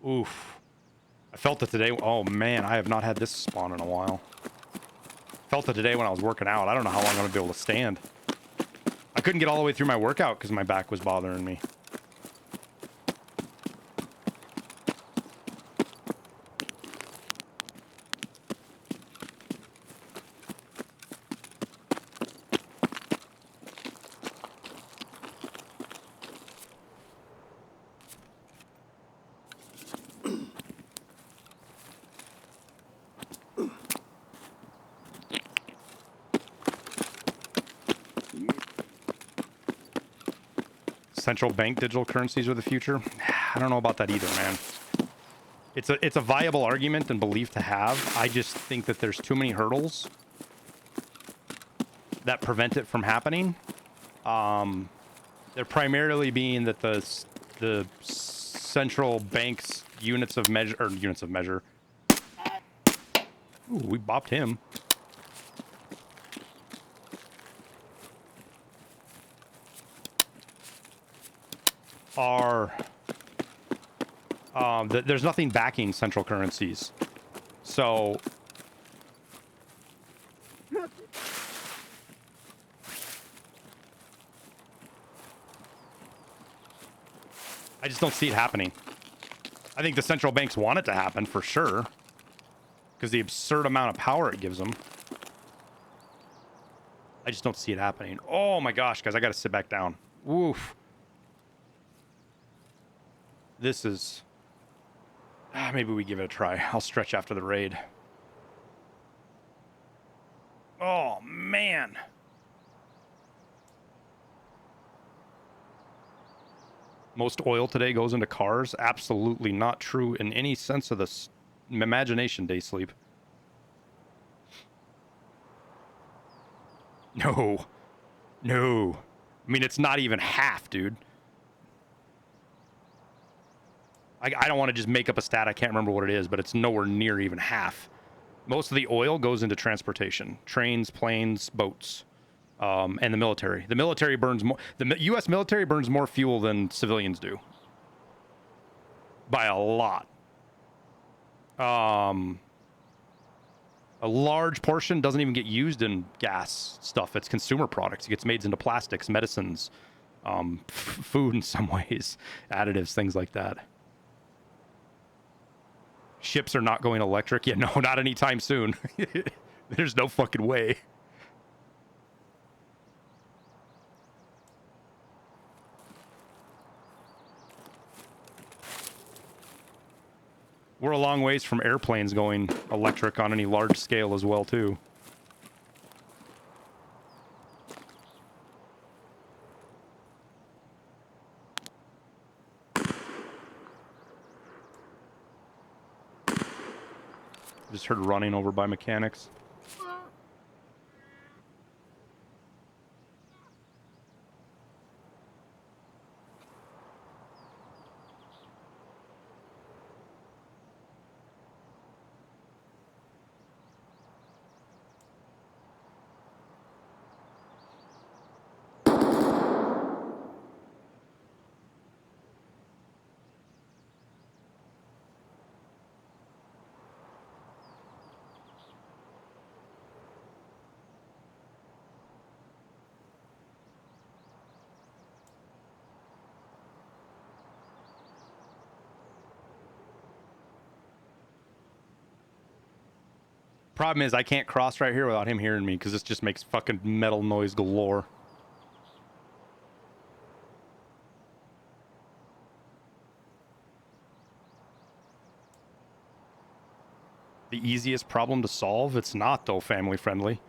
Oof. I felt it today. Oh, man. I have not had this spawn in a while. Felt it today when I was working out. I don't know how long I'm going to be able to stand. I couldn't get all the way through my workout because my back was bothering me. Central bank digital currencies are the future. I don't know about that either, man. It's a viable argument and belief to have. I just think that there's too many hurdles that prevent it from happening. They're primarily being that the central bank's units of measure. Ooh, we bopped him. There's nothing backing central currencies. So I just don't see it happening. I think the central banks want it to happen for sure because the absurd amount of power it gives them. I just don't see it happening. Oh my gosh, guys, I gotta sit back down. Woof. This is... maybe we give it a try. I'll stretch after the raid. Oh, man. Most oil today goes into cars. Absolutely not true in any sense of the imagination, Day Sleep. No. No. I mean, it's not even half, dude. I don't want to just make up a stat. I can't remember what it is, but it's nowhere near even half. Most of the oil goes into transportation, trains, planes, boats, and the military. The military burns more. The U.S. military burns more fuel than civilians do, by a lot. A large portion doesn't even get used in gas stuff. It's consumer products. It gets made into plastics, medicines, food in some ways, additives, things like that. Ships are not going electric. Yeah, no, not anytime soon. There's no fucking way. We're a long ways from airplanes going electric on any large scale as well, too. Just heard running over by mechanics. Problem is, I can't cross right here without him hearing me because this just makes fucking metal noise galore. The easiest problem to solve? It's not, though, family friendly.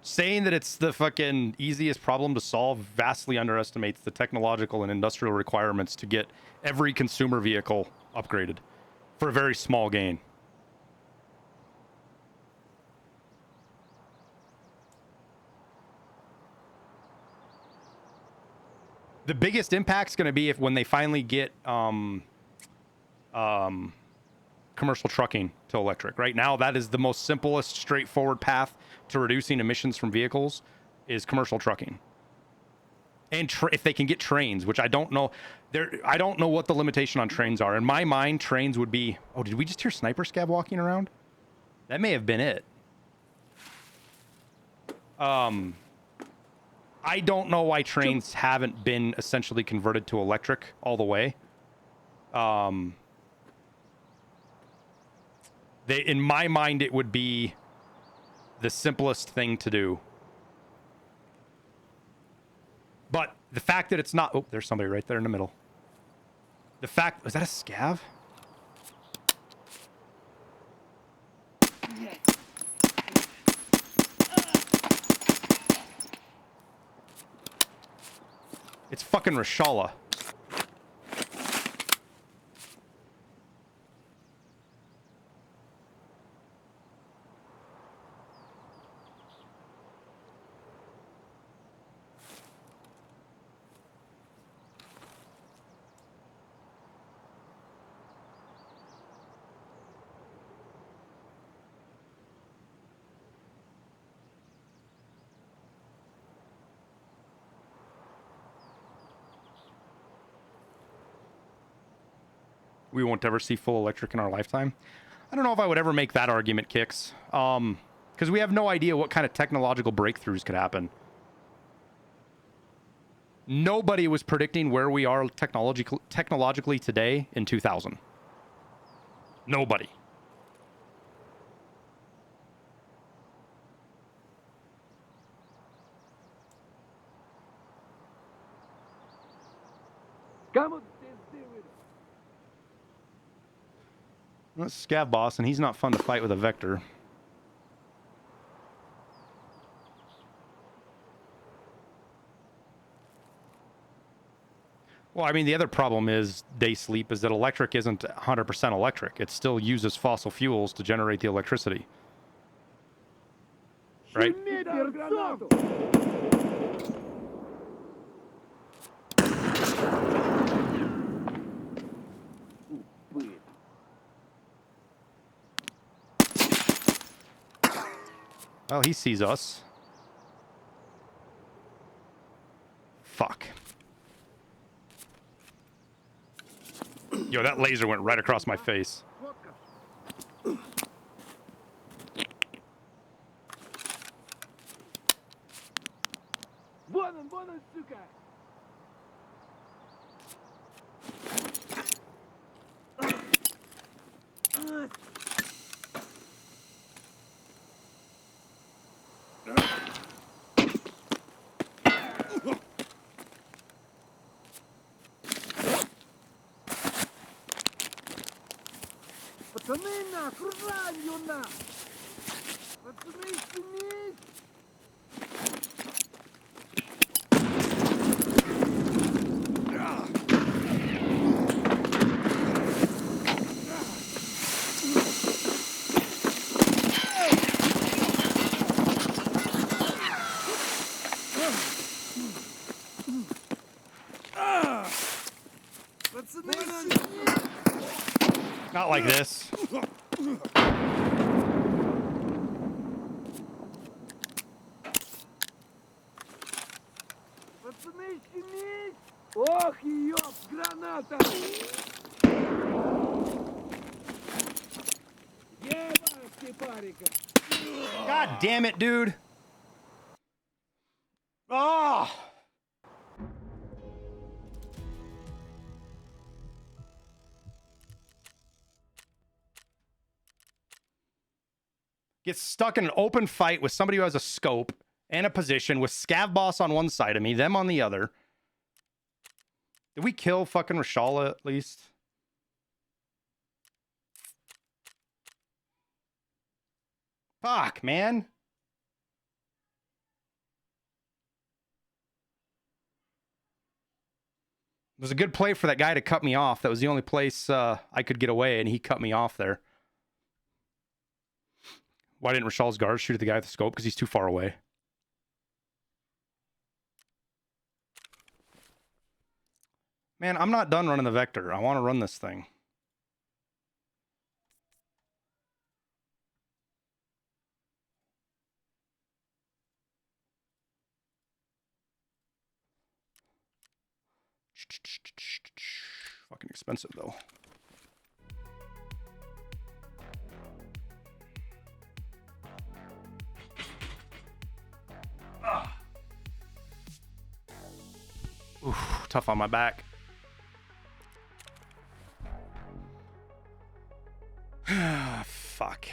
Saying that it's the fucking easiest problem to solve vastly underestimates the technological and industrial requirements to get every consumer vehicle upgraded for a very small gain. The biggest impact's going to be if when they finally get commercial trucking to electric. Right now, that is the most simplest, straightforward path to reducing emissions from vehicles is commercial trucking. And if they can get trains, which I don't know, I don't know what the limitation on trains are. In my mind, trains would be. Oh, did we just hear Sniper Scab walking around? That may have been it. I don't know why trains haven't been essentially converted to electric all the way. In my mind, it would be the simplest thing to do. But the fact that it's not... Oh, there's somebody right there in the middle. The fact... Was that a scav? It's fucking Rashala. We won't ever see full electric in our lifetime. I don't know if I would ever make that argument, Kix. Because we have no idea what kind of technological breakthroughs could happen. Nobody was predicting where we are technologically today in 2000. Nobody. That's Scav Boss, and he's not fun to fight with a Vector. Well, I mean, the other problem is day sleep is that electric isn't 100% electric. It still uses fossil fuels to generate the electricity. Right? Well, he sees us. Fuck. Yo, that laser went right across my face. Not like this. Ох, ёб, граната! Ебашки, парика! God damn it, dude. Oh. Get stuck in an open fight with somebody who has a scope and a position with Scav Boss on one side of me, them on the other. Did we kill fucking Rashala at least? Fuck, man. It was a good play for that guy to cut me off. That was the only place I could get away, and he cut me off there. Why didn't Rashal's guard shoot at the guy with the scope? Because he's too far away. Man, I'm not done running the Vector. I want to run this thing. Fucking expensive, though. Oof, tough on my back. Fuck.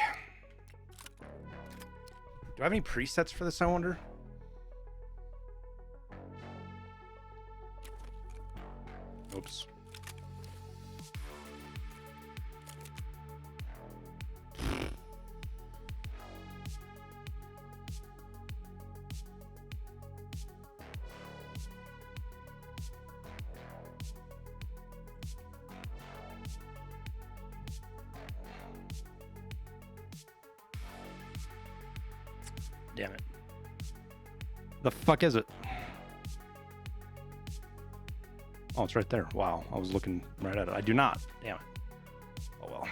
Do I have any presets for this, I wonder? Oops. Damn it. The fuck is it? Oh, it's right there. Wow. I was looking right at it. I do not. Damn it. Oh, well.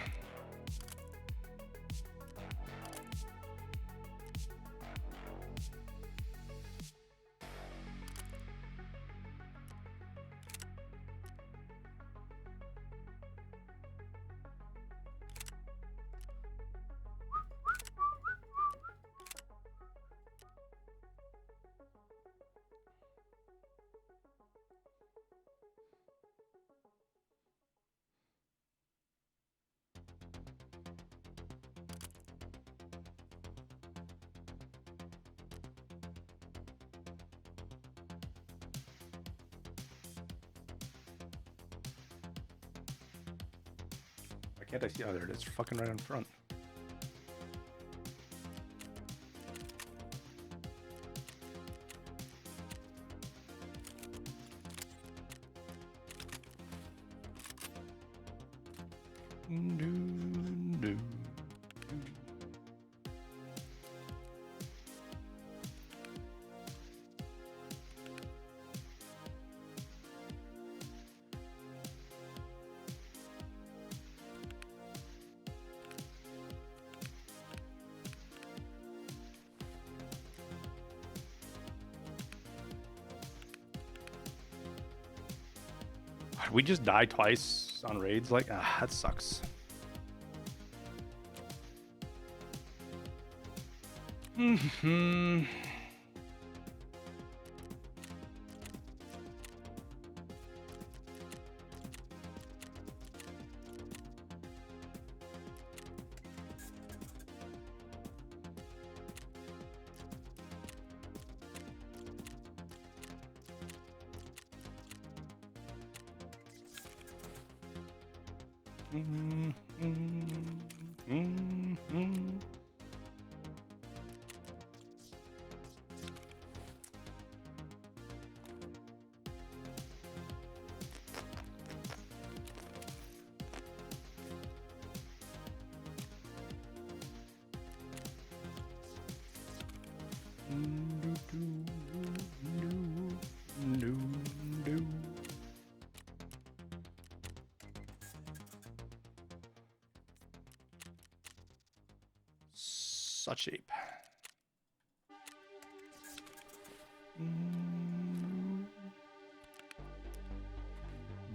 Why can't I see? Oh, there it is. Fucking right in front. We just die twice on raids. Like, that sucks. such shape.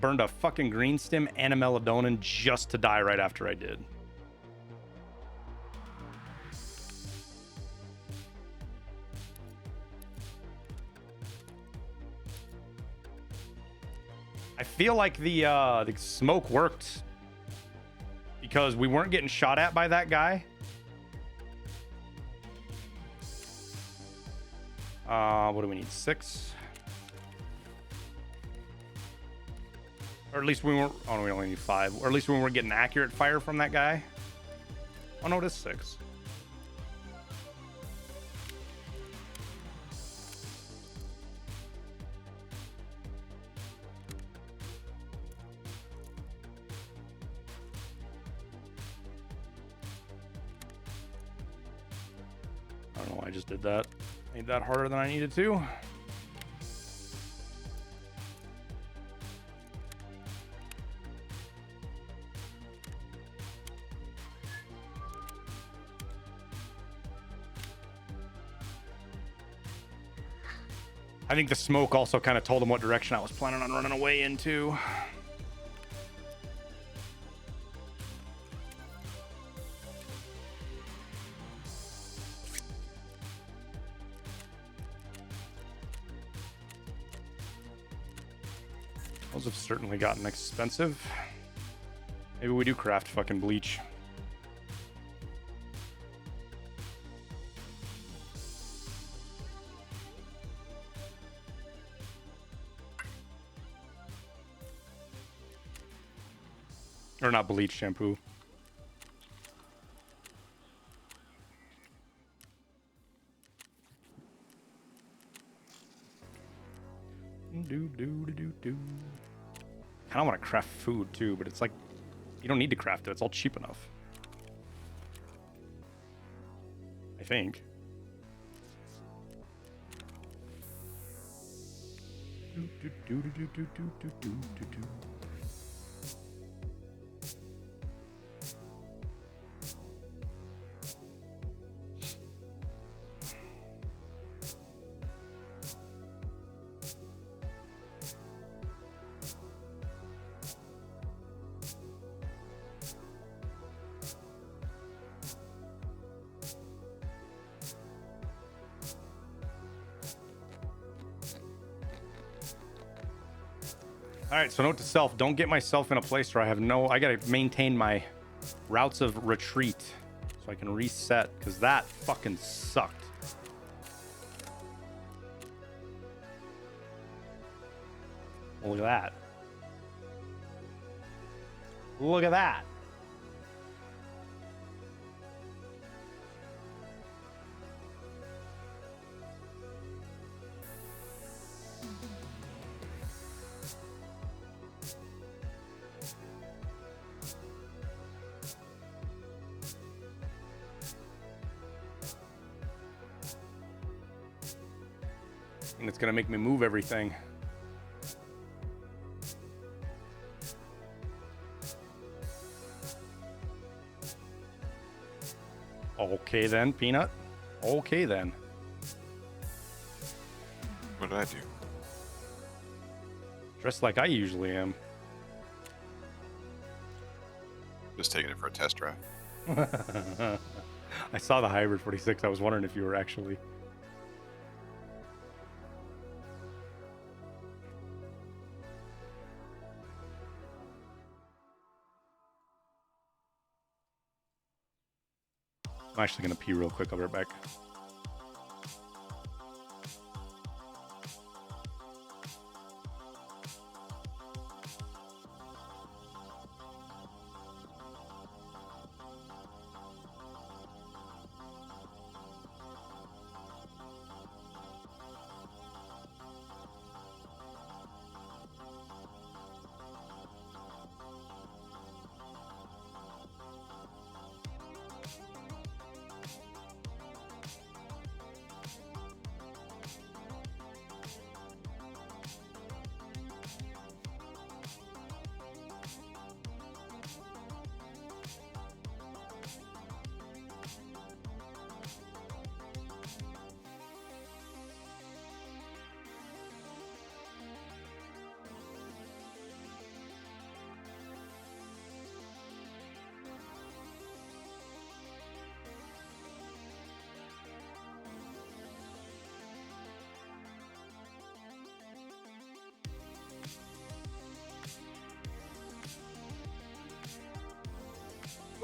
Burned a fucking green stem and a melatonin just to die right after I did. I feel like the smoke worked because we weren't getting shot at by that guy. What do we need? 6? Or at least we weren't. Oh, no, we only need 5. Or at least we weren't getting accurate fire from that guy. Oh no, it is 6. I don't know why I just did that. Made that harder than I needed to. I think the smoke also kind of told him what direction I was planning on running away into. Those have certainly gotten expensive. Maybe we do craft fucking bleach. Or not bleach, shampoo. I kind of want to craft food too, but it's like you don't need to craft it. It's all cheap enough. I think. All right, so note to self, don't get myself in a place where I gotta maintain my routes of retreat so I can reset, because that fucking sucked. Look at that. Look at that. And it's gonna make me move everything. Okay then, Peanut. Okay then. What did I do? Dressed like I usually am. Just taking it for a test drive. I saw the Hybrid 46. I was wondering if you were actually. I'm actually going to pee real quick. I'll be right back.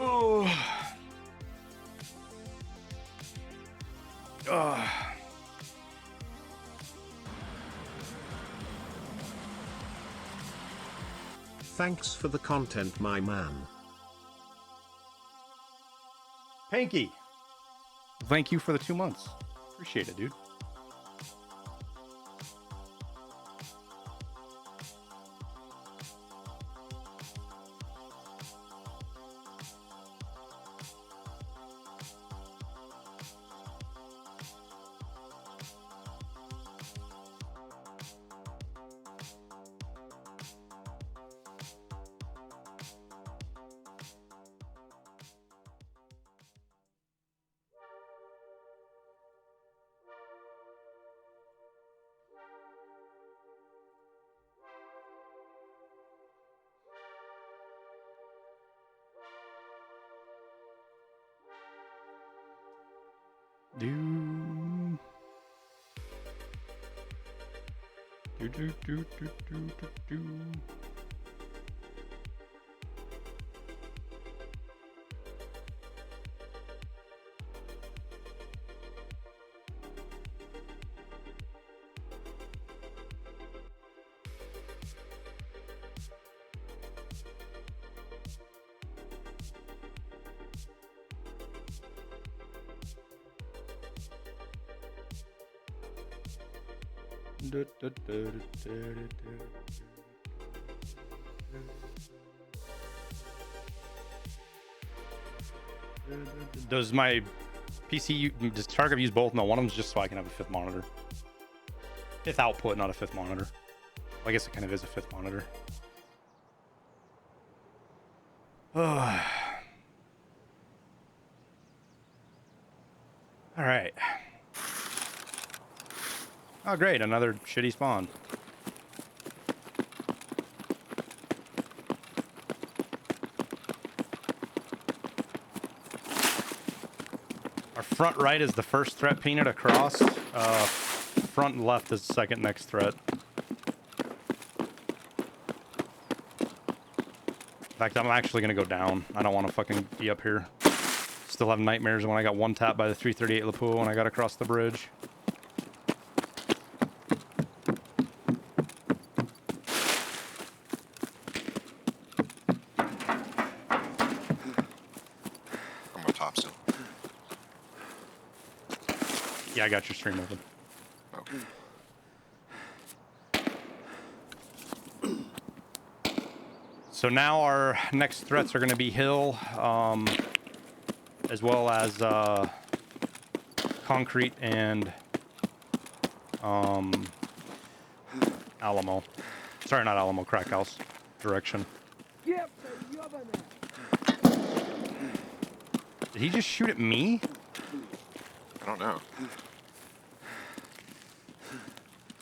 Oh. Thanks for the content, my man. Panky. Thank you for the 2 months. Appreciate it, dude. Do. Does my PC, does Target use both? No, one of them's just so I can have a fifth monitor. Fifth output, not a fifth monitor. Well, I guess it kind of is a fifth monitor. All right. Oh, great. Another shitty spawn. Our front right is the first threat painted across. Front left is the second next threat. In fact, I'm actually going to go down. I don't want to fucking be up here. Still have nightmares when I got one tap by the 338 Lapua when I got across the bridge. I'm on top still. Yeah, I got your stream open. Okay. So now our next threats are going to be Hill, as well as Concrete and Alamo. Sorry, not Alamo, Crack House direction. Кепка ёбаная! Did he just shoot at me? I don't know.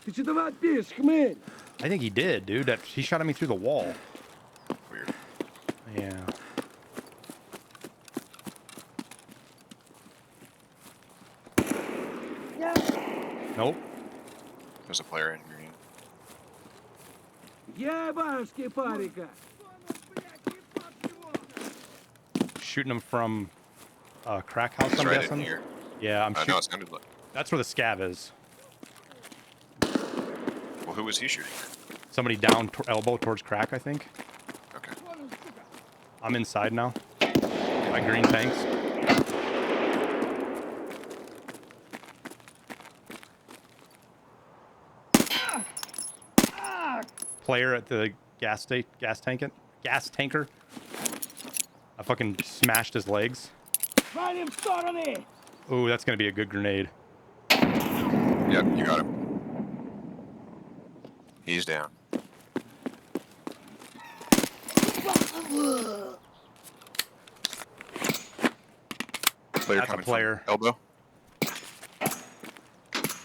Ты что там отпишешь, хмель? I think he did, dude. He shot at me through the wall. Weird. Yeah. Nope. There's a player in green. Ебашки парика! Shooting him from Crack House, He's I'm right guessing. in here. Yeah, I'm I know shooting. it sounded like. That's where the scav is. Well, who was he shooting? Somebody down elbow towards Crack, I think. Okay. I'm inside now. My green tanks. Player at the gas tanker. I fucking smashed his legs. Валим в стороны! Ooh, that's gonna be a good grenade. Yep, you got him. He's down. Player That's a coming player. from elbow.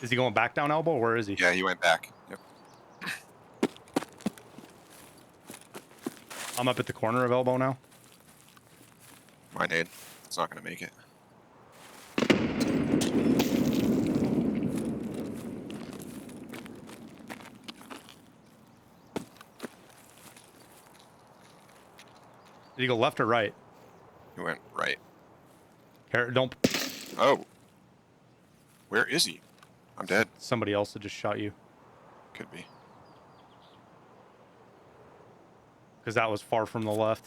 Is he going back down elbow? Where is he? Yeah, he went back. Yep. I'm up at the corner of elbow now. My nade. It's not gonna make it. Did he go left or right? He went right. Don't. Oh. Where is he? I'm dead. Somebody else that just shot you. Could be. Because that was far from the left.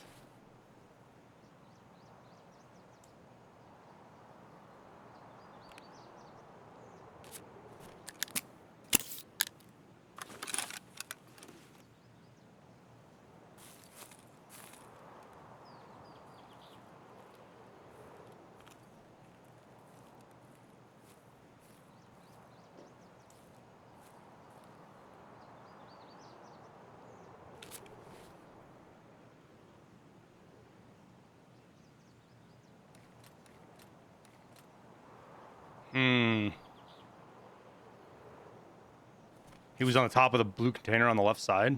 He was on the top of the blue container on the left side.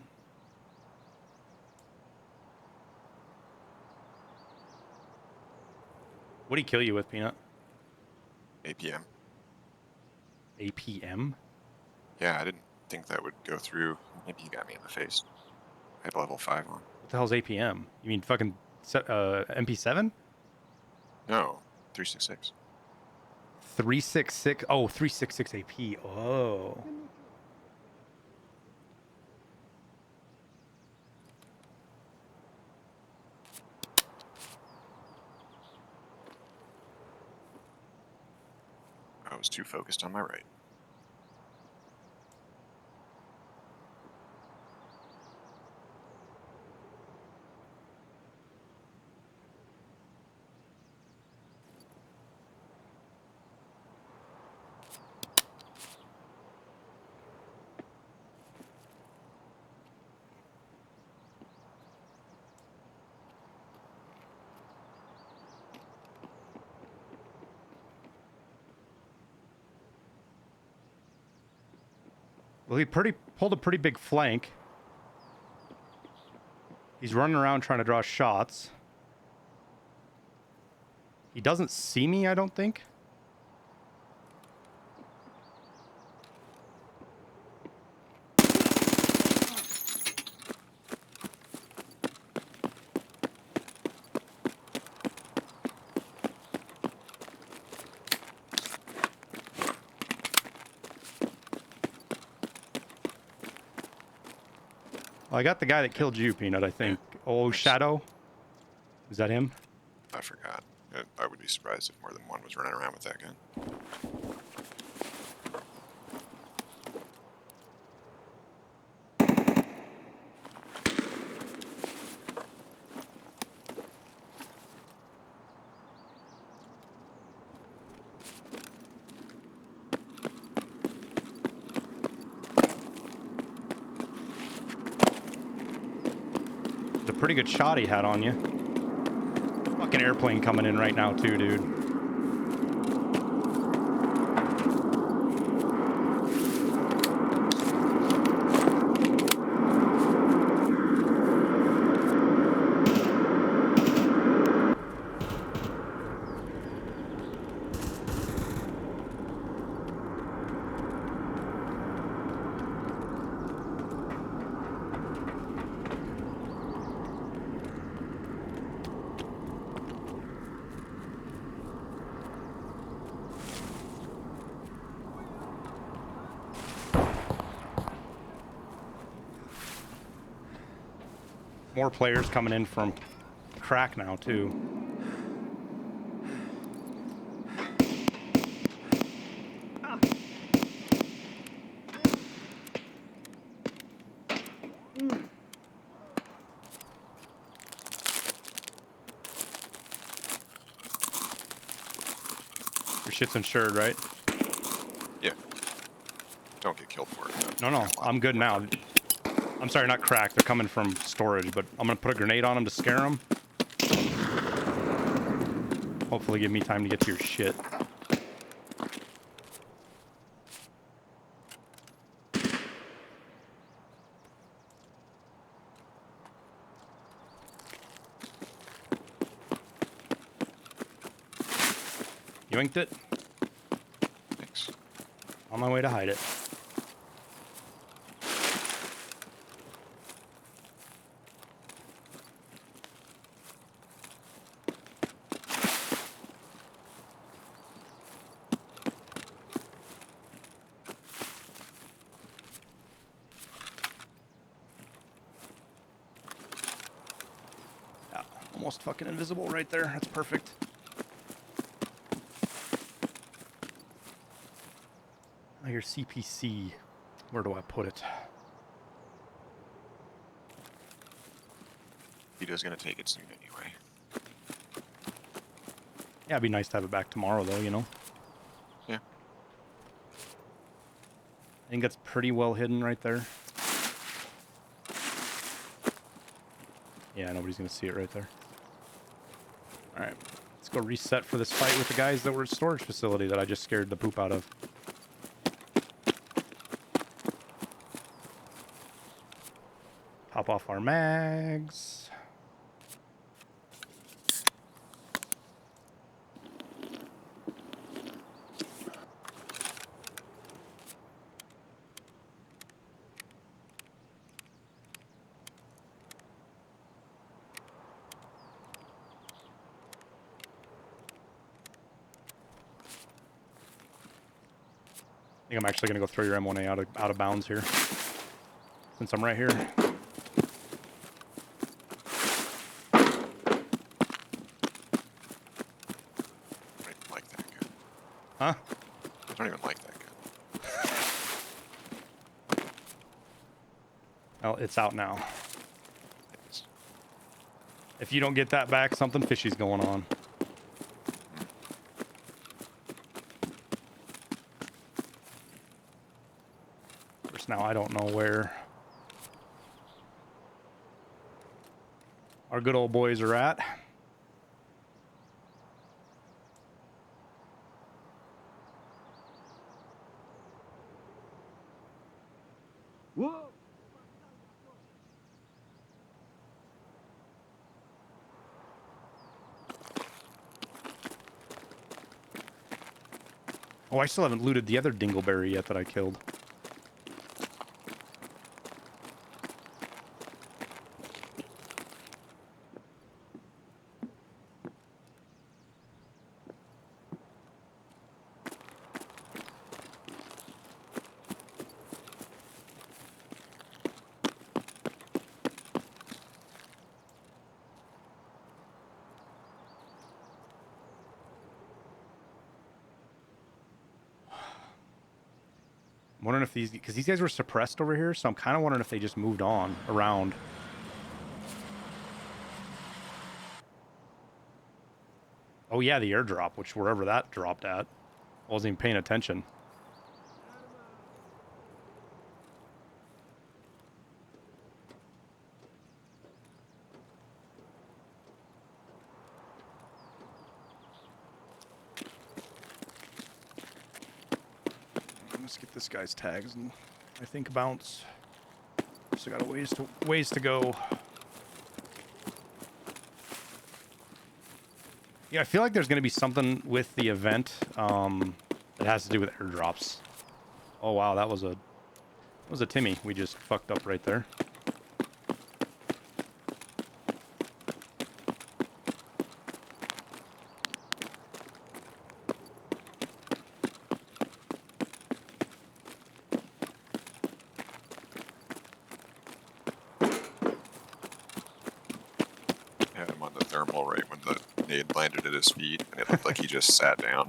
What'd he kill you with, Peanut? APM. APM? Yeah, I didn't think that would go through. Maybe he got me in the face. I had level 5 on. What the hell's APM? You mean fucking MP7? No, 366. 366. Oh, 366 AP. Oh. I was too focused on my right. Well, he pulled a pretty big flank. He's running around trying to draw shots. He doesn't see me, I don't think. I got the guy that killed you, Peanut, I think. Oh, Shadow? Is that him? I forgot. I would be surprised if more than one was running around with that gun. It's a pretty good shot he had on you. Fucking airplane coming in right now, too, dude. More players coming in from crack now, too. Your shit's insured, right? Yeah. Don't get killed for it. No, I'm good now. I'm sorry, not cracked. They're coming from storage, but I'm gonna put a grenade on them to scare them. Hopefully give me time to get to your shit. You inked it? Thanks. On my way to hide it. Almost fucking invisible right there. That's perfect. Now your CPC. Where do I put it? Vito's gonna take it soon anyway. Yeah, it'd be nice to have it back tomorrow, though, you know? Yeah. I think that's pretty well hidden right there. Yeah, nobody's going to see it right there. Alright, let's go reset for this fight with the guys that were at storage facility that I just scared the poop out of. Top off our mags. I think I'm actually going to go throw your M1A out of bounds here. Since I'm right here. I don't even like that gun. Huh? I don't even like that gun. Well, it's out now. It is. If you don't get that back, something fishy's going on. Of course, now I don't know where our good old boys are at. Whoa! Oh, I still haven't looted the other dingleberry yet that I killed. I'm wondering if these, because these guys were suppressed over here, so I'm kind of wondering if they just moved on around. Oh yeah, the airdrop, which wherever that dropped at. I wasn't even paying attention. Let's get this guy's tags and I think bounce. Still got a ways to go. Yeah, I feel like there's going to be something with the event that has to do with airdrops. Oh wow, that was a Timmy we just fucked up right there. Had him on the thermal right when the nade landed at his feet, and it looked like he just sat down.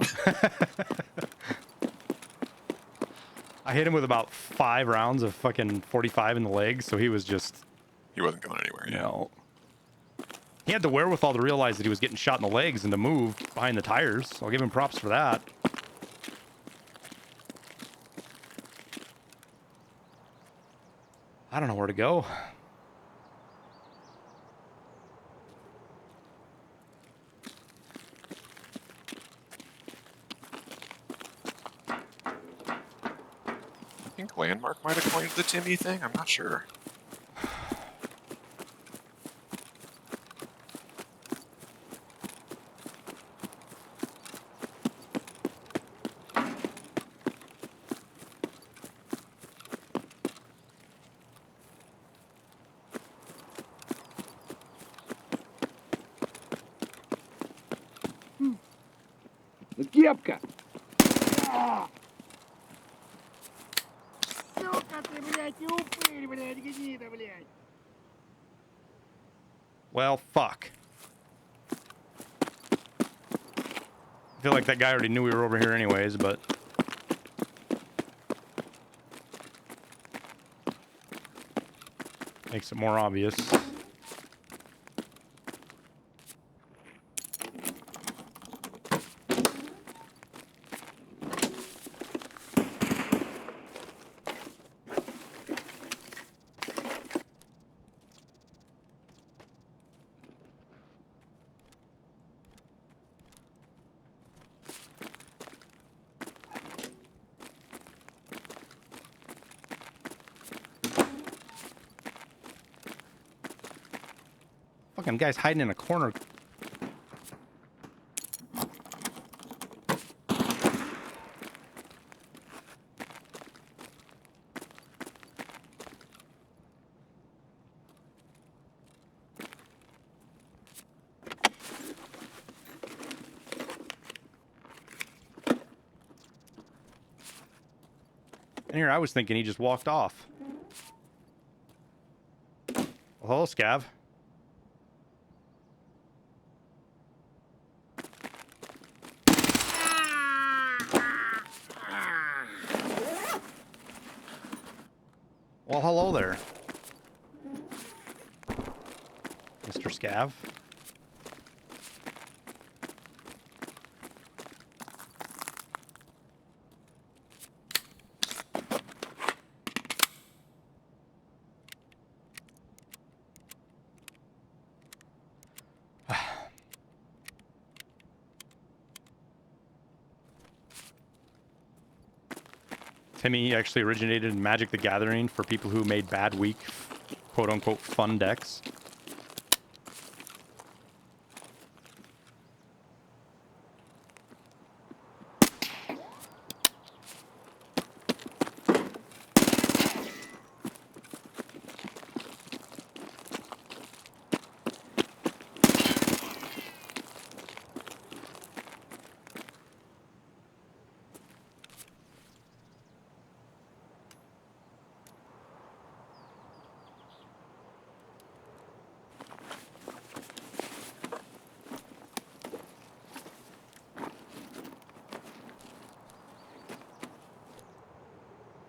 I hit him with about 5 rounds of fucking 45 in the legs, so he was just... He wasn't going anywhere. You Yeah. know, he had the wherewithal to realize that he was getting shot in the legs and to move behind the tires. So I'll give him props for that. I don't know where to go. I think Landmark might have coined the Timmy thing. I'm not sure. Кепка! Сука ты, блядь, и упырь, блядь, гнида, блядь! Well, fuck. I feel like that guy already knew we were over here anyways, but... makes it more obvious. Fucking guy's hiding in a corner. And here I was thinking he just walked off. Well, hello, Scav. Well, hello there, Mr. Scav. Timmy actually originated in Magic the Gathering for people who made bad week, quote-unquote, fun decks.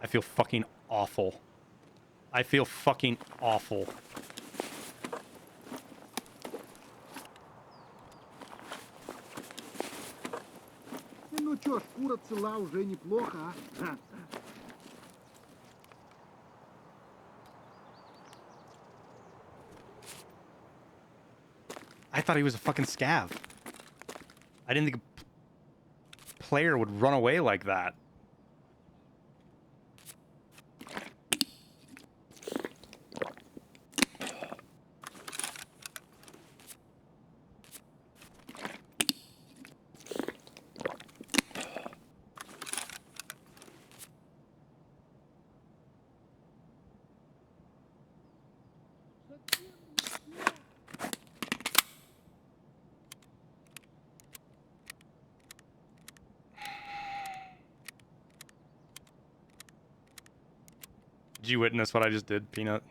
I feel fucking awful. I feel fucking awful. Ну чё ж, кура цела уже неплохо, а? I thought he was a fucking scav. I didn't think a player would run away like that. Did you witness what I just did, Peanut?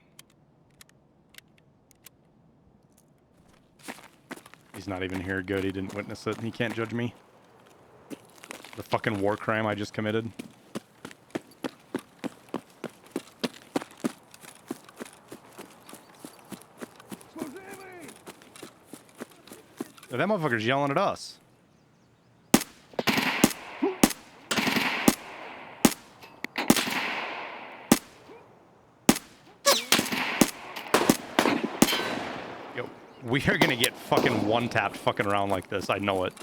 He's not even here. Good, he didn't witness it. He can't judge me. The fucking war crime I just committed. That motherfucker's yelling at us. Yo, we are gonna get fucking one-tapped fucking around like this. I know it.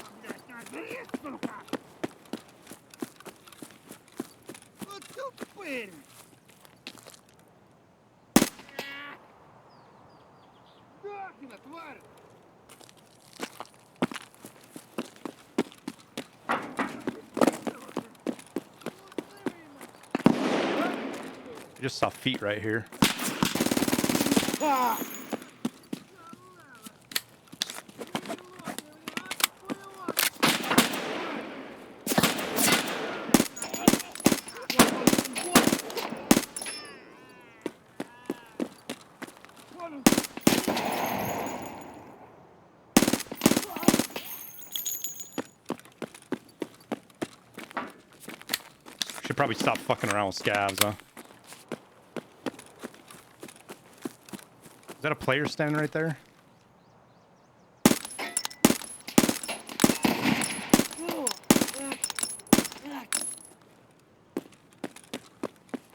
I just saw feet right here. Should probably stop fucking around with scavs, huh? Is that a player standing right there?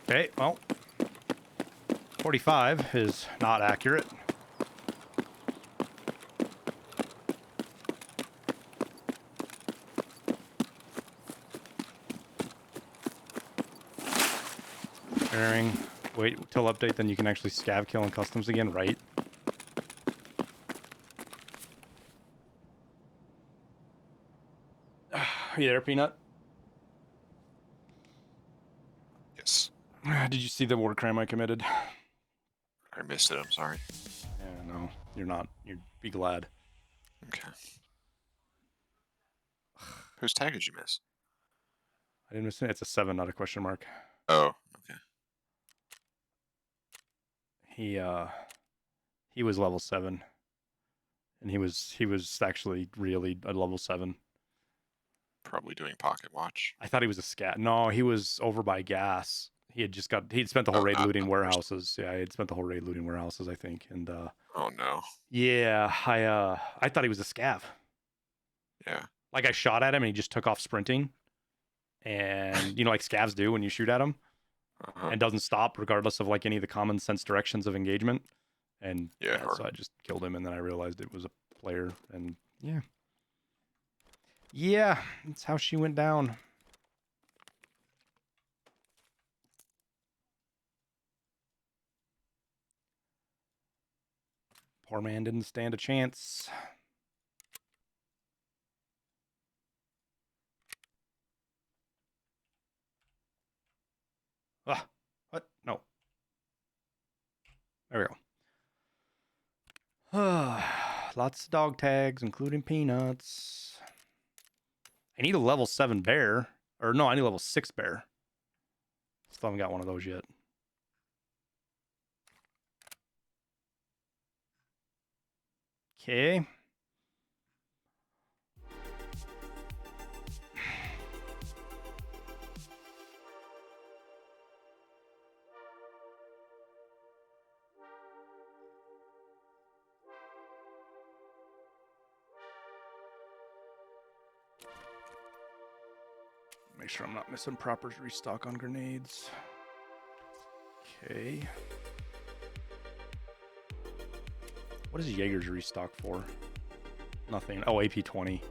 Okay, well, 45 is not accurate. Pairing. Wait till update, then you can actually scav kill in customs again, right? Are you there, Peanut? Yes. Did you see the war crime I committed? I missed it. I'm sorry. Yeah, no, you're not. You'd be glad. Okay. Whose tag did you miss? I didn't miss it. It's a 7, not a question mark. Oh, okay. He was level 7. And he was actually really a level 7. Probably doing pocket watch. I thought he was a scat. No, he was over by gas. He'd spent the whole raid looting warehouses. Yeah, he'd spent the whole raid looting warehouses, I think. And Oh no. yeah, I thought he was a scav. Yeah. Like I shot at him and he just took off sprinting. And you know, like scavs do when you shoot at him, and doesn't stop regardless of like any of the common sense directions of engagement. And Yeah, so I just killed him, and then I realized it was a player, and yeah, that's how she went down. Poor man didn't stand a chance. Ah, what? No. There we go. Lots of dog tags, including peanuts. I need a level 7 bear. Or no, I need a level 6 bear. Still haven't got one of those yet. Okay. Make sure I'm not missing proper restock on grenades. Okay. What is Jaeger's restock for? Nothing. Oh, AP 20.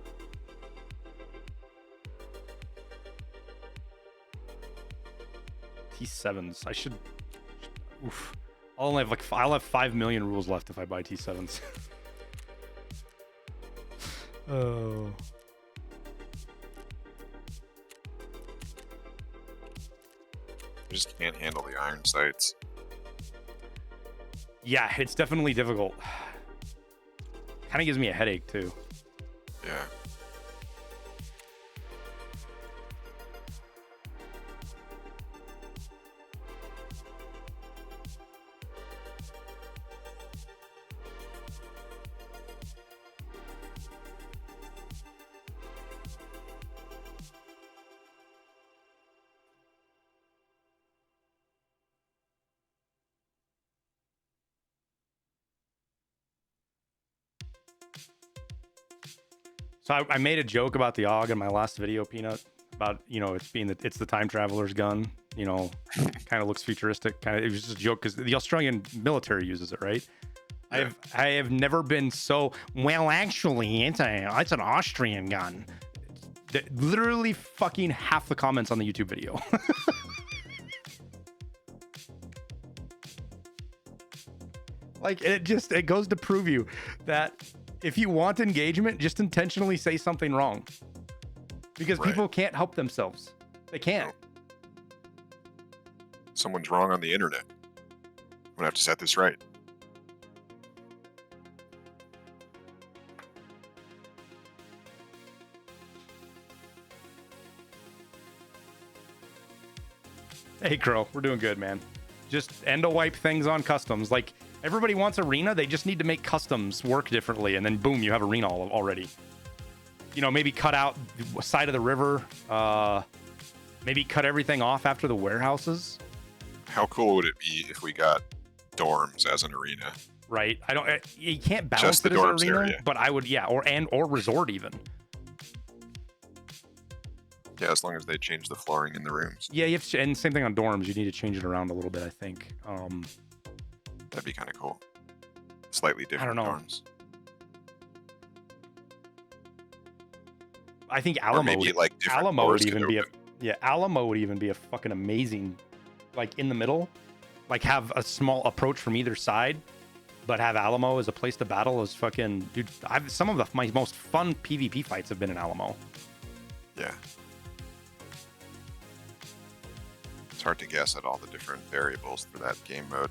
T7s. I should. Oof. I'll have 5 million rules left if I buy T7s. Oh. I just can't handle the iron sights. Yeah, it's definitely difficult. Kind of gives me a headache too. Yeah. So I made a joke about the AUG in my last video, Peanut, about, you know, it's the time traveler's gun, you know, kind of looks futuristic. It was just a joke because the Australian military uses it, right? Yeah. I have never been so well. Actually, it's an Austrian gun. Literally, fucking half the comments on the YouTube video. Like it goes to prove you that if you want engagement, just intentionally say something wrong, because people can't help themselves. They can't. Someone's wrong on the internet. I'm gonna have to set this right. Hey, Crow, we're doing good, man. Just wipe things on customs. Like, everybody wants arena. They just need to make customs work differently, and then boom, you have arena already. You know, maybe cut out the side of the river. Maybe cut everything off after the warehouses. How cool would it be if we got dorms as an arena? Right. You can't balance Just the it as an dorms arena, area. but I would, yeah, or resort even. Yeah, as long as they change the flooring in the rooms. Yeah, you have to, and same thing on dorms. You need to change it around a little bit, I think. That'd be kind of cool. Slightly different know. dorms. I think Or Alamo, maybe like different Alamo floors would could even be open. Alamo would even be a fucking amazing, like in the middle, like have a small approach from either side, but have Alamo as a place to battle is fucking, dude. Some of my most fun PvP fights have been in Alamo. Yeah. It's hard to guess at all the different variables for that game mode.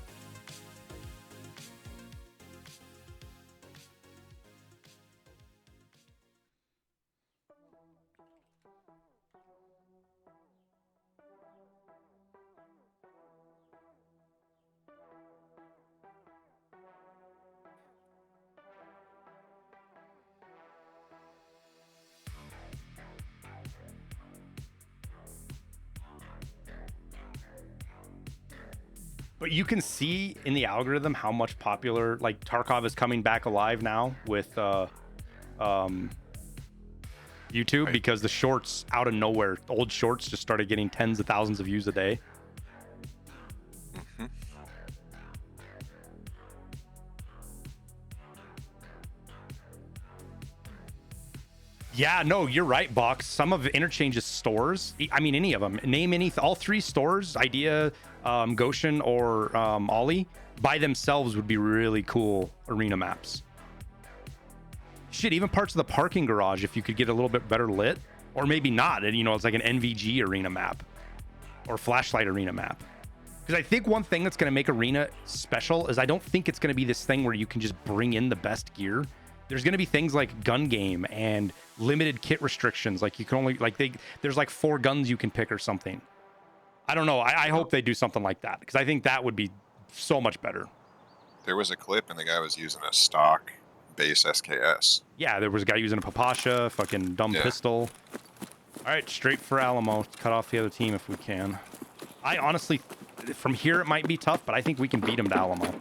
But you can see in the algorithm how much popular, like Tarkov is coming back alive now with YouTube, Right. because the shorts out of nowhere, old shorts just started getting tens of thousands of views a day. Hmm. Yeah, no, you're right, Box. Some of Interchange's stores, I mean, any of them, name any, all three stores, Idea, Goshen, or Ollie, by themselves would be really cool arena maps. Shit, even parts of the parking garage, if you could get a little bit better lit, or maybe not, and it's like an NVG arena map or flashlight arena map. Because I think one thing that's going to make arena special is I don't think it's going to be this thing where you can just bring in the best gear. There's going to be things like gun game and limited kit restrictions. Like you can only there's like 4 guns you can pick or something. I don't know. I hope they do something like that, because I think that would be so much better. There was a clip and the guy was using a stock base SKS. Yeah, there was a guy using a Papasha, fucking dumb Yeah. pistol. All right, straight for Alamo. Cut off the other team if we can. I honestly, from here it might be tough, but I think we can beat them to Alamo.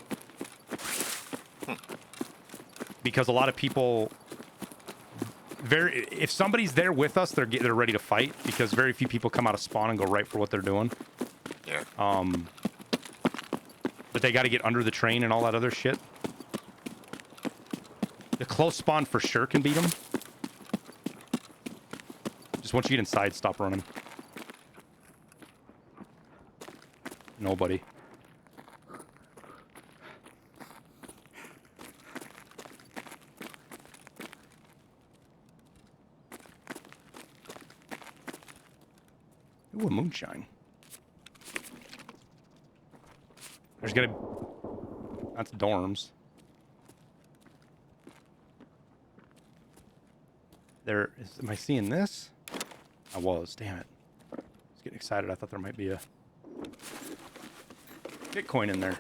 Because a lot of people, if somebody's there with us, they're ready to fight, because very few people come out of spawn and go right for what they're doing. Yeah. But they got to get under the train and all that other shit. The close spawn for sure can beat them. Just once you get inside, stop running. Nobody. Ooh, a moonshine. There's gonna... That's dorms. There is... Am I seeing this? I was. Damn it. I was getting excited. I thought there might be a Bitcoin in there.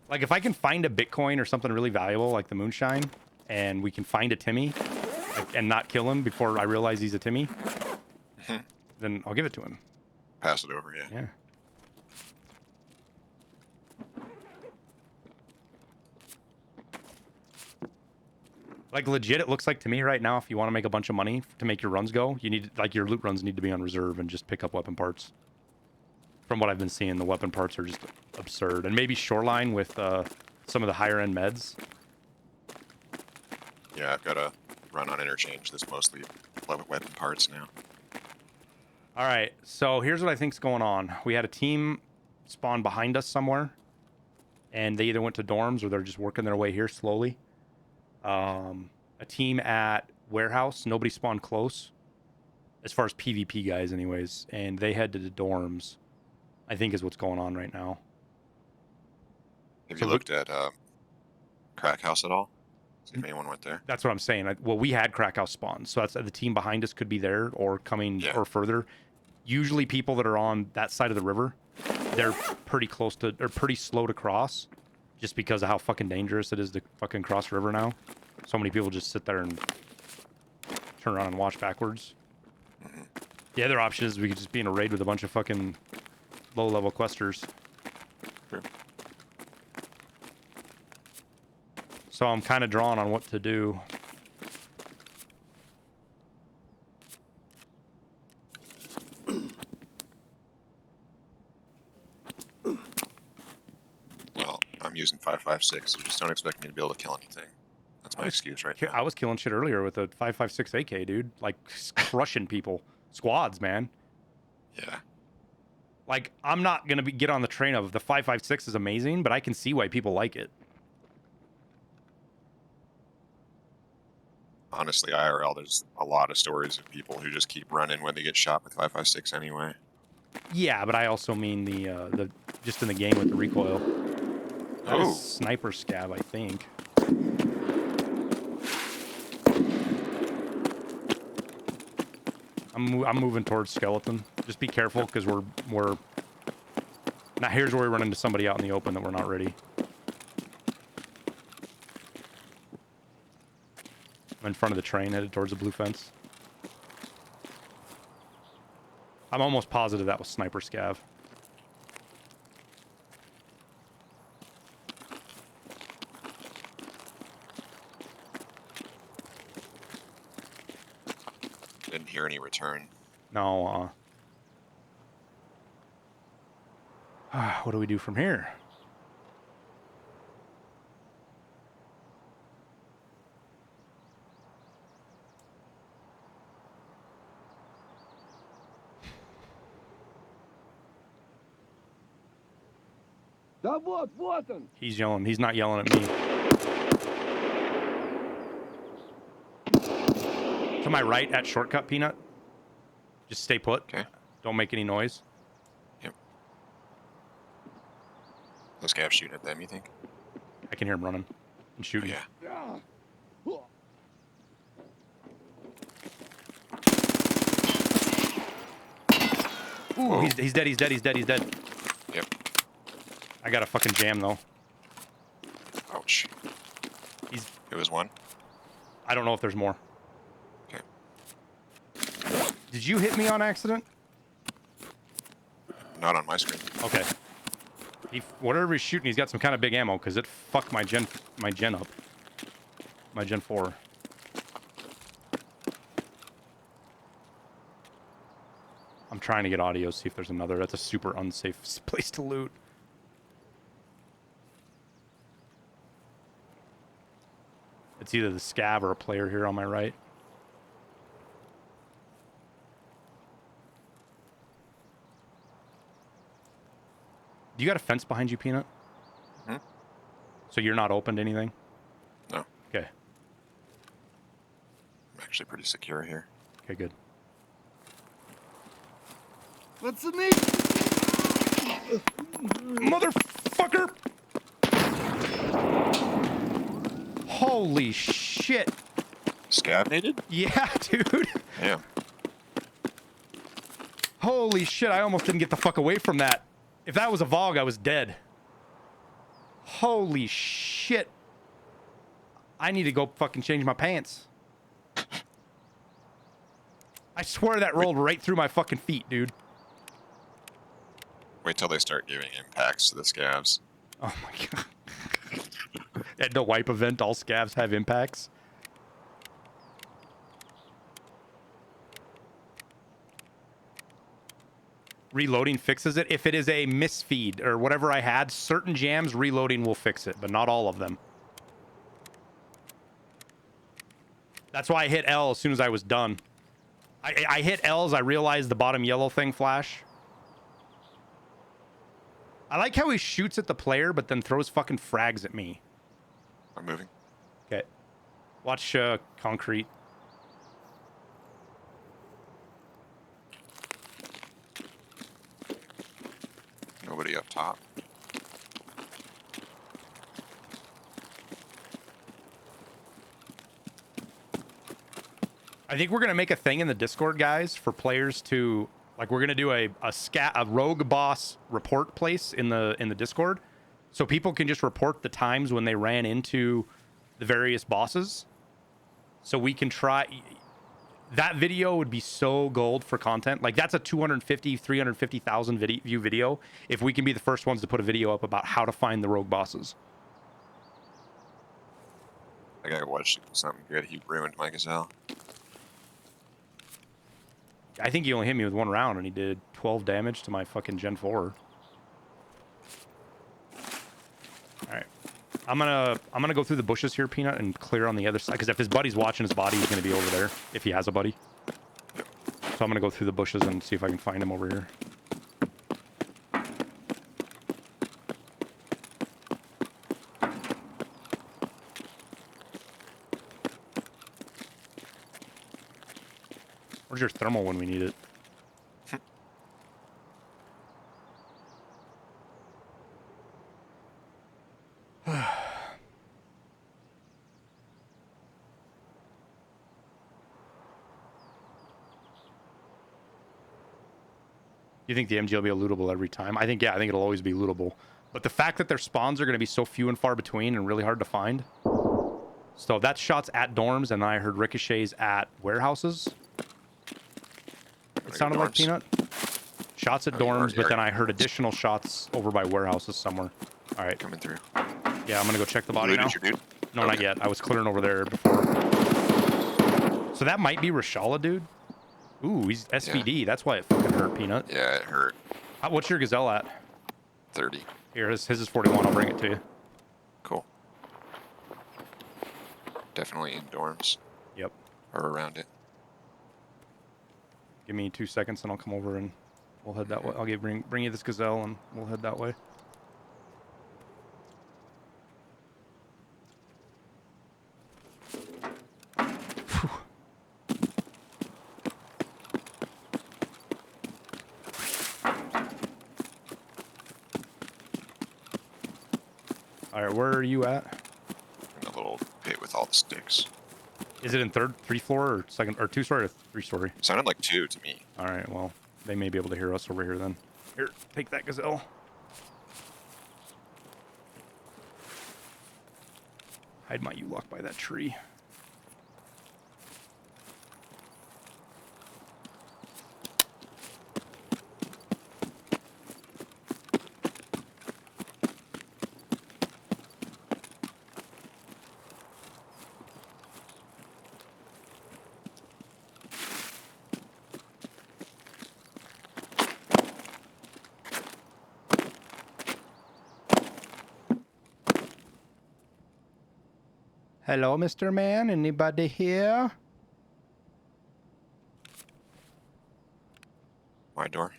Like, if I can find a Bitcoin or something really valuable, like the moonshine, and we can find a Timmy, and not kill him before I realize he's a Timmy, then I'll give it to him. Pass it over, yeah. Yeah. Like, legit, it looks like to me right now, if you want to make a bunch of money to make your runs go, you need, like, your loot runs need to be on reserve and just pick up weapon parts. From what I've been seeing, the weapon parts are just absurd. And maybe Shoreline with some of the higher end meds. Yeah, I've got a run on interchange that's mostly weapon parts now. All right, so here's what I think's going on. We had a team spawn behind us somewhere, and they either went to dorms or they're just working their way here slowly. A team at warehouse, nobody spawned close, as far as PvP guys anyways, and they head to the dorms, I think is what's going on right now. Have So you looked at Crack House at all? See if anyone went there. That's what I'm saying. Well, we had crack house spawns, so that's the team behind us could be there or coming Yeah. or further. Usually people that are on that side of the river, they're pretty close to, or pretty slow to cross, just because of how fucking dangerous it is to fucking cross river now. So many people just sit there and turn around and watch backwards. The other option is we could just be in a raid with a bunch of fucking low-level questers. True. So I'm kind of drawn on what to do. Well, I'm using 5.56, so just don't expect me to be able to kill anything. That's my excuse right I now. was killing shit earlier with a 5.56 AK, dude. Like, crushing people. Squads, man. Yeah. Like, I'm not going to get on the train of the 5.56 is amazing, but I can see why people like it. Honestly, IRL, there's a lot of stories of people who just keep running when they get shot with 5.56 anyway. Yeah, but I also mean the just in the game with the recoil. That is Oh. sniper scab, I think. I'm moving towards skeleton. Just be careful because we're. Now here's where we run into somebody out in the open that we're not ready. I'm in front of the train, headed towards the blue fence. I'm almost positive that was sniper scav. Didn't hear any return. No, what do we do from here? Да вот он! He's yelling. He's not yelling at me. To my right at shortcut, Peanut. Just stay put. Okay. Don't make any noise. Yep. Those guys shooting at them, you think? I can hear him running and shooting. Yeah. Ja. Ooh, he's dead. He's dead. He's dead. He's dead. Yep. I got a fucking jam though. Ouch. He's. It was one. I don't know if there's more. Okay. Did you hit me on accident? Not on my screen. Okay. Whatever he's shooting, he's got some kind of big ammo because it fucked my gen up. My Gen 4. I'm trying to get audio, see if there's another. That's a super unsafe place to loot. It's either the scav or a player here on my right. Do you got a fence behind you, Peanut? Hmm? So you're not open to anything? No. Okay. I'm actually pretty secure here. Okay, good. Пацаны! Motherfucker! Holy shit. Scavnated? Yeah, dude. Yeah. Holy shit, I almost didn't get the fuck away from that. If that was a Vogue, I was dead. Holy shit. I need to go fucking change my pants. I swear that rolled right through my fucking feet, dude. Wait till they start giving impacts to the scavs. Oh my god. At the wipe event, all scavs have impacts. Reloading fixes it. If it is a misfeed or whatever I had, certain jams, reloading will fix it, but not all of them. That's why I hit L as soon as I was done. I hit L as I realized the bottom yellow thing flash. I like how he shoots at the player, but then throws fucking frags at me. I'm moving. Okay. Watch concrete. Nobody up top. I think we're gonna make a thing in the Discord, guys, for players to like. We're gonna do a rogue boss report place in the Discord, so people can just report the times when they ran into the various bosses. So we can try. that video would be so gold for content. Like that's a 250, 350,000 view video. If we can be the first ones to put a video up about how to find the rogue bosses. I gotta watch something good. He ruined my gazelle. I think he only hit me with 1 round and he did 12 damage to my fucking Gen 4. All right. I'm gonna go through the bushes here, Peanut, and clear on the other side. Because if his buddy's watching his body, he's gonna be over there. If he has a buddy. So I'm gonna go through the bushes and see if I can find him over here. Where's your thermal when we need it? You think the MG will be lootable every time? I think, yeah, I think it'll always be lootable. But the fact that their spawns are going to be so few and far between and really hard to find. So that's shots at dorms, and I heard ricochets at warehouses. It sounded like Peanut. Shots at dorms, but then I heard additional shots over by warehouses somewhere. All right. Coming through. Yeah, I'm going to go check the body now. Your dude? No, not yet. I was clearing over there before. So that might be Rashala, dude. Ooh, he's SVD. Yeah. That's why it fucking hurt, Peanut. Yeah, it hurt. What's your gazelle at? 30. Here, his is 41. I'll bring it to you. Cool. Definitely in dorms. Yep. Or around it. Give me 2 seconds and I'll come over and we'll head that way. I'll bring you this gazelle and we'll head that way. All right, where are you at? In the little pit with all the sticks. Is it in 3rd floor or 2nd or 2-story or 3-story? Sounded like 2 to me. All right, well, they may be able to hear us over here then. Here, take that gazelle. Hide my U-lock by that tree. Hello, Mr. Man. Anybody here? My door.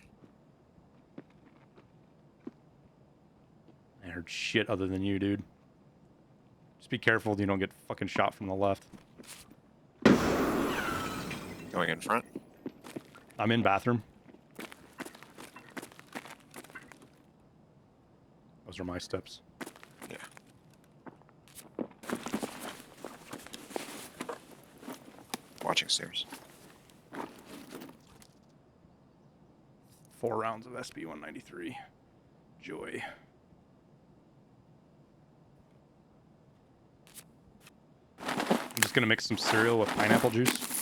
I heard shit other than you, dude. Just be careful you don't get fucking shot from the left. Going in front? I'm in bathroom. Those are my steps. Yeah. Watching stairs. 4 rounds of SB-193. Joy. I'm just gonna mix some cereal with pineapple juice.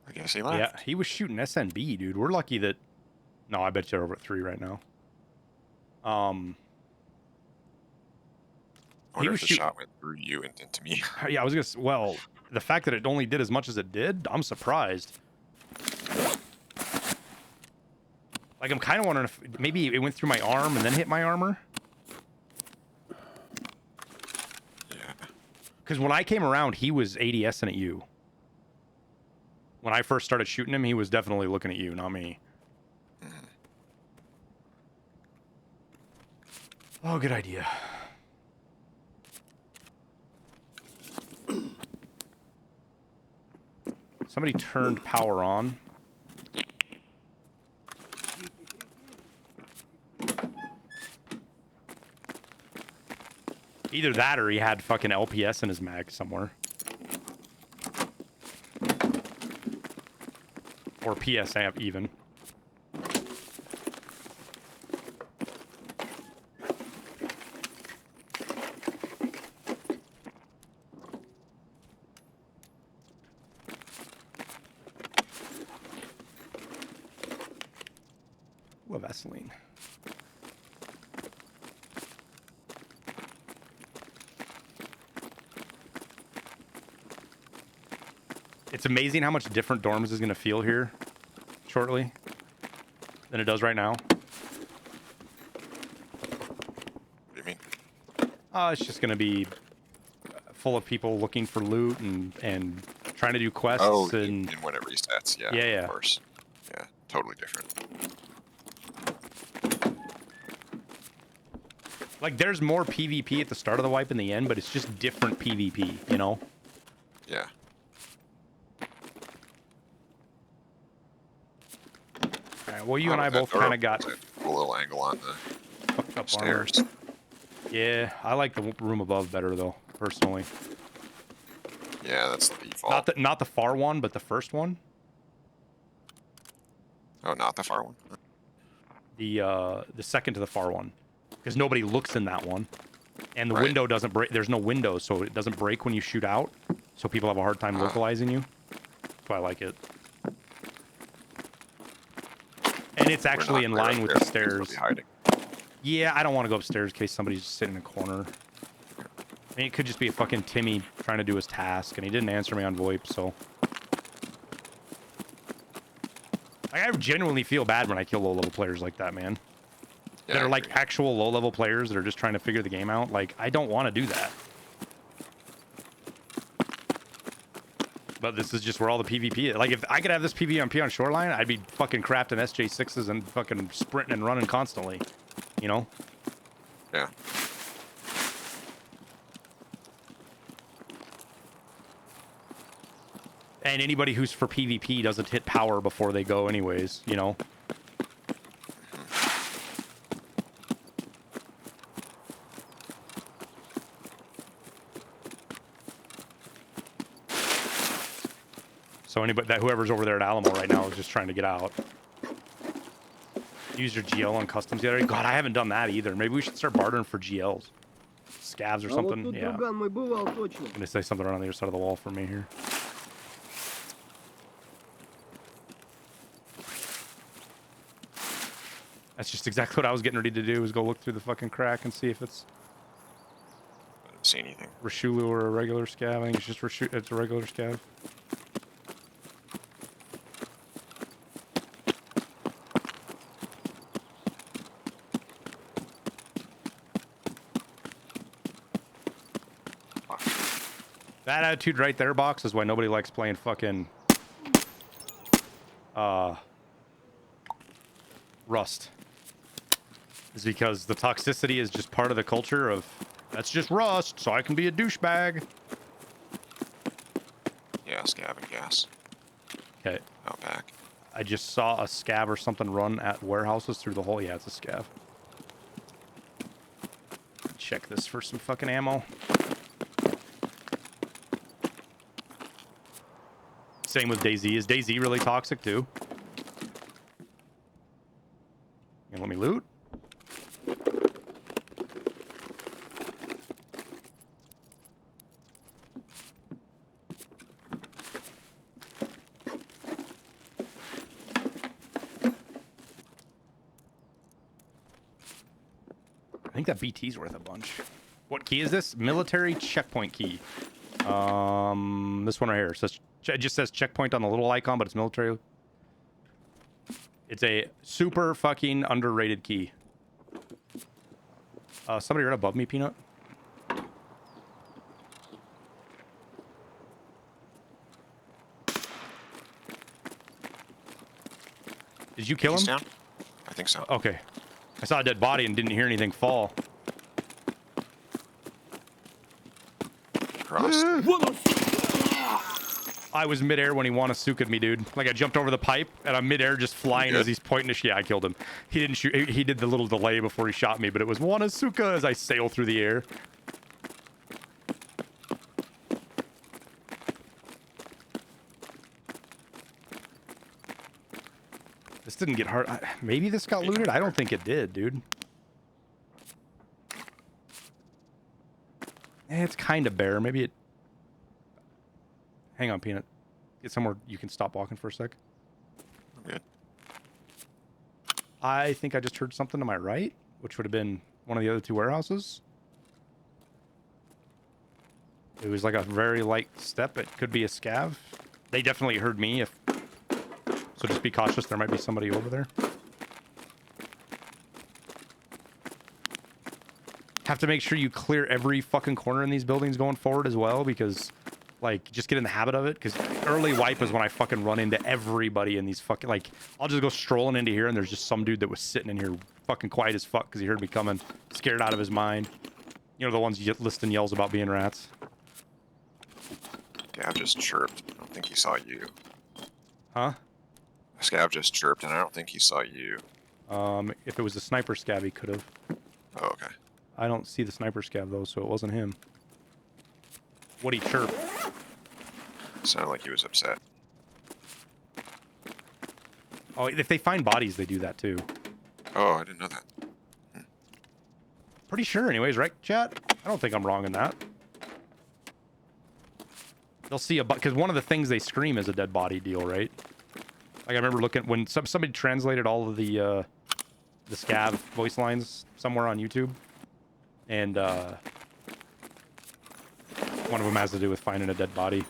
I guess he left. Yeah, he was shooting SNB, dude. We're lucky that... No, I bet you're over at 3 right now. I wonder if the shot went through you and into me. Yeah, I was gonna... Well, the fact that it only did as much as it did, I'm surprised. Like, I'm kind of wondering if maybe it went through my arm and then hit my armor. Yeah. Because when I came around, he was ADSing at you. When I first started shooting him, he was definitely looking at you, not me. Oh, good idea. Somebody turned power on. Either that or he had fucking LPS in his mag somewhere. Or PS amp even. Ooh, a Vaseline. It's amazing how much different dorms is going to feel here shortly than it does right now. What do you mean? It's just going to be full of people looking for loot and trying to do quests. Oh, and and when it resets, yeah. Yeah. Of course. Yeah, totally different. like there's more PvP at the start of the wipe and the end, but it's just different PvP, you know? Yeah. All right, well, you and I both kind of got a cool little angle on the fucked up stairs. armor. Yeah, I like the room above better though, personally. Yeah, that's the default. Not the far one, but the first one. Oh, not the far one. The second to the far one, because nobody looks in that one, and the Right. window doesn't break. There's no window, so it doesn't break when you shoot out. So people have a hard time localizing you. That's why I like it. And it's actually in line with the stairs. Hiding. Yeah, I don't want to go upstairs in case somebody's just sitting in a corner. I mean, it could just be a fucking Timmy trying to do his task, and he didn't answer me on VoIP, so. I genuinely feel bad when I kill low-level players like that, man. Yeah, That I are like agree. actual low-level players that are just trying to figure the game out. Like, I don't want to do that. But this is just where all the PvP is. Like, if I could have this PvP on Shoreline, I'd be fucking crafting SJ6s and fucking sprinting and running constantly. You know? Yeah. And anybody who's for PvP doesn't hit power before they go anyways, you know? So whoever's over there at Alamo right now is just trying to get out. Use your GL on customs the other day. God, I haven't done that either. Maybe we should start bartering for GLs. Scavs or А вот something. тут Yeah. друган мой бывал точно. I'm gonna say something around the other side of the wall for me here. That's just exactly what I was getting ready to do, is go look through the fucking crack and see if it's I didn't see anything. Rashulu or a regular scav. I think it's just it's a regular scav. That attitude right there, Box, is why nobody likes playing fucking Rust. Is because the toxicity is just part of the culture of, that's just Rust, so I can be a douchebag. Yeah, scav and gas. Okay. Out back. I just saw a scav or something run at warehouses through the hole. Yeah, it's a scav. Check this for some fucking ammo. Same with DayZ. Is DayZ really toxic too? You gonna let me loot? I think that BT's worth a bunch. What key is this? Military checkpoint key. This one right here. So it just says checkpoint on the little icon, but it's military. It's a super fucking underrated key. Somebody right above me, Peanut. Did you kill He's him? down? I think so. Okay. I saw a dead body and didn't hear anything fall. Crossed. I was midair when he Wanna-Suka'd me, dude. Like, I jumped over the pipe, and I'm midair just flying as he's pointing to... Yeah, I killed him. He didn't shoot... He did the little delay before he shot me, but it was Wanna-Suka as I sail through the air. This didn't get hard. Maybe this got looted? I don't think it did, dude. It's kind of bare. Maybe it... Hang on, Peanut. Get somewhere you can stop walking for a sec. I'm good. I think I just heard something to my right, which would have been one of the other two warehouses. It was like a very light step. It could be a scav. They definitely heard me. So just be cautious. There might be somebody over there. Have to make sure you clear every fucking corner in these buildings going forward as well, because like just get in the habit of it, because early wipe is when I fucking run into everybody in these fucking, like, I'll just go strolling into here and there's just some dude that was sitting in here fucking quiet as fuck because he heard me coming, scared out of his mind. You know, the ones you listen yells about being rats. Scav just chirped. I don't think he saw you. Huh? Scav just chirped, and I don't think he saw you. If it was a sniper scav, he could have. Oh, okay. I don't see the sniper scav though, so it wasn't him. What'd he chirp? Sounded like he was upset. Oh, if they find bodies, they do that too. Oh, I didn't know that. Pretty sure anyways, right, chat? I don't think I'm wrong in that. They'll see a... Because one of the things they scream is a dead body deal, right? Like, I remember looking... When somebody translated all of the scav voice lines somewhere on YouTube. And, one of them has to do with finding a dead body.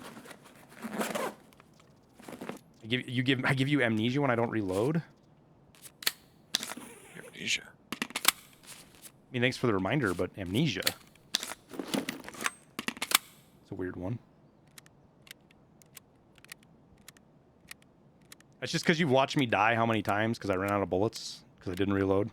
I give you amnesia when I don't reload? Amnesia. I mean, thanks for the reminder, but amnesia. It's a weird one. That's just because you've watched me die how many times because I ran out of bullets because I didn't reload.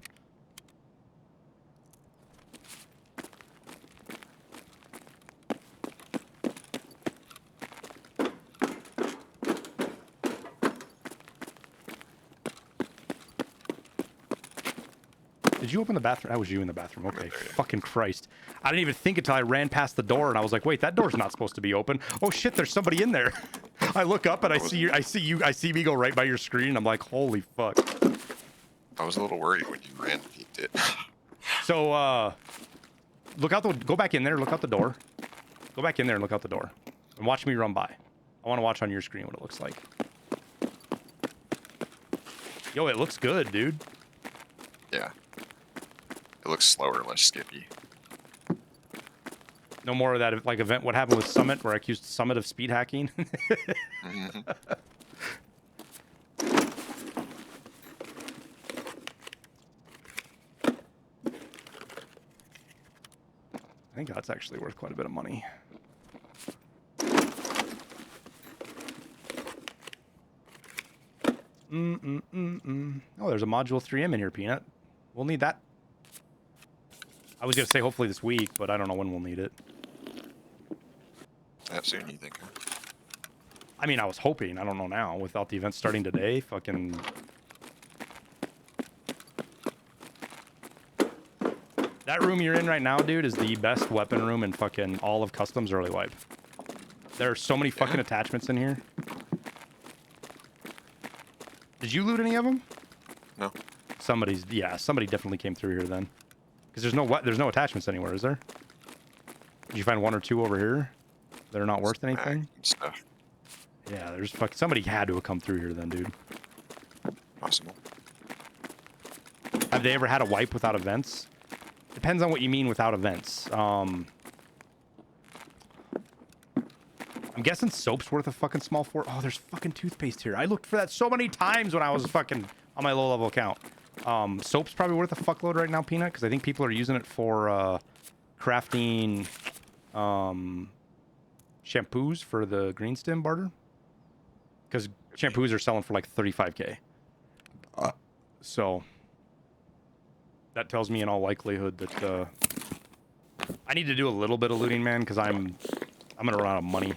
Did you open the bathroom? That was you in the bathroom. Okay. Fucking Christ. I didn't even think until I ran past the door and I was like, wait, that door's not supposed to be open. Oh shit, there's somebody in there. I look up and I see me go right by your screen and I'm like, holy fuck. I was a little worried when you ran and peeked it. So, look out go back in there, look out the door. Go back in there and look out the door. And watch me run by. I want to watch on your screen what it looks like. Yo, it looks good, dude. Yeah. It looks slower, less skippy. No more of that, like, event. What happened with Summit, where I accused Summit of speed hacking? Mm-hmm. I think that's actually worth quite a bit of money. Oh, there's a module 3M in here, Peanut. We'll need that. I was going to say hopefully this week, but I don't know when we'll need it. That soon, you think? Huh? I mean, I was hoping. I don't know now. Without the event starting today, fucking... That room you're in right now, dude, is the best weapon room in fucking all of Customs early wipe. There are so many fucking attachments in here. Did you loot any of them? No. Somebody definitely came through here then. Because there's no attachments anywhere, is there? Did you find one or two over here that are not worth anything? Stuff. Yeah, there's fucking... Somebody had to have come through here then, dude. Possible. Have they ever had a wipe without events? Depends on what you mean without events. I'm guessing soap's worth a fucking small fort. Oh, there's fucking toothpaste here. I looked for that so many times when I was fucking on my low-level account. Soap's probably worth a fuckload right now, Peanut, because I think people are using it for crafting shampoos for the green stem barter. Because shampoos are selling for like 35K. So that tells me in all likelihood that I need to do a little bit of looting, man, because I'm gonna run out of money.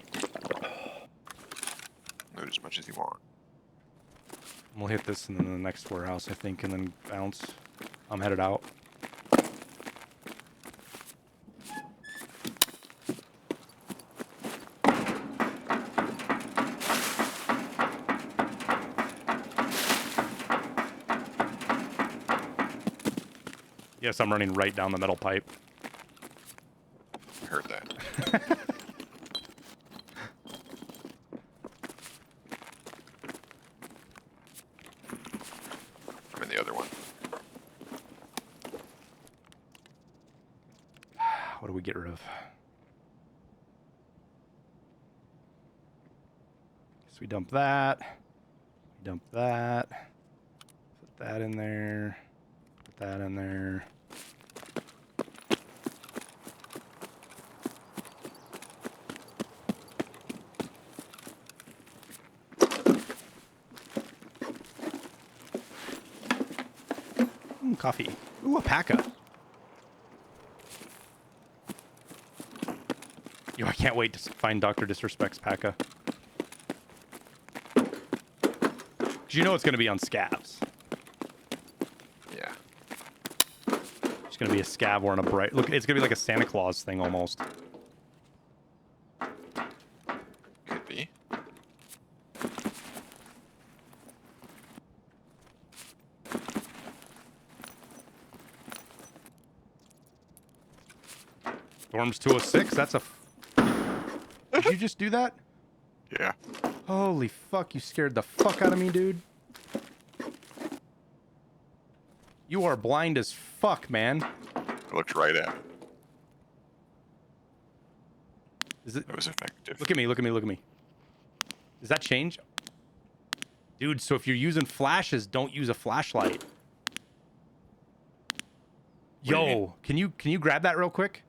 Loot as much as you want. We'll hit this in the next warehouse, I think, and then bounce. I'm headed out. Yes, I'm running right down the metal pipe. I heard that. I'm in the other one. What do we get rid of? So we dump that. We dump that. Put that in there. Put that in there. Coffee. Ooh, a Paca. Yo, I can't wait to find Dr. Disrespect's Paca. Because you know it's going to be on scavs. Yeah. It's going to be a scav wearing a bright... Look, it's going to be like a Santa Claus thing almost. Could be. Storms 206, that's a... Did you just do that? Yeah. Holy fuck, you scared the fuck out of me, dude. You are blind as fuck, man. I looked right at it. Is it... It was effective. Look at me, look at me, look at me. Does that change? Dude, so if you're using flashes, don't use a flashlight. What do you Yo, can you grab that real quick?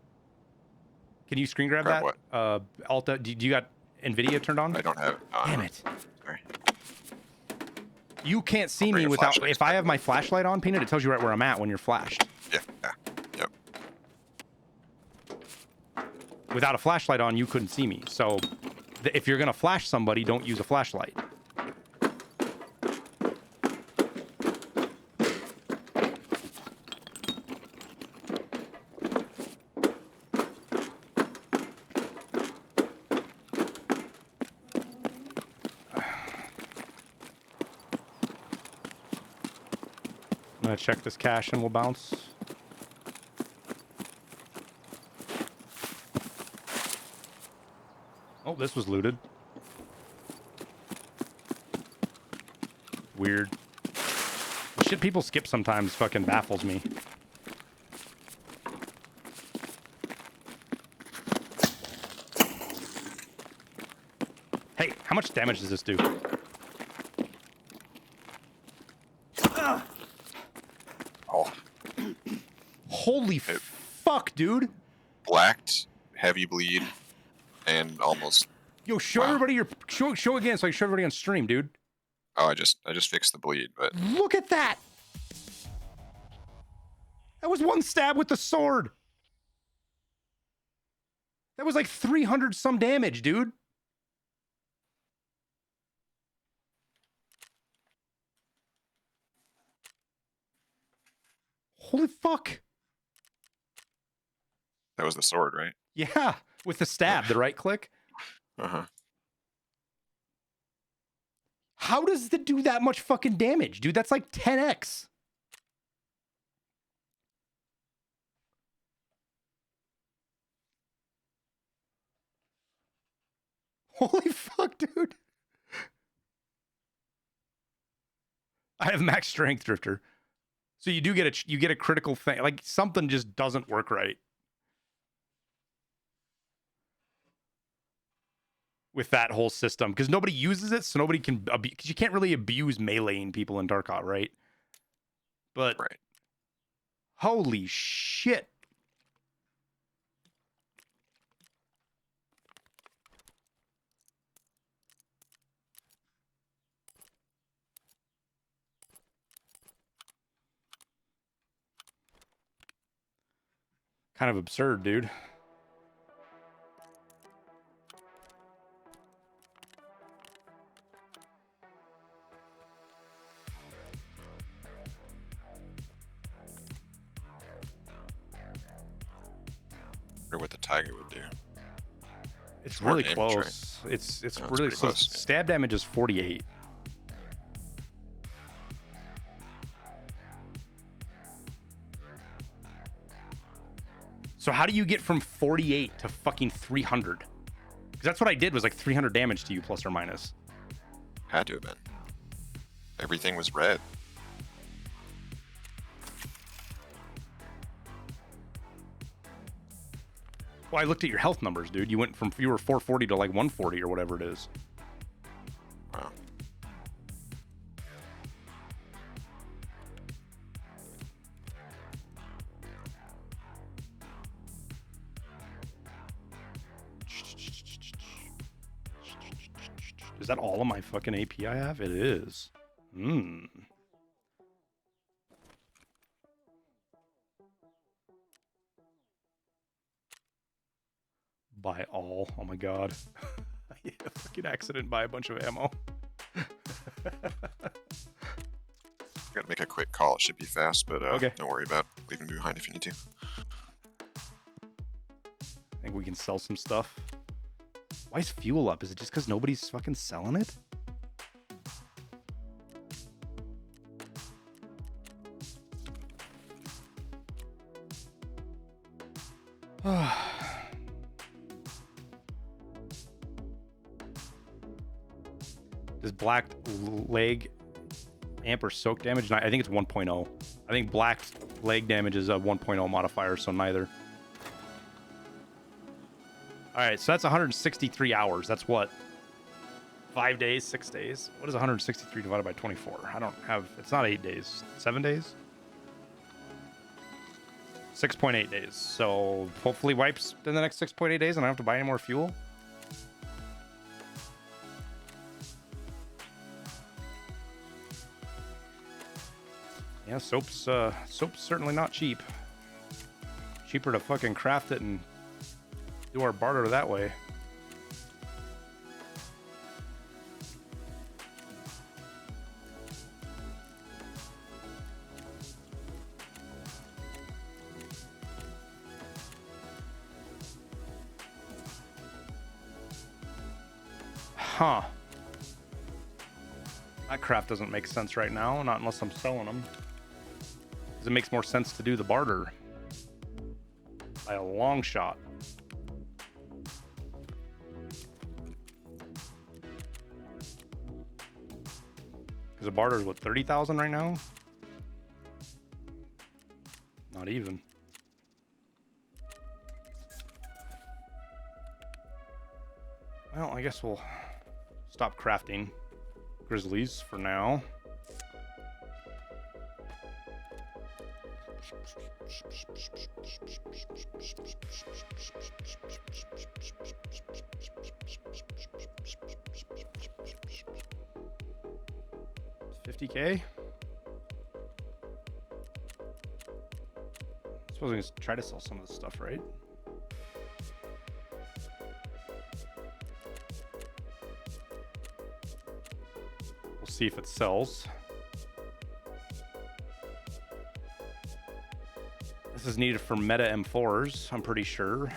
Can you screen grab Grab that? Alta, do you got NVIDIA turned on? I don't have it. Damn it. Sorry. You can't see I'll bring me a without... flashlight. If I have my flashlight on, Peanut, it tells you right where I'm at when you're flashed. Yeah. Yep. Without a flashlight on, you couldn't see me. So if you're going to flash somebody, don't use a flashlight. I'm going to check this cache and we'll bounce. Oh, this was looted. Weird. The shit people skip sometimes fucking baffles me. Hey, how much damage does this do? Oh, Holy fuck, dude. blacked, heavy bleed, and almost. Yo, show Wow. everybody your... Show again so I can show everybody on stream, dude. Oh, I just fixed the bleed, but Look at that! That was one stab with the sword. That was like 300 some damage, dude. Holy fuck. that was the sword, right? Yeah, with the stab, the right click. Uh-huh. How does it do that much fucking damage, dude? That's like 10x. Holy fuck, dude. I have max strength, Drifter. So you do get a critical thing. Like something just doesn't work right with that whole system because nobody uses it, so nobody can because you can't really abuse meleeing people in Tarkov, right? But Right. holy shit. Kind of absurd, dude. Or what the tiger would do. It's more really damage, right? close. It's Oh, it's really pretty close. close. Stab damage is 48. So how do you get from 48 to fucking 300? Because that's what I did, was like 300 damage to you, plus or minus. Had to have been. Everything was red. Well, I looked at your health numbers, dude. You went from, you were 440 to like 140 or whatever it is. Wow. Is that all of my fucking AP I have? It is. Hmm. Buy all. Oh my god. I had a fucking accident, buy a bunch of ammo. Gotta make a quick call. It should be fast, but Okay. don't worry about leaving me behind if you need to. I think we can sell some stuff. Why is fuel up? Is it just because nobody's fucking selling it? Does black leg amp or soak damage? I think it's 1.0. I think black leg damage is a 1.0 modifier, so neither. All right, so that's 163 hours. That's what? 5 days, 6 days? What is 163 divided by 24? I don't have, it's not 8 days. 7 days? 6.8 days. So hopefully wipes in the next 6.8 days and I don't have to buy any more fuel. Yeah, soap's certainly not cheap. Cheaper to fucking craft it and do our barter that way. Huh. That craft doesn't make sense right now, not unless I'm selling them. Because it makes more sense to do the barter. By a long shot. Because the barter is what, 30,000 right now? Not even. Well, I guess we'll stop crafting grizzlies for now. $50K. I suppose we can try to sell some of this stuff, right? We'll see if it sells. This is needed for meta M4s, I'm pretty sure.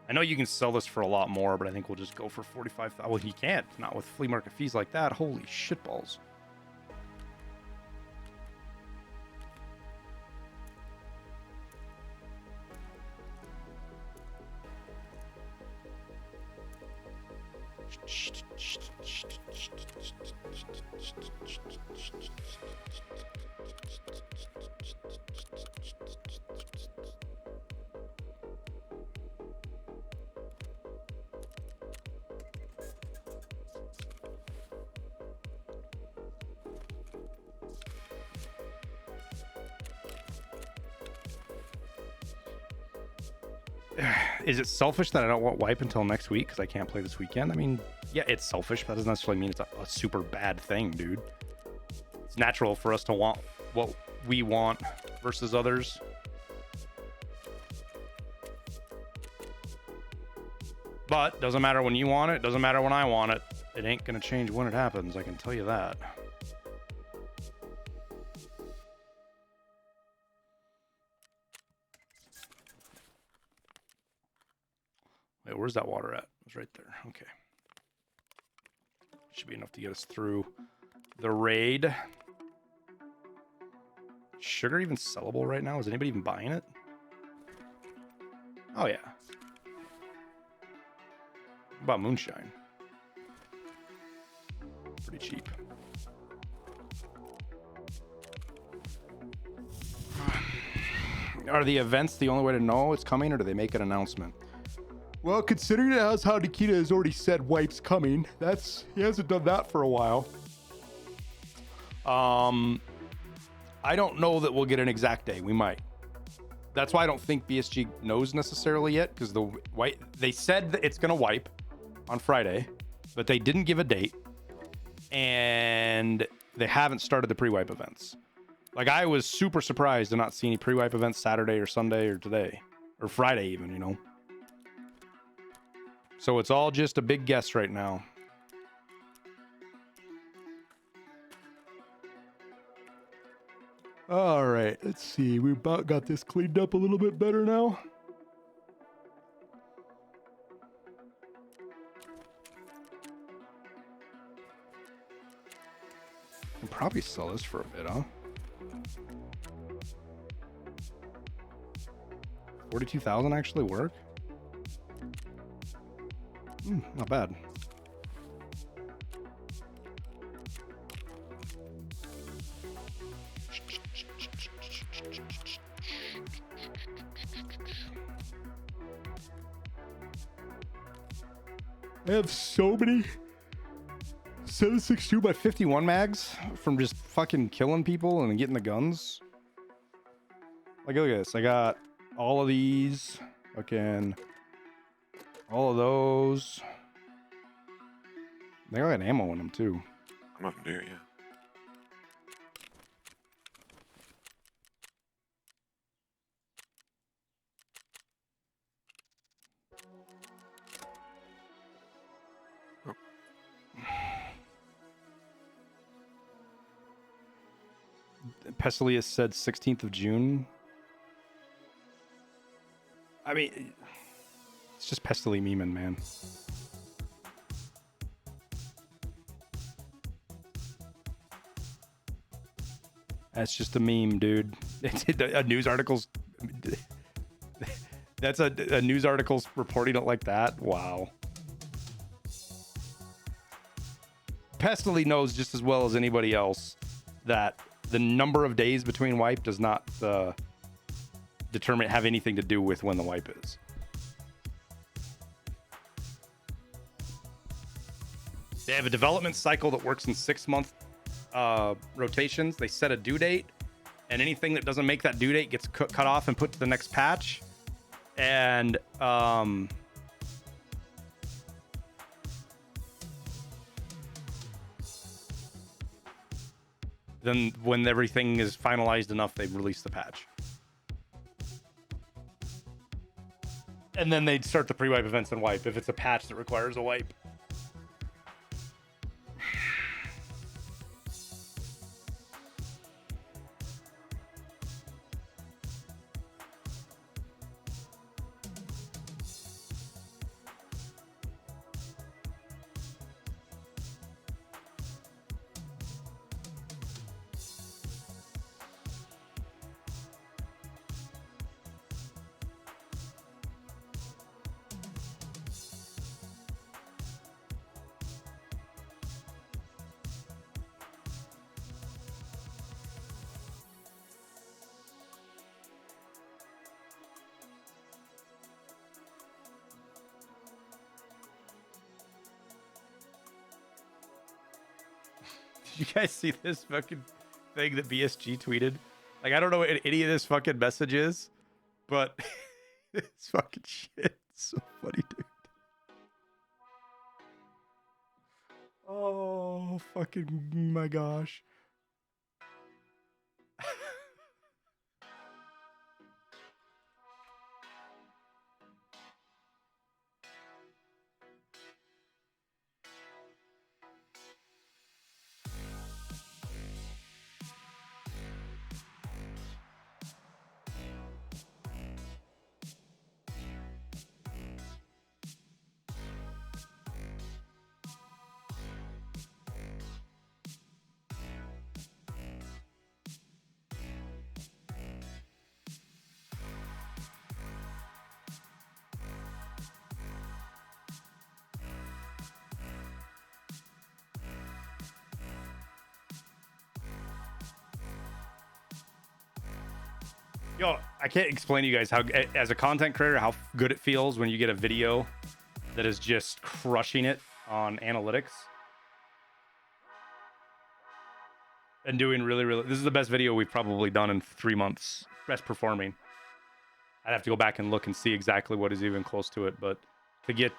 I know you can sell this for a lot more, but I think we'll just go for 45,000. Well, you can't, not with flea market fees like that. Holy shitballs. Is it selfish that I don't want wipe until next week because I can't play this weekend? I mean, yeah, it's selfish, but that doesn't necessarily mean it's a super bad thing, dude. It's natural for us to want what we want versus others. But doesn't matter when you want it, doesn't matter when I want it. It ain't gonna change when it happens, I can tell you that. Wait, where's that water at? It was right there. Okay. should be enough to get us through the raid. Sugar even sellable right now? Is anybody even buying it? Oh yeah. What about moonshine? Pretty cheap. Are the events the only way to know it's coming, or do they make an announcement? Well, considering as how Nikita has already said wipe's coming, he hasn't done that for a while. I don't know that we'll get an exact day. We might. That's why I don't think BSG knows necessarily yet, because they said that it's gonna wipe on Friday, but they didn't give a date, and they haven't started the pre-wipe events. Like, I was super surprised to not see any pre-wipe events Saturday or Sunday or today or Friday even, you know. So it's all just a big guess right now. All right, let's see. We about got this cleaned up a little bit better now. Can probably sell this for a bit, huh? 42,000 actually work? Not bad. I have so many 7.62 by 51 mags from just fucking killing people and getting the guns. Like, look at this. I got all of these. Fucking all of those. They all got ammo in them too. Some of them do, yeah. Pestelius said 16th of June. I mean, it's just Pestily memeing, man. That's just a meme, dude. A news article's... That's a news article's reporting it like that? Wow. Pestily knows just as well as anybody else that the number of days between wipe does not have anything to do with when the wipe is. They have a development cycle that works in 6-month rotations. They set a due date, and anything that doesn't make that due date gets cut off and put to the next patch. And then when everything is finalized enough, they release the patch. And then they'd start the pre-wipe events and wipe if it's a patch that requires a wipe. Did you guys see this fucking thing that BSG tweeted? Like, I don't know what any of this fucking message is, but it's fucking shit. It's so funny, dude. Oh, fucking my gosh. Yo, I can't explain to you guys how, as a content creator, how good it feels when you get a video that is just crushing it on analytics. And doing really, really... This is the best video we've probably done in 3 months. Best performing. I'd have to go back and look and see exactly what is even close to it. But to get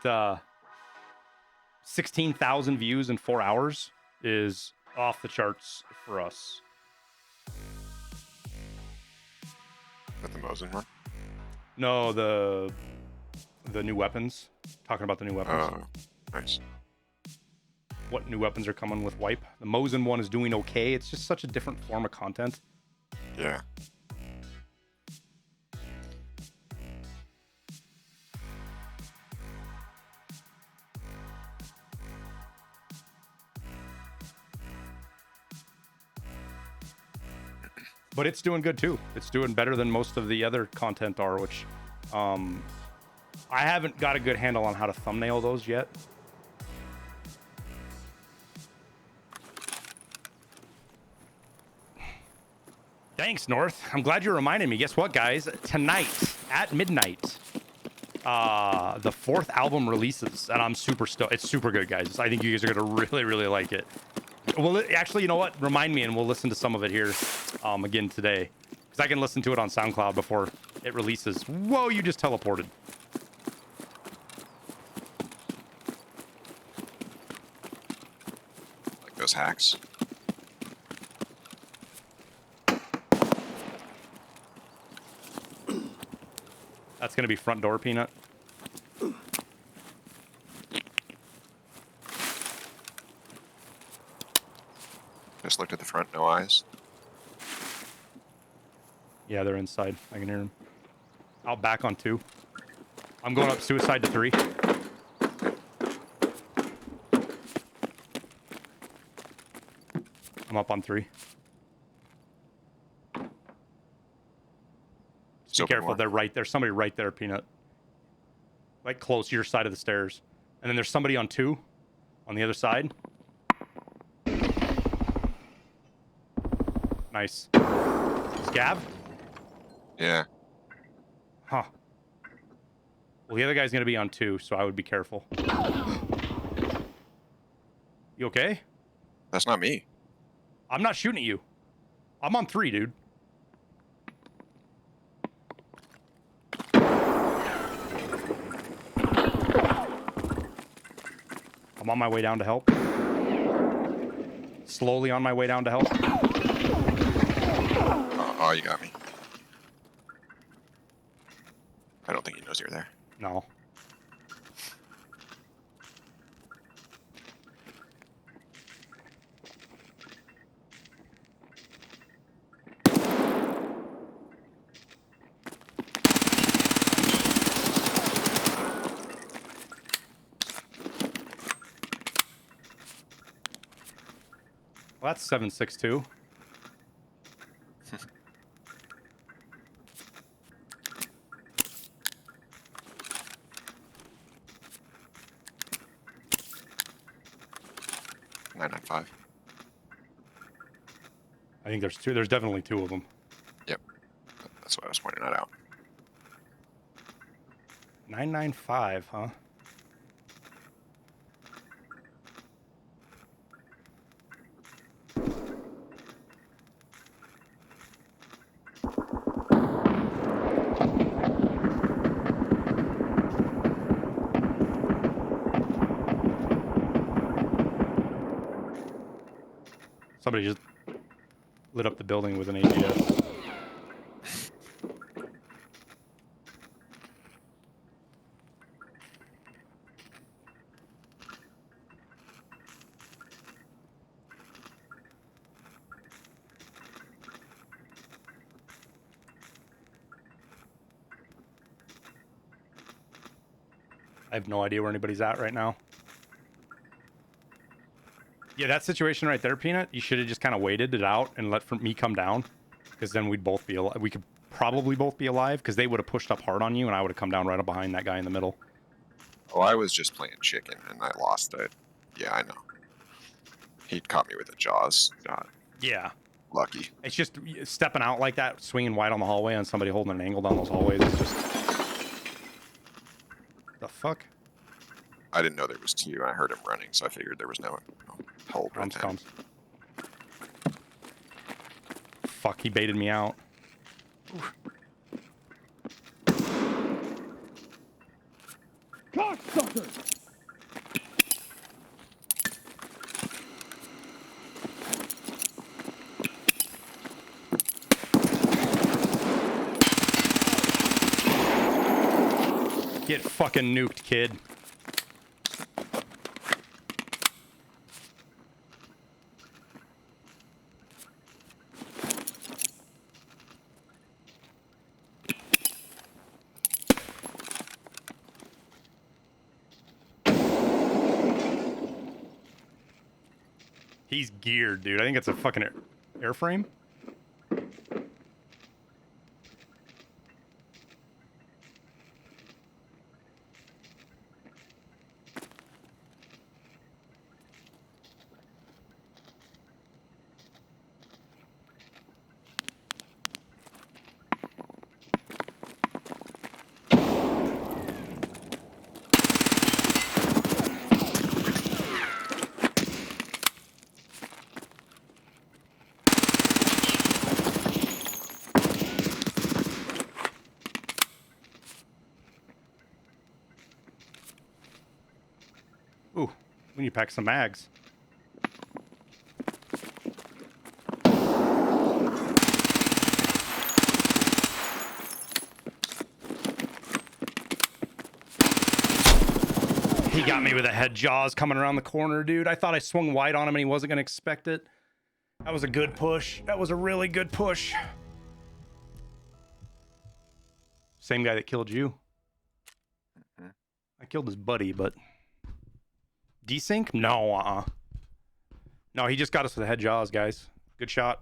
16,000 views in 4 hours is off the charts for us. With the Mosin one? No, the new weapons. Talking about the new weapons. Oh, nice. What new weapons are coming with wipe? The Mosin one is doing okay. It's just such a different form of content. Yeah. But it's doing good too. It's doing better than most of the other content are, which I haven't got a good handle on how to thumbnail those yet. Thanks, North. I'm glad you reminded me. Guess what, guys? Tonight at midnight, the 4th album releases, and I'm super stoked. It's super good, guys. I think you guys are gonna really, really like it. Well, actually, you know what? Remind me, and we'll listen to some of it here again today, because I can listen to it on SoundCloud before it releases. Whoa, you just teleported. Like those hacks. That's gonna be front door, Peanut. Just looked at the front, no eyes. Yeah, they're inside. I can hear them. Out back on 2. I'm going up suicide to 3. I'm up on 3. Just be careful. They're right there. Somebody right there, Peanut. Like close to your side of the stairs. And then there's somebody on 2 on the other side. Nice. Scav? Yeah. Huh. Well, the other guy's going to be on 2, so I would be careful. You okay? That's not me. I'm not shooting at you. I'm on 3, dude. I'm on my way down to help. Slowly on my way down to help. Oh, you got me. I don't think he knows you're there. No. Well, that's 762. I think there's 2. There's definitely 2 of them. Yep. That's why I was pointing that out. 995, huh? Somebody just lit up the building with an AGS. I have no idea where anybody's at right now. Yeah, that situation right there, Peanut, you should have just kind of waited it out and let me come down, because then we'd both be alive. We could probably both be alive, because they would have pushed up hard on you, and I would have come down right up behind that guy in the middle. Oh, I was just playing chicken, and I lost it. Yeah, I know. He caught me with a Jaws shot. Yeah. lucky. It's just stepping out like that, swinging wide on the hallway, and somebody holding an angle down those hallways. It's just the fuck. I didn't know there was two. I heard him running, so I figured there was no hold right Comes, then. comes. Fuck, he baited me out. Cocksucker! Get fucking nuked, kid. He's geared, dude. I think it's a fucking airframe. Ooh, we need to pack some mags. He got me with a head jaws coming around the corner, dude. I thought I swung wide on him and he wasn't going to expect it. That was a good push. That was a really good push. Same guy that killed you. I killed his buddy, but... Desync? No, No, he just got us with the head jaws, guys. Good shot.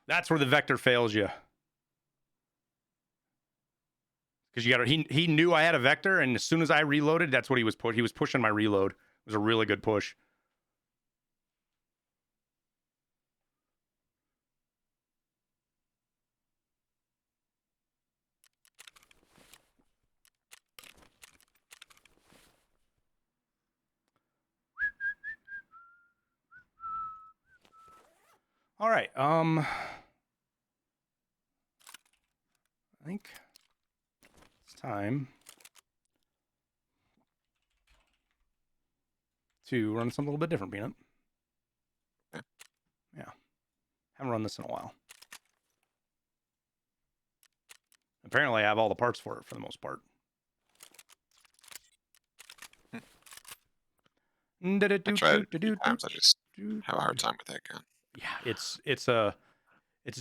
That's where the vector fails you. Because you got he knew I had a vector, and as soon as I reloaded, that's what he was he was pushing my reload. It was a really good push. All right. I think it's time to run something a little bit different, Peanut. Yeah. Haven't run this in a while. Apparently, I have all the parts for it for the most part. I tried it a few times. I just have a hard time with that gun. Yeah, it's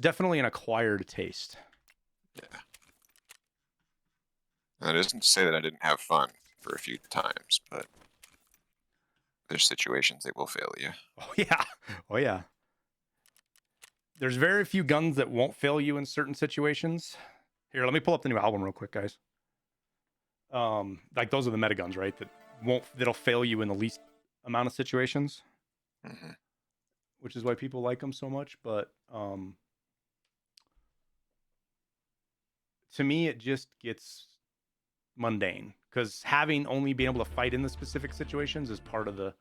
definitely an acquired taste. Yeah. That isn't to say that I didn't have fun for a few times, but there's situations that will fail you. Oh yeah. Oh yeah. There's very few guns that won't fail you in certain situations. Here, let me pull up the new album real quick, guys. Like those are the meta guns, right? That'll fail you in the least amount of situations. Mm-hmm. Which is why people like them so much, but to me it just gets mundane because having only been able to fight in the specific situations is part of the...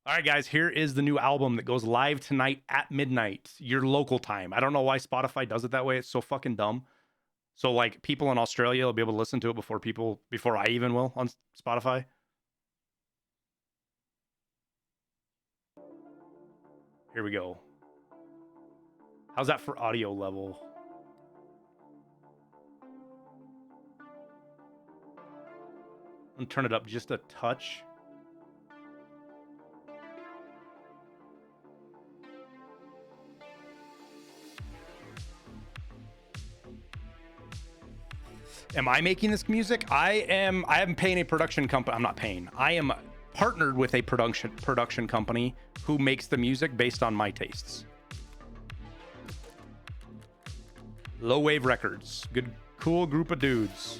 All right, guys, here is the new album that goes live tonight at midnight, your local time. I don't know why Spotify does it that way. It's so fucking dumb. So like people in Australia will be able to listen to it before I even will on Spotify. Here we go. How's that for audio level? I'm gonna turn it up just a touch. Am I making this music? I am paying a production company. I'm not paying. I am partnered with a production company who makes the music based on my tastes. Low Wave Records. Good, cool group of dudes.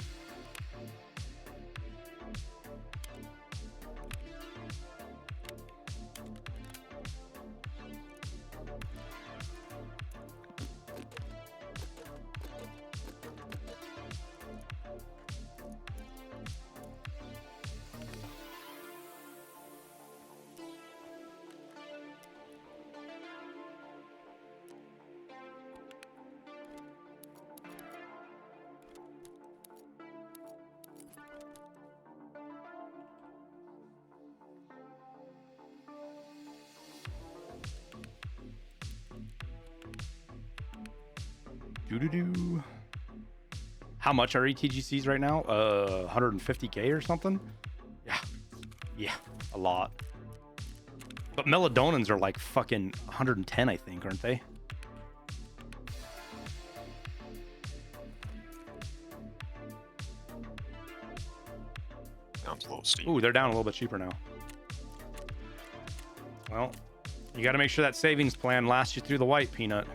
Doo-doo-doo. How much are ETGCs right now? 150K or something? Yeah. Yeah, a lot. But melodonins are like fucking 110, I think, aren't they? Sounds a little steep. Ooh, they're down a little bit cheaper now. Well, you got to make sure that savings plan lasts you through the white, Peanut.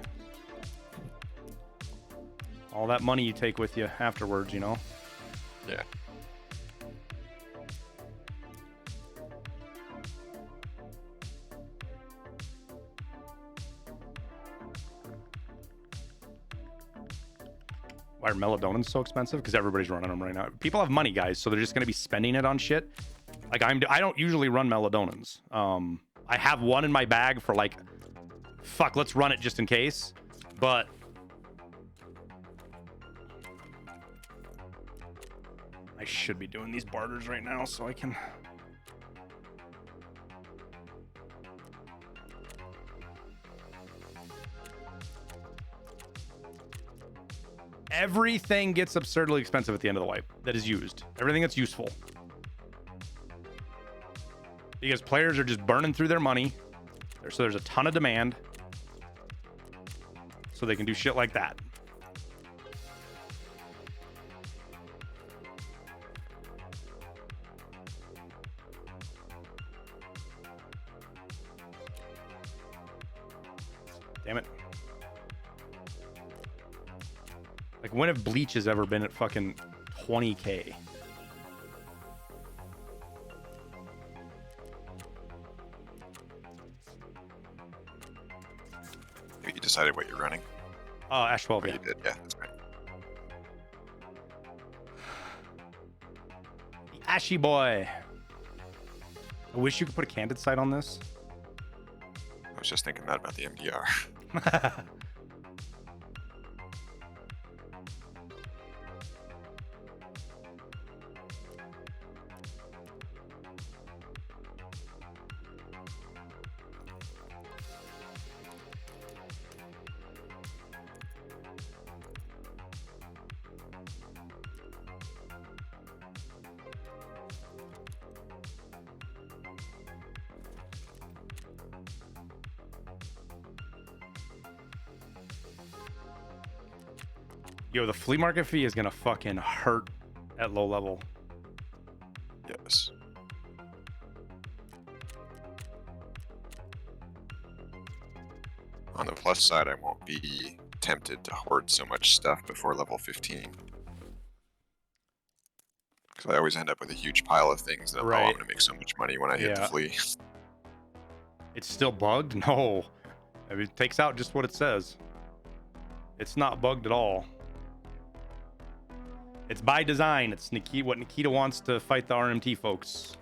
All that money you take with you afterwards, you know? Yeah. Why are melodonins so expensive? Because everybody's running them right now. People have money, guys, so they're just going to be spending it on shit. Like I don't usually run melodonins. I have one in my bag for like, fuck, let's run it just in case. But I should be doing these barters right now so I can. Everything gets absurdly expensive at the end of the wipe that is used. Everything that's useful. Because players are just burning through their money. So there's a ton of demand. So they can do shit like that. Damn it. Like, when have bleaches ever been at fucking 20K? Have you decided what you're running? Ash 12, Oh, yeah. you did, yeah, that's right. The Ashy boy. I wish you could put a candid sight on this. I was just thinking that about the MDR. Yo, the flea market fee is gonna fucking hurt at low level. Yes. On the plus side, I won't be tempted to hoard so much stuff before level 15. Because I always end up with a huge pile of things that Right. I'm going to make so much money when I hit the Yeah. flea. It's still bugged? No. I mean, it takes out just what it says. It's not bugged at all. It's by design. It's what Nikita wants to fight the RMT folks.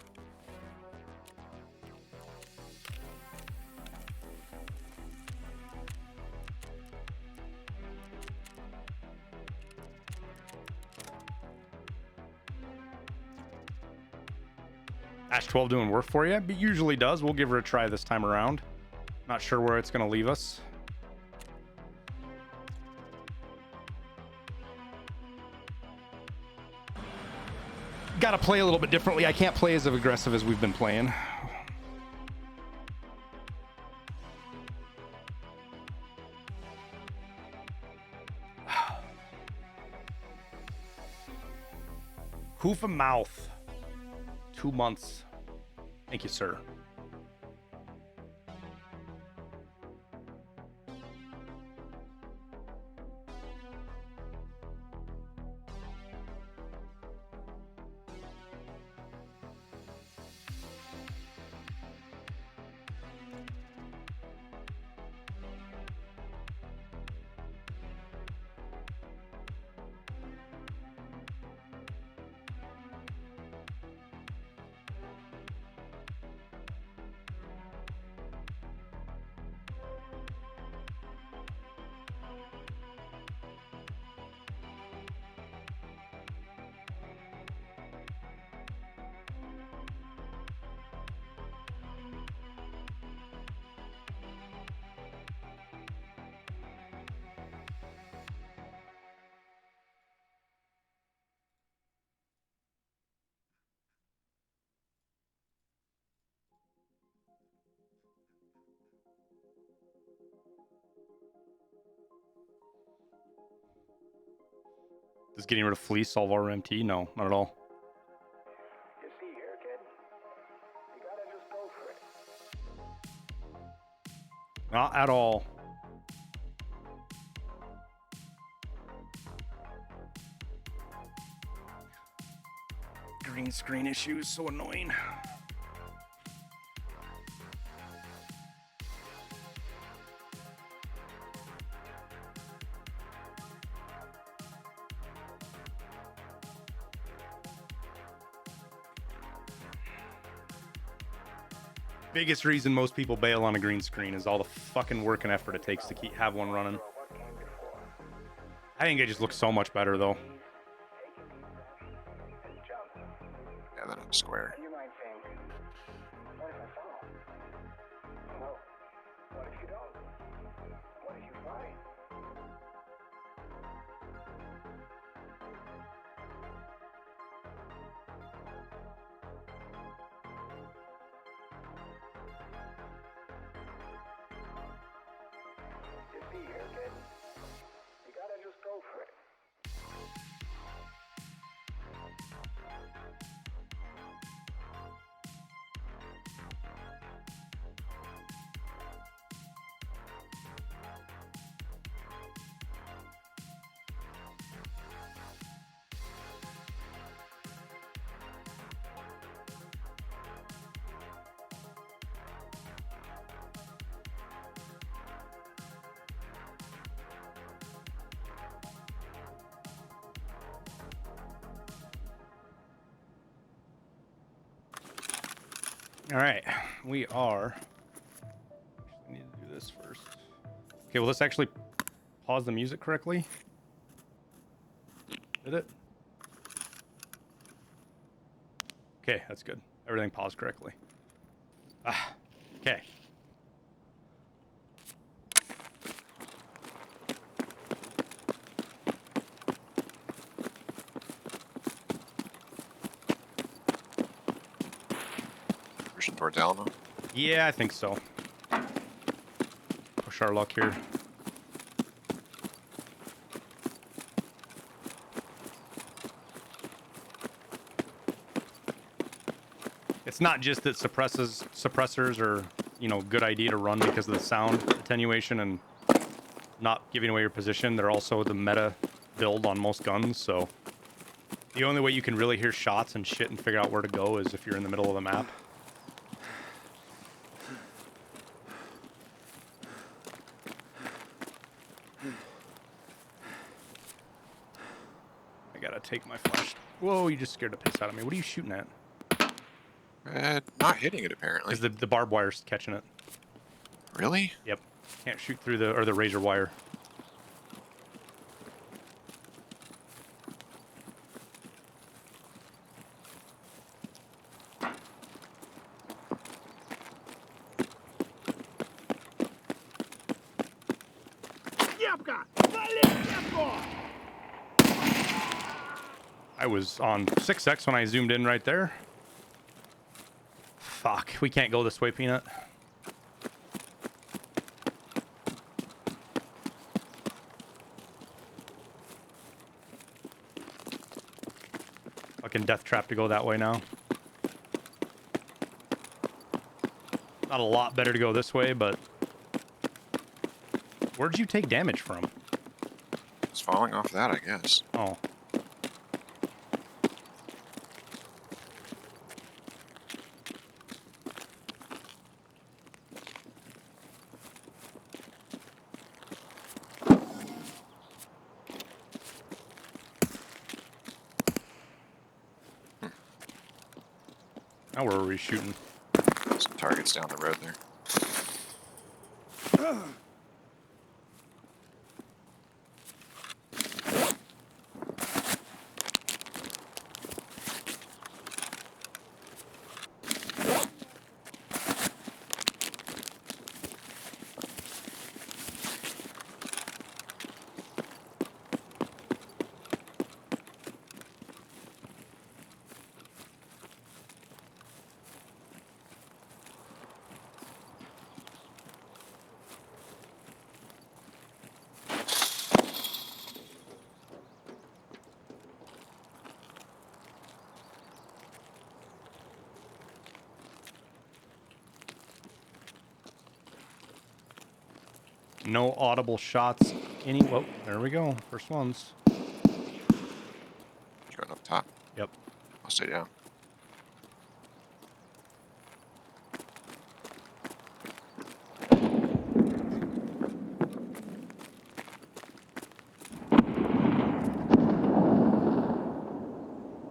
Ash 12 doing work for you? It usually does. We'll give her a try this time around. Not sure where it's going to leave us. Got to play a little bit differently. I can't play as aggressive as we've been playing. Hoof and mouth. 2 months. Thank you, sir. Does getting rid of fleece solve our MT? No, not at all. You see here, kid? You gotta just go for it. Not at all. Green screen issues, so annoying. Biggest reason most people bail on a green screen is all the fucking work and effort it takes to have one running. I think it just looks so much better though. Yeah, then I'm square. You might think, what if I fall? Well, what if you don't? What if you fly? You see here, kid? You gotta just go for it. All right, we are. I need to do this first. Okay, well, let's actually pause the music correctly. Did it? Okay, that's good. Everything paused correctly. Ah, okay. Pushing towards Alamo. Yeah, I think so. Push our luck here. It's not just that suppressors are, you know, good idea to run because of the sound attenuation and not giving away your position. They're also the meta build on most guns, so the only way you can really hear shots and shit and figure out where to go is if you're in the middle of the map. I gotta take my flash. Whoa, you just scared the piss out of me. What are you shooting at? Not hitting it apparently. Is the barbed wire's catching it? Really? Yep. Can't shoot through the razor wire. I was on 6x when I zoomed in right there. Fuck, we can't go this way, Peanut. Fucking death trap to go that way now. Not a lot better to go this way, but where'd you take damage from? It's falling off that, I guess. Oh. Now where are we shooting? Some targets down the road there. No audible shots. Whoa, there we go. First ones. Going up top. Yep. I'll stay down.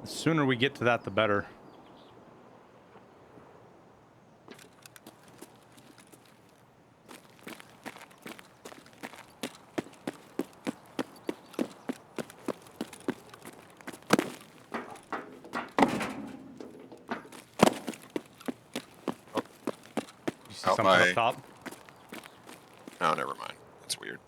The sooner we get to that, the better. You see Out something by- up top? No, never mind. That's weird.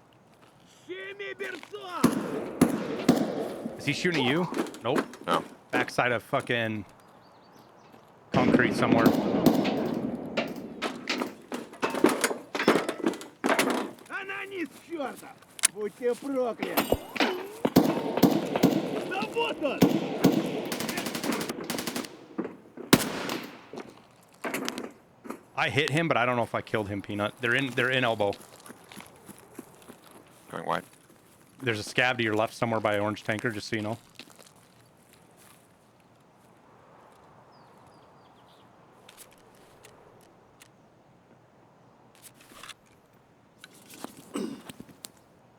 Is he shooting at you? Nope. No. Backside of fucking concrete somewhere. Анонис чёртов! Будьте прокляты! Да вот он! I hit him, but I don't know if I killed him, Peanut. They're in elbow. Going wide. There's a scab to your left somewhere by orange tanker, just so you know.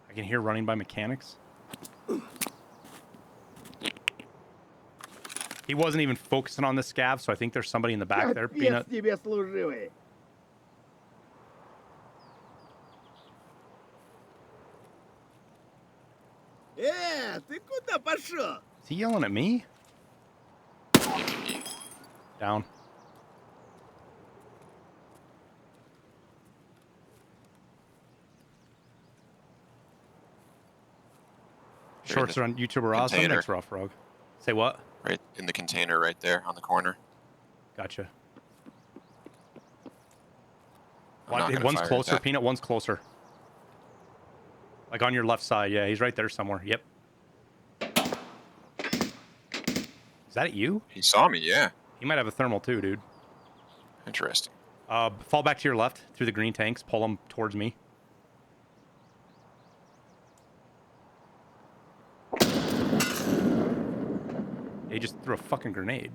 I can hear running by mechanics. He wasn't even focusing on the scab, so I think there's somebody in the back there, Отец Peanut. тебе служивый! Ты куда пошел? Is he yelling at me? Down. Shorts are on YouTuber awesome. container. Thanks, Rough Rogue. Say what? Right in the container right there on the corner. Gotcha. I'm not gonna One's fire at closer, that. Peanut. One's closer. Like on your left side. Yeah, he's right there somewhere. Yep. Is that you? He saw me, yeah. He might have a thermal too, dude. Interesting. Fall back to your left through the green tanks. Pull them towards me. He just threw a fucking grenade.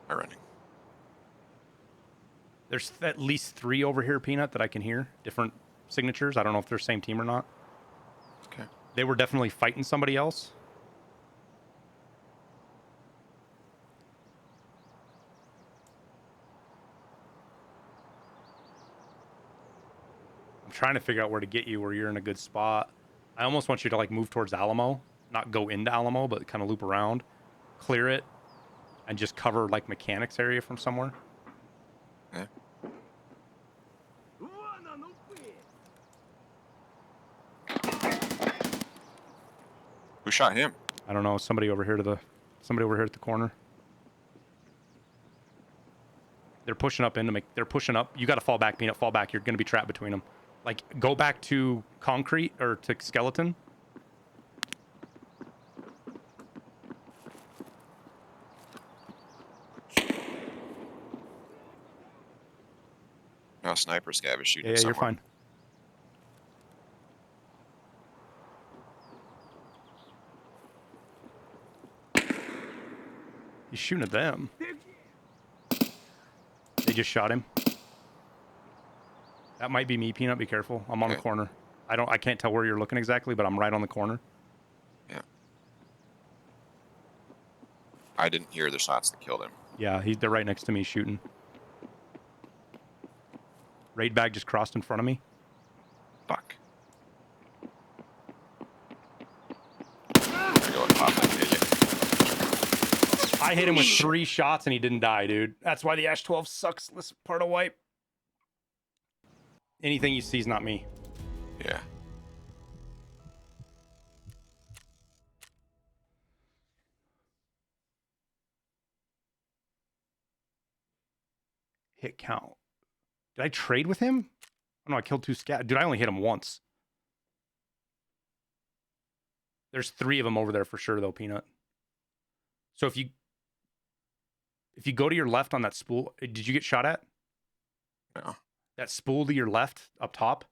I'm running. There's at least 3 over here, Peanut, that I can hear. Different signatures. I don't know if they're same team or not. Okay. They were definitely fighting somebody else. I'm trying to figure out where to get you where you're in a good spot. I almost want you to like move towards Alamo, not go into Alamo, but kind of loop around, clear it, and just cover like mechanics area from somewhere. Yeah. Вон он, упырь! Who shot him? I don't know. Somebody over here at the corner. They're pushing up they're pushing up. You got to fall back, Peanut. Fall back. You're going to be trapped between them. Like, go back to concrete or to skeleton. No, sniper scab is shooting Yeah, you're someone. fine. He's shooting at them. They just shot him. That might be me, Peanut. Be careful. I'm on the Okay. corner. I can't tell where you're looking exactly, but I'm right on the corner. Yeah. I didn't hear the shots that killed him. Yeah, they're right next to me shooting. Raid bag just crossed in front of me. Fuck. I'm gonna go and pop that idiot. I hit him with 3 shots and he didn't die, dude. That's why the Ash 12 sucks. This part of wipe. Anything you see is not me. Yeah. Hit count. Did I trade with him? Oh no, I killed 2 scat. Dude, I only hit him once. There's 3 of them over there for sure, though, Peanut. So if you go to your left on that spool, did you get shot at? No. That spool to your left up top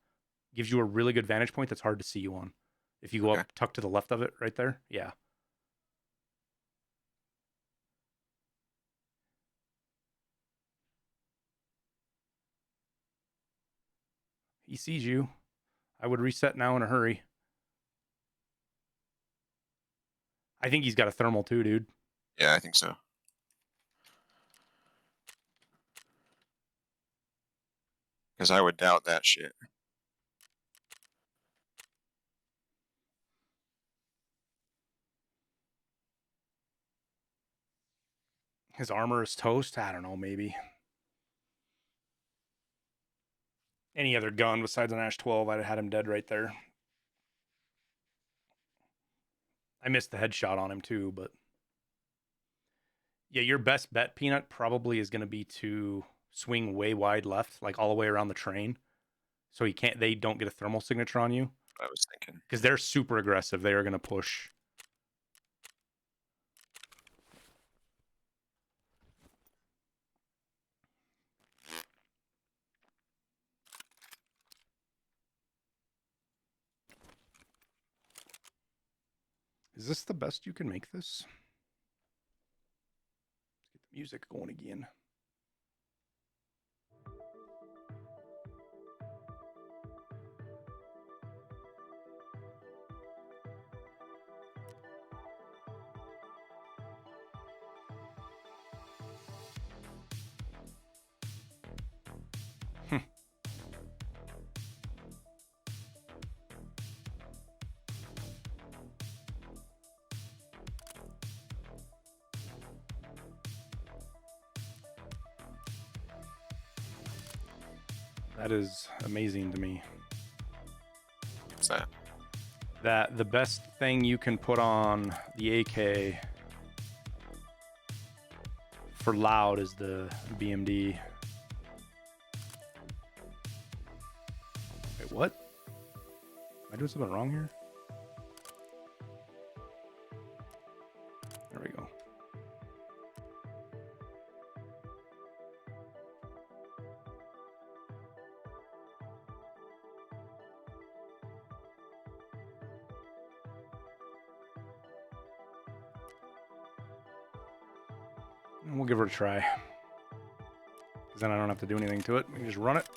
gives you a really good vantage point that's hard to see you on. If you go Okay. up, tuck to the left of it, right there. Yeah. He sees you. I would reset now in a hurry. I think he's got a thermal too, dude. Yeah, I think so. Because I would doubt that shit. His armor is toast. I don't know, maybe. Any other gun besides an Ash 12, I'd have had him dead right there. I missed the headshot on him too, but yeah, your best bet, Peanut, probably is going to be to swing way wide left, like all the way around the train, so they don't get a thermal signature on you. I was thinking. Because they're super aggressive. They are going to push. Is this the best you can make this? Let's get the music going again. That is amazing to me. What's that? That the best thing you can put on the AK for loud is the BMD. Wait, what? Am I doing something wrong here? There we go. And we'll give her a try. Because then I don't have to do anything to it. We can just run it.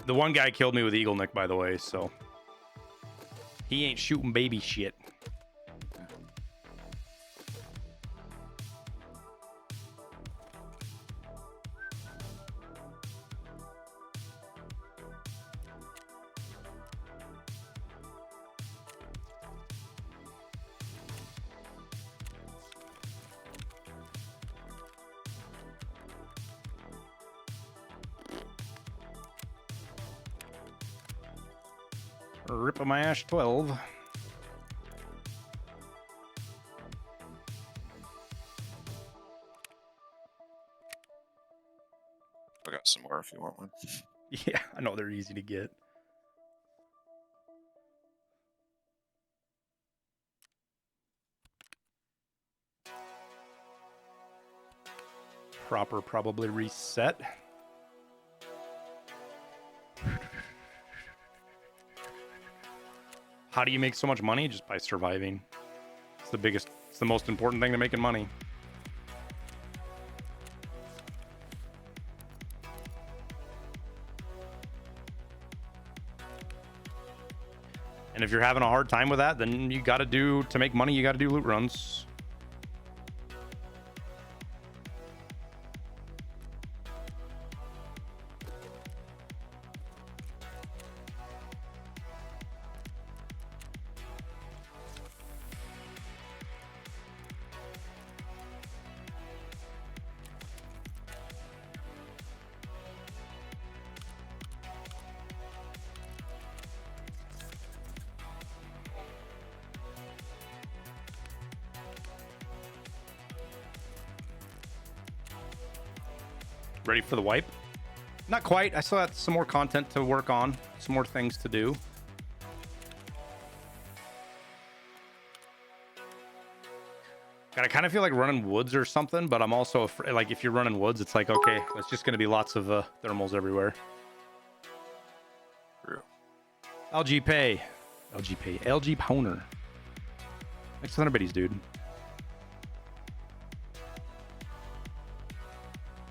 The one guy killed me with Eagle Nick, by the way, so he ain't shooting baby shit. Rip of my Ash 12. I got some more if you want one. Yeah, I know they're easy to get. Proper probably reset. How do you make so much money? Just by surviving. It's the most important thing to making money. And if you're having a hard time with that, then to make money, you gotta do loot runs. Ready for the wipe? Not quite. I still have some more content to work on, some more things to do. God, I kind of feel like running woods or something, but I'm also afraid, like, if you're running woods, it's like, okay, it's just going to be lots of thermals everywhere. True. LG Pay. LG Poner. Thanks to 100 biddies, dude.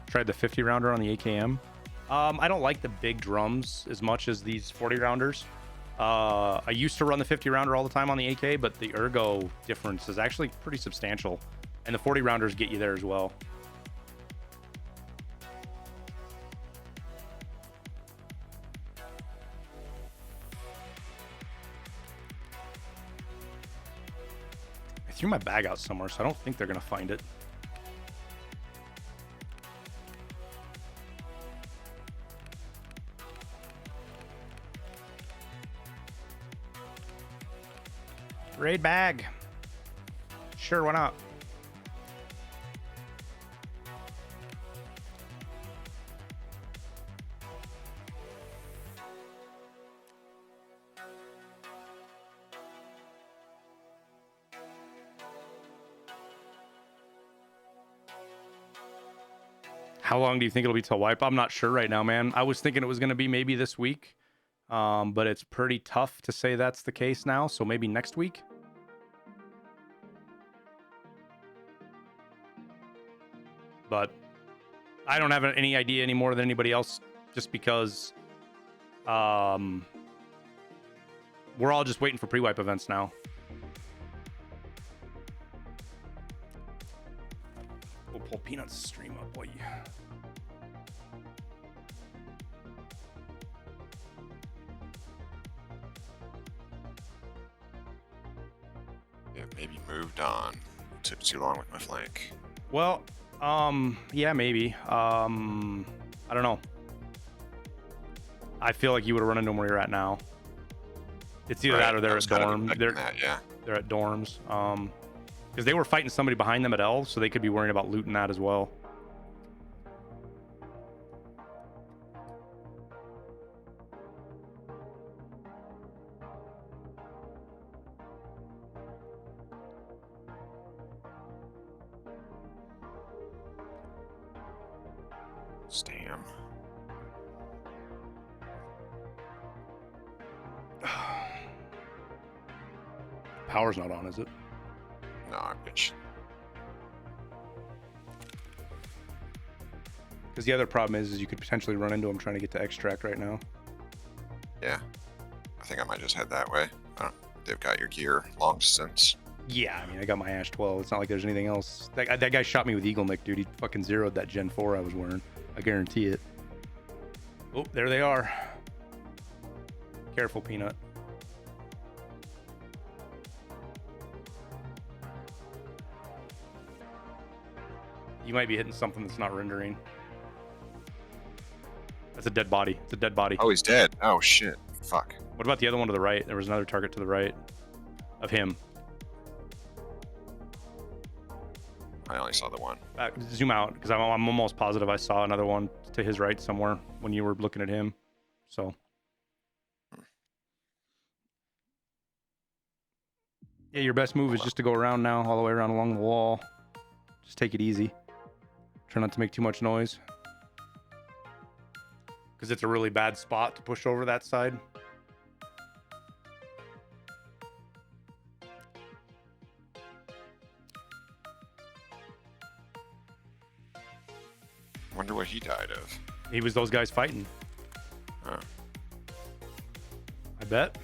Tried the 50 rounder on the AKM. I don't like the big drums as much as these 40 rounders. I used to run the 50 rounder all the time on the AK, but the ergo difference is actually pretty substantial, and the 40 rounders get you there as well. I threw my bag out somewhere, so I don't think they're gonna find it. Raid bag. Sure, why not? How long do you think it'll be till wipe? I'm not sure right now, man. I was thinking it was going to be maybe this week, but it's pretty tough to say that's the case now, so maybe next week. But I don't have any idea any more than anybody else, just because we're all just waiting for pre-wipe events now. We'll pull Peanut's stream up, boy. Yeah, maybe moved on. Took too long with my flank. Well, yeah, maybe. I don't know. I feel like you would have run into them where you're at now. It's either that or they're at dorms. They're at dorms. Because they were fighting somebody behind them at L, so they could be worrying about looting that as well. Stam. Power's not on, is it? No, bitch. Because the other problem is you could potentially run into them trying to get to extract right now. Yeah. I think I might just head that way. They've got your gear long distance. Yeah, I mean, I got my Ash 12. It's not like there's anything else. That guy shot me with Eagle Nick, dude. He fucking zeroed that Gen 4 I was wearing. I guarantee it. Oh, there they are. Careful, Peanut. You might be hitting something that's not rendering. That's a dead body. It's a dead body. Oh, he's dead. Oh, shit. Fuck. What about the other one to the right? There was another target to the right of him. I only saw the one. Zoom out, because I'm almost positive I saw another one to his right somewhere when you were looking at him. So. Yeah, your best move is just to go around now, all the way around along the wall. Just take it easy. Try not to make too much noise. Because it's a really bad spot to push over that side. Wonder what he died of. He was those guys fighting. Huh. I bet.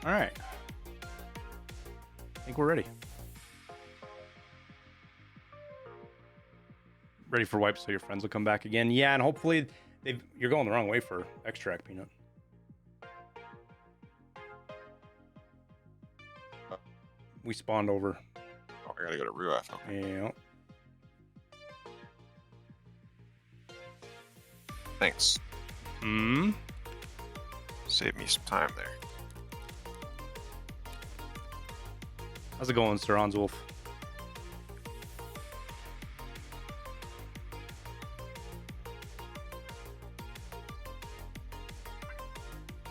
All right. I think we're ready. Ready for wipes so your friends will come back again. Yeah, and hopefully you're going the wrong way for extract, Peanut. We spawned over. Oh, I gotta go to Ruaf. Okay. Yeah. Thanks. Hmm. Save me some time there. How's it going, Sir Hanswolf?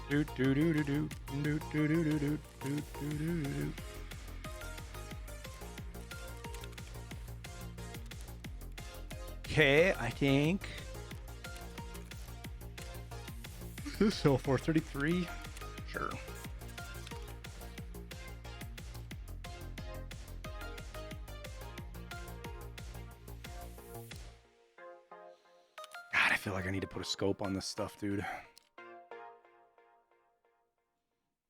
Do do do do do do do do do do do do do. Okay, I think this is still 433. Sure. God, I feel like I need to put a scope on this stuff, dude.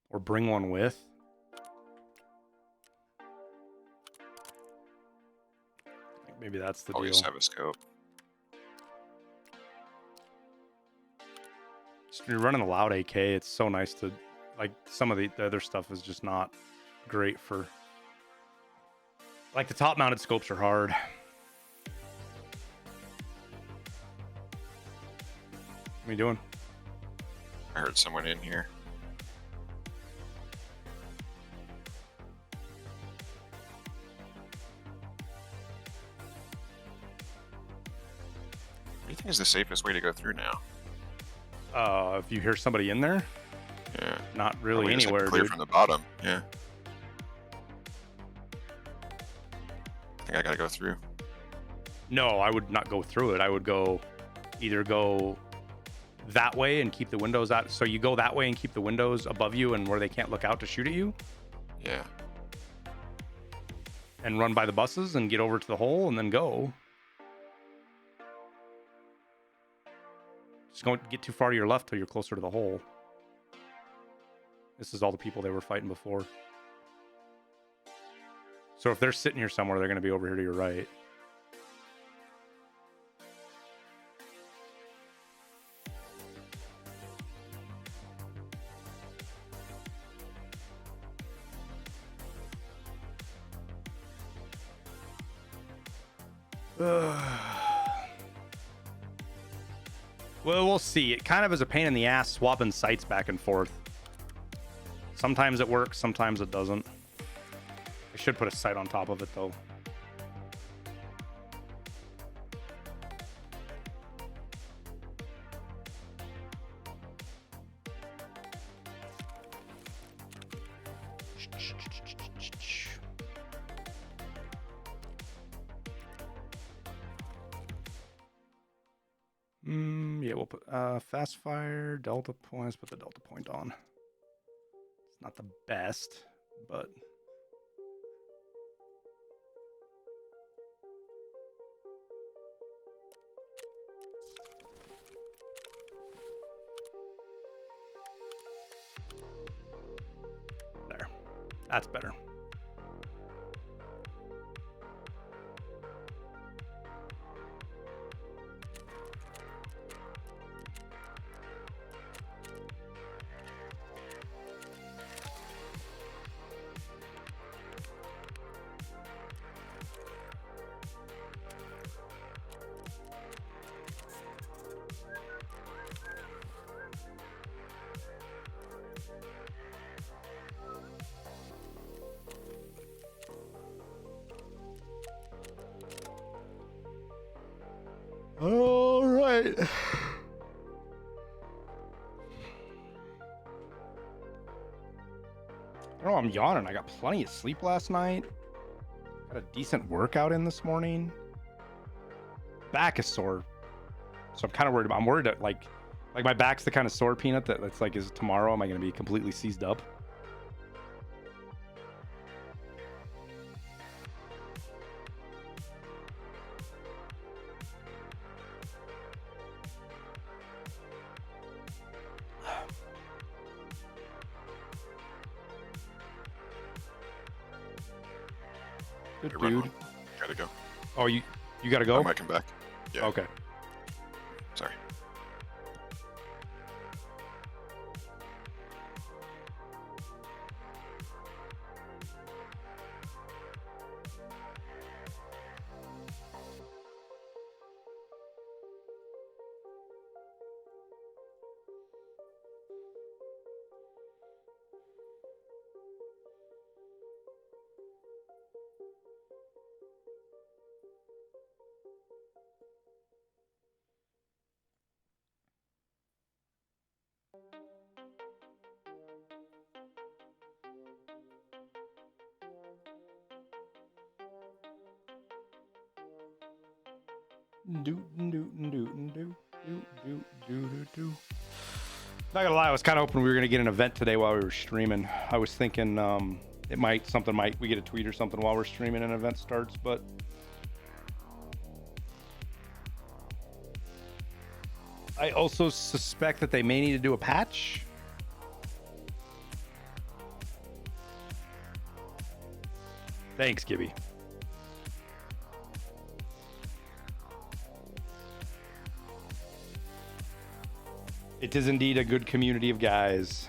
Or bring one with. Maybe that's the Always deal. have a scope. Just when you're running a loud AK, it's so nice to, like, some of the other stuff is just not great for, like, the top mounted scopes are hard. What are you doing? I heard someone in here. What do you think is the safest way to go through now? If you hear somebody in there, Yeah. not really Probably just, like, anywhere, clear dude. from the bottom. Yeah. I think I gotta go through. No, I would not go through it. I would go either go that way and keep the windows out. So you go that way and keep the windows above you and where they can't look out to shoot at you, Yeah. and run by the buses and get over to the hole and then go. Just don't get too far to your left till you're closer to the hole. This is all the people they were fighting before. So if they're sitting here somewhere, they're going to be over here to your right. Well, we'll see. It kind of is a pain in the ass swapping sights back and forth. Sometimes it works, sometimes it doesn't. I should put a sight on top of it, though. Yeah, we'll put fast fire, delta point. Let's put the delta point on. It's not the best, but there. That's better. All right. Oh, I'm yawning. I got plenty of sleep last night. Got a decent workout in this morning. Back is sore, so I'm kind of worried about. I'm worried that like my back's the kind of sore, Peanut, that it's like, is tomorrow am I going to be completely seized up? Good Hey, run dude. home. Gotta go. Oh, you gotta I go? might come back. Yeah. Okay. Sorry. Not gonna lie, I was kind of hoping we were gonna get an event today while we were streaming. I was thinking we get a tweet or something while we're streaming and an event starts, but I also suspect that they may need to do a patch. Thanks, Gibby. It is indeed a good community of guys.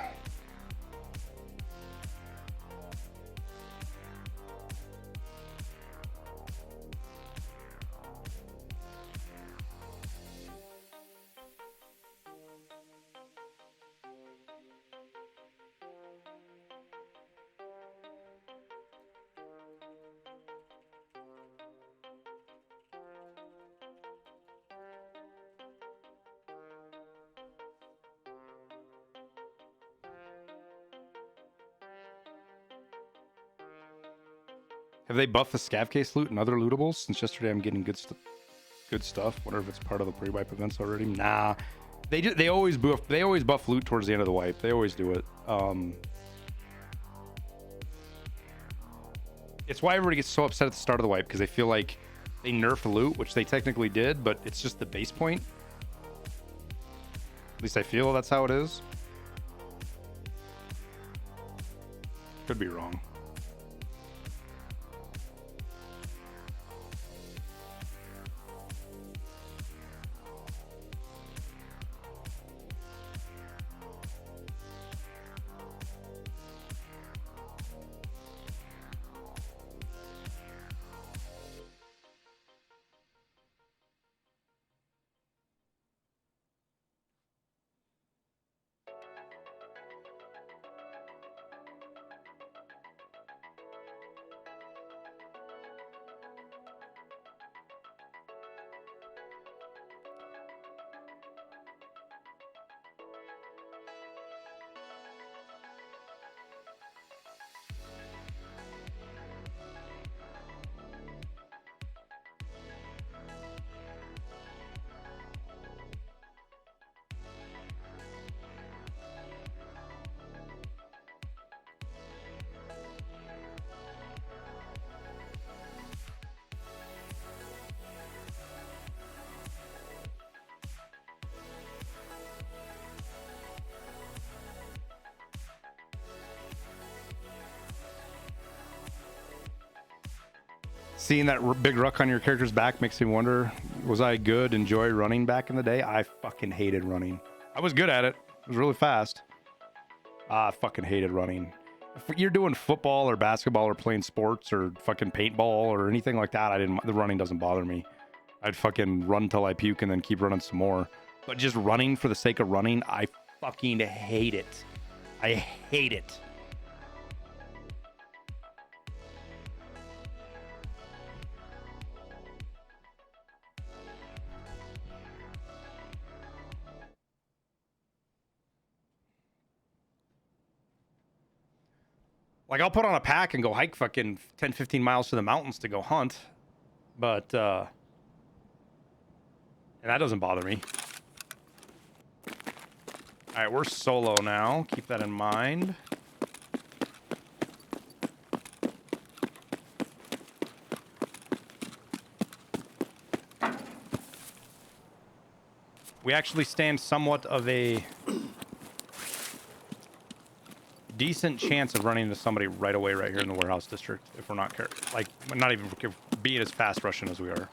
Have they buffed the scav case loot and other lootables? Since yesterday I'm getting good stuff. Wonder if it's part of the pre-wipe events already. Nah, they always buff loot towards the end of the wipe. They always do it. It's why everybody gets so upset at the start of the wipe, because they feel like they nerfed loot, which they technically did, but it's just the base point. At least I feel that's how it is. Could be wrong. Seeing that big ruck on your character's back makes me wonder, was I good, enjoy running back in the day? I fucking hated running. I was good at it. It was really fast. I fucking hated running. If you're doing football or basketball or playing sports or fucking paintball or anything like that, the running doesn't bother me. I'd fucking run till I puke and then keep running some more. But just running for the sake of running, I fucking hate it. I hate it. Like, I'll put on a pack and go hike fucking 10, 15 miles to the mountains to go hunt. But, and that doesn't bother me. All right, we're solo now. Keep that in mind. We actually stand somewhat of a decent chance of running into somebody right away right here in the warehouse district if we're not careful. Like, not even being as fast rushing as we are.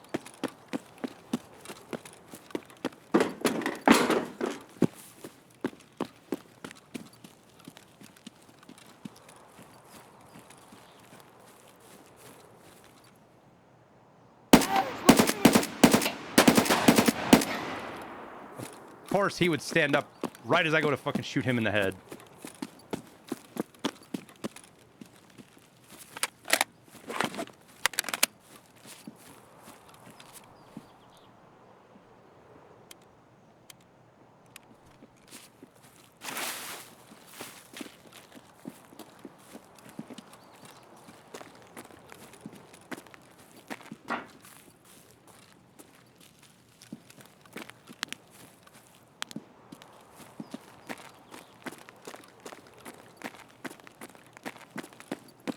course, he would stand up right as I go to fucking shoot him in the head.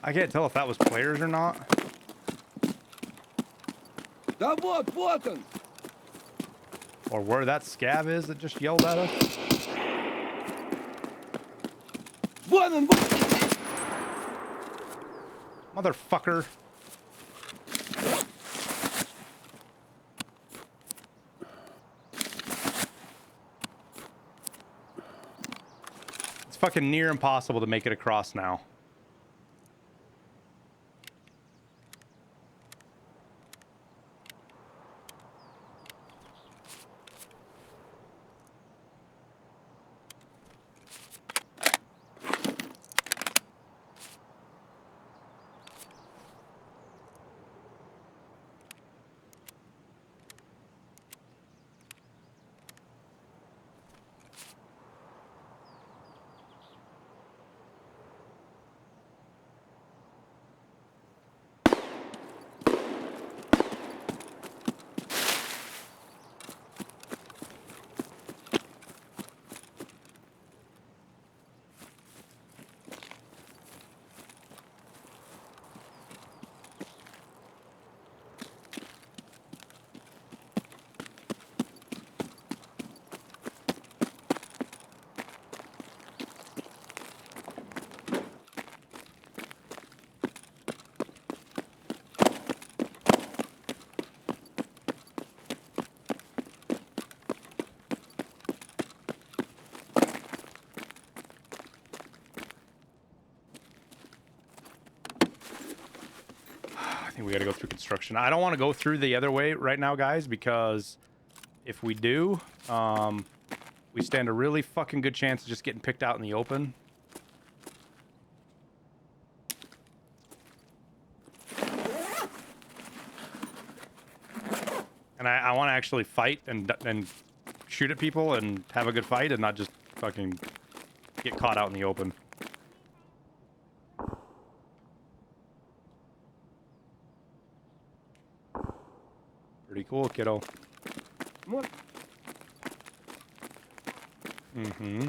I can't tell if that was players or not. Да вот, вот он! Or where that scab is that just yelled at us. Вон он! Вон! Motherfucker. It's fucking near impossible to make it across now. I think we got to go through construction. I don't want to go through the other way right now, guys, because if we do, we stand a really fucking good chance of just getting picked out in the open. And I want to actually fight and shoot at people and have a good fight and not just fucking get caught out in the open. Pretty cool, kiddo. Mm-hmm.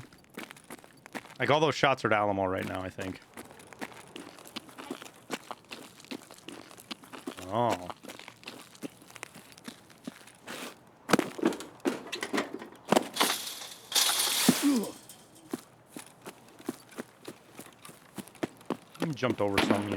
Like, all those shots are to Alamo right now, I think. Oh. He jumped over some, yeah.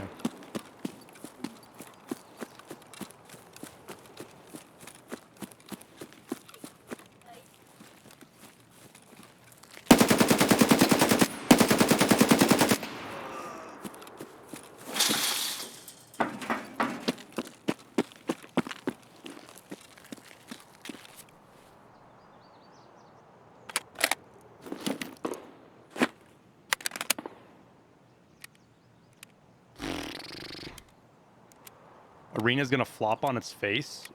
Arena's gonna flop on its face?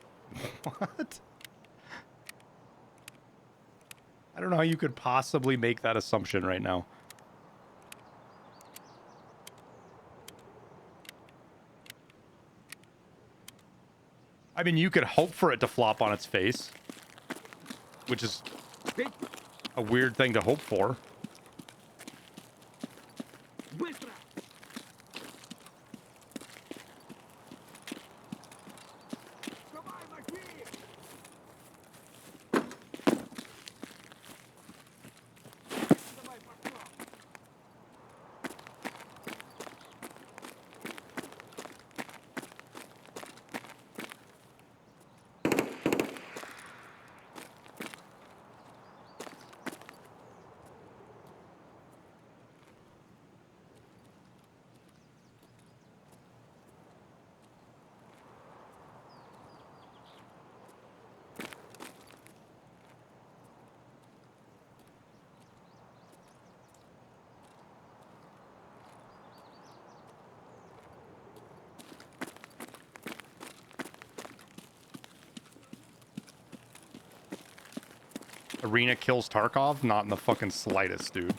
What? I don't know how you could possibly make that assumption right now. I mean, you could hope for it to flop on its face, which is a weird thing to hope for. Arena kills Tarkov? Not in the fucking slightest, dude.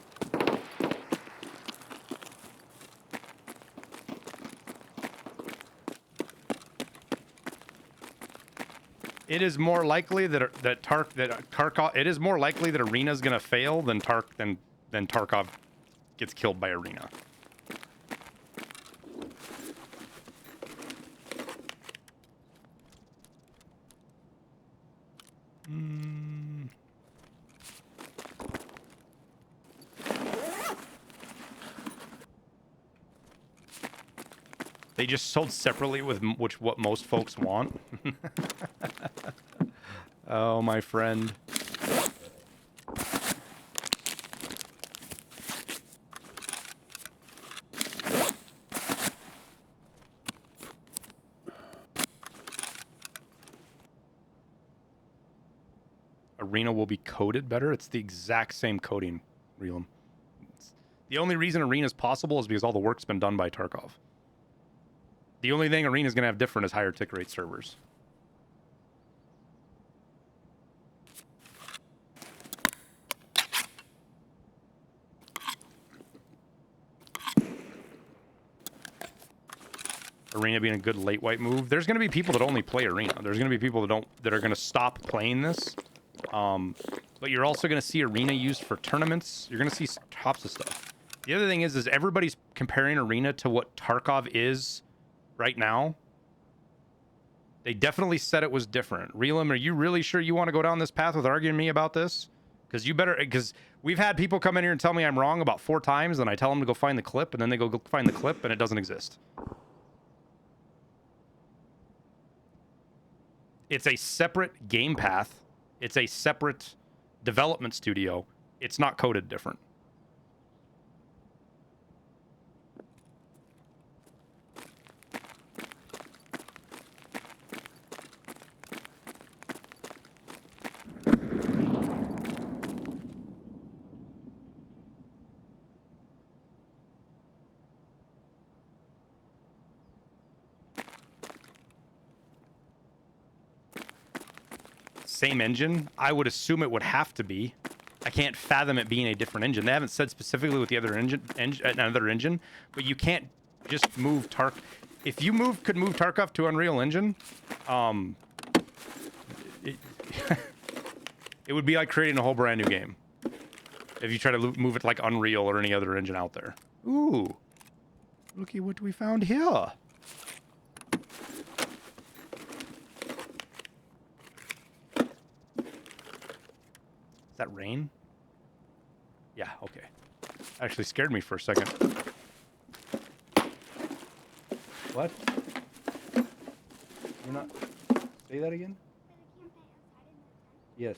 It is more likely that Tarkov. It is more likely that Arena's gonna fail than Tarkov gets killed by Arena. They just sold separately with what most folks want. Oh, my friend. Arena will be coded better. It's the exact same coding, Realm. The only reason Arena is possible is because all the work's been done by Tarkov. The only thing Arena is going to have different is higher tick rate servers. Arena being a good late white move. There's going to be people that only play Arena. There's going to be people that are going to stop playing this. But you're also going to see Arena used for tournaments. You're going to see hops of stuff. The other thing is everybody's comparing Arena to what Tarkov is right now. They definitely said it was different. Realm, are you really sure you want to go down this path with arguing me about this? Because we've had people come in here and tell me I'm wrong about 4 times, and I tell them to go find the clip, and then they go find the clip, and it doesn't exist. It's a separate game path. It's a separate development studio. It's not coded different. Same engine? I would assume it would have to be. I can't fathom it being a different engine. They haven't said specifically with the other another engine, but you can't just move If you could move Tarkov to Unreal Engine, it would be like creating a whole brand new game. If you try to move it like Unreal or any other engine out there. Ooh, looky what we found here. Is that rain? Yeah, okay. Actually scared me for a second. What? You're not... Say that again? Yes.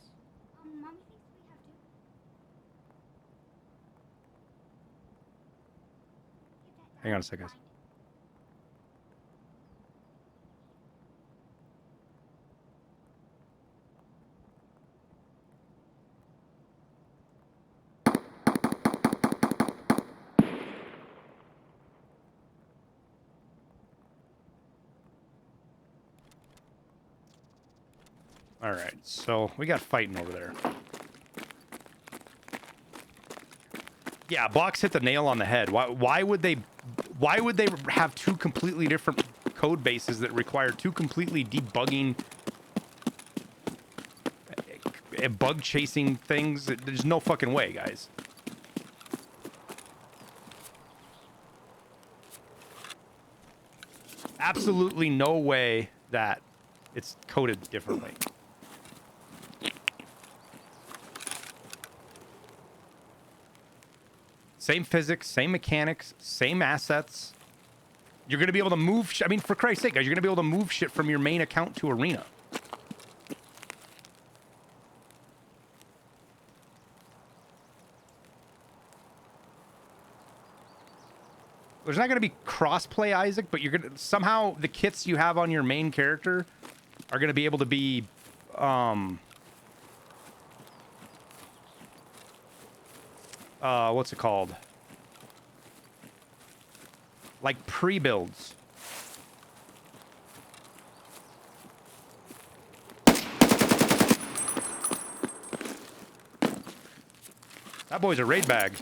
Hang on a second. All right, so we got fighting over there. Yeah, Box hit the nail on the head. Why would they have 2 completely different code bases that require 2 completely debugging, bug chasing things? There's no fucking way, guys. Absolutely no way that it's coded differently. Same physics, same mechanics, same assets. You're going to be able to move... I mean, for Christ's sake, guys, you're going to be able to move shit from your main account to Arena. There's not going to be cross-play, Isaac, but you're going to... Somehow, the kits you have on your main character are going to be able to be... what's it called? Like pre-builds. That boy's a raid bag.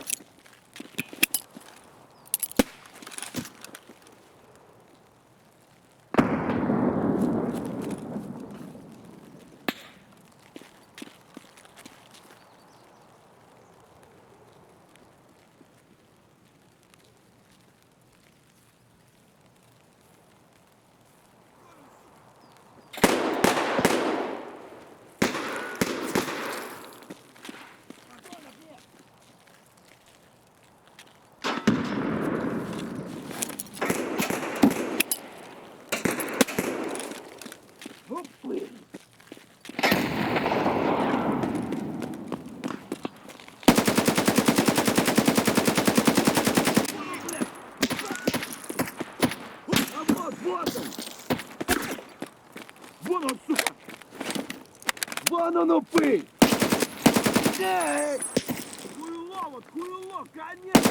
А вот он! Вон он, сука! Вон он, упырь! Эй! Хуйло, конечно!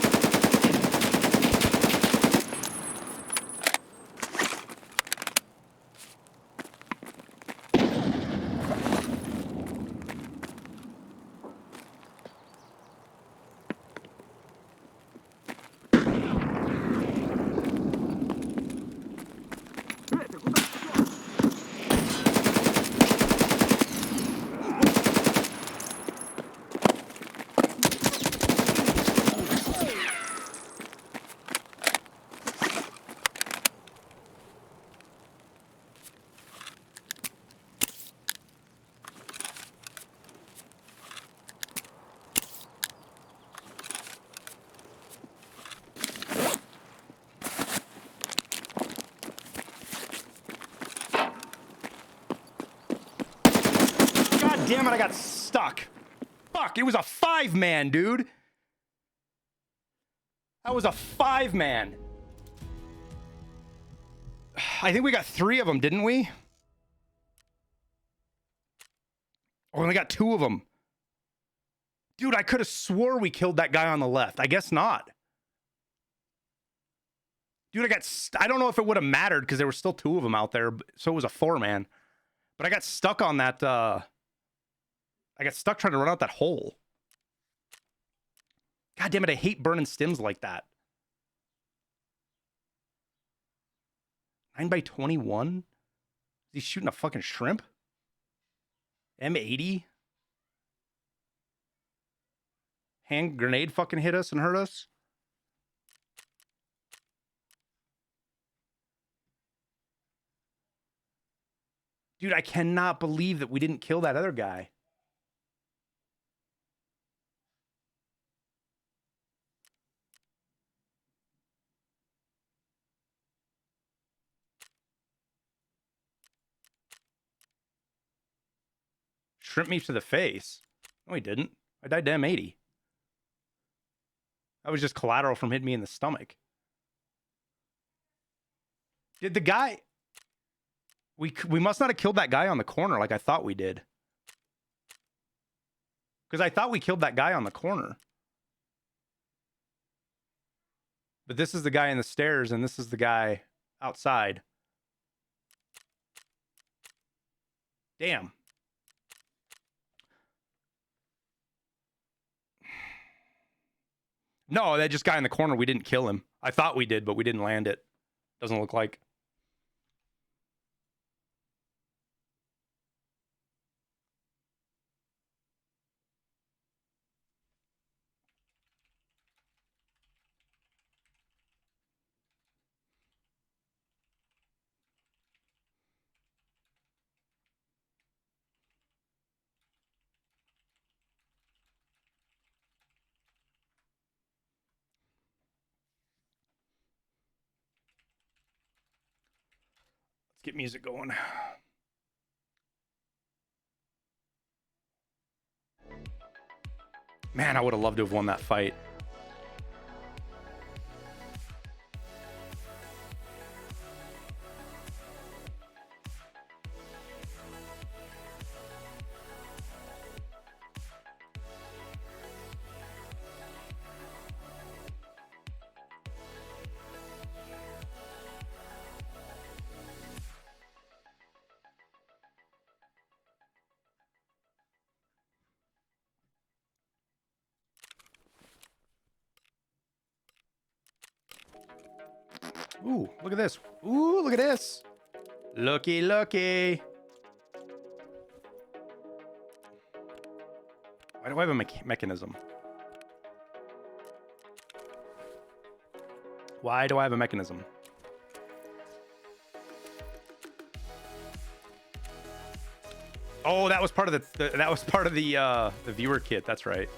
Ты куда пошел? God damn it, I got stuck. Fuck, it was a 5-man, dude. That was a 5-man. I think we got 3 of them, didn't we? Oh, we only got 2 of them. Dude, I could have swore we killed that guy on the left. I guess not. Dude, I don't know if it would have mattered because there were still 2 of them out there. So it was a 4-man. But I got stuck on that. I got stuck trying to run out that hole. God damn it, I hate burning stims like that. 9x21? Is he shooting a fucking shrimp? M80? Hand grenade fucking hit us and hurt us? Dude, I cannot believe that we didn't kill that other guy. Shrimp me to the face. No, he didn't. I died to M80. That was just collateral from hitting me in the stomach. Did the guy... We must not have killed that guy on the corner like I thought we did. Because I thought we killed that guy on the corner. But this is the guy in the stairs, and this is the guy outside. Damn. No, that just guy in the corner, we didn't kill him. I thought we did, but we didn't land it. Doesn't look like. Get music going. Man, I would have loved to have won that fight. Ooh, look at this. Ooh, look at this. Looky, looky. Why do I have a mechanism? Why do I have a mechanism? Oh, that was part of the viewer kit. That's right.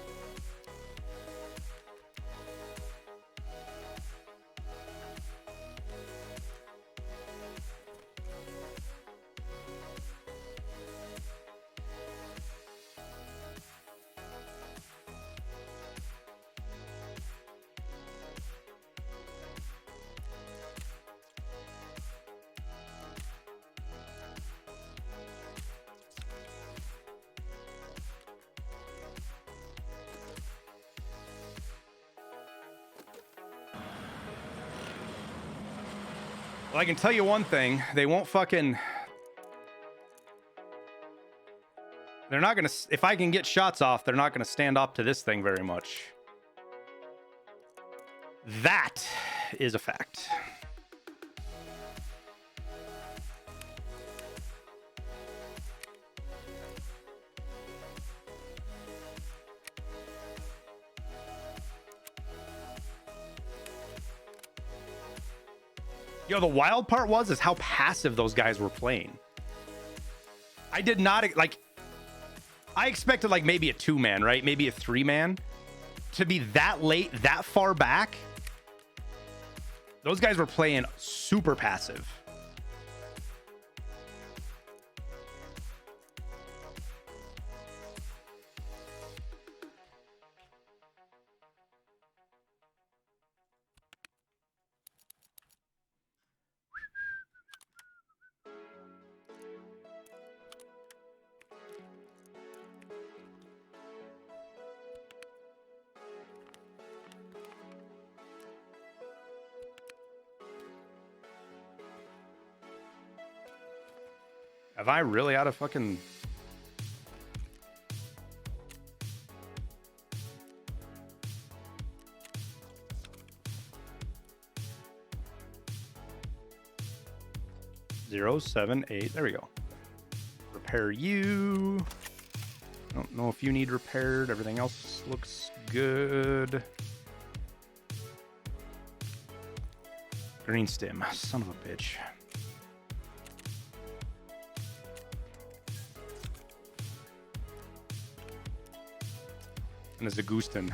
Well, I can tell you one thing. They won't fucking... They're not gonna... If I can get shots off, they're not gonna stand up to this thing very much. That is a fact. Yo, the wild part is how passive those guys were playing. I did not, like, I expected like maybe a 2-man, right? Maybe a 3-man. To be that late, that far back, those guys were playing super passive. Have I really out of fucking... Zero, 7, 8. There we go. Repair you. Don't know if you need repaired. Everything else looks good. Green stem. Son of a bitch. And a Zagustin.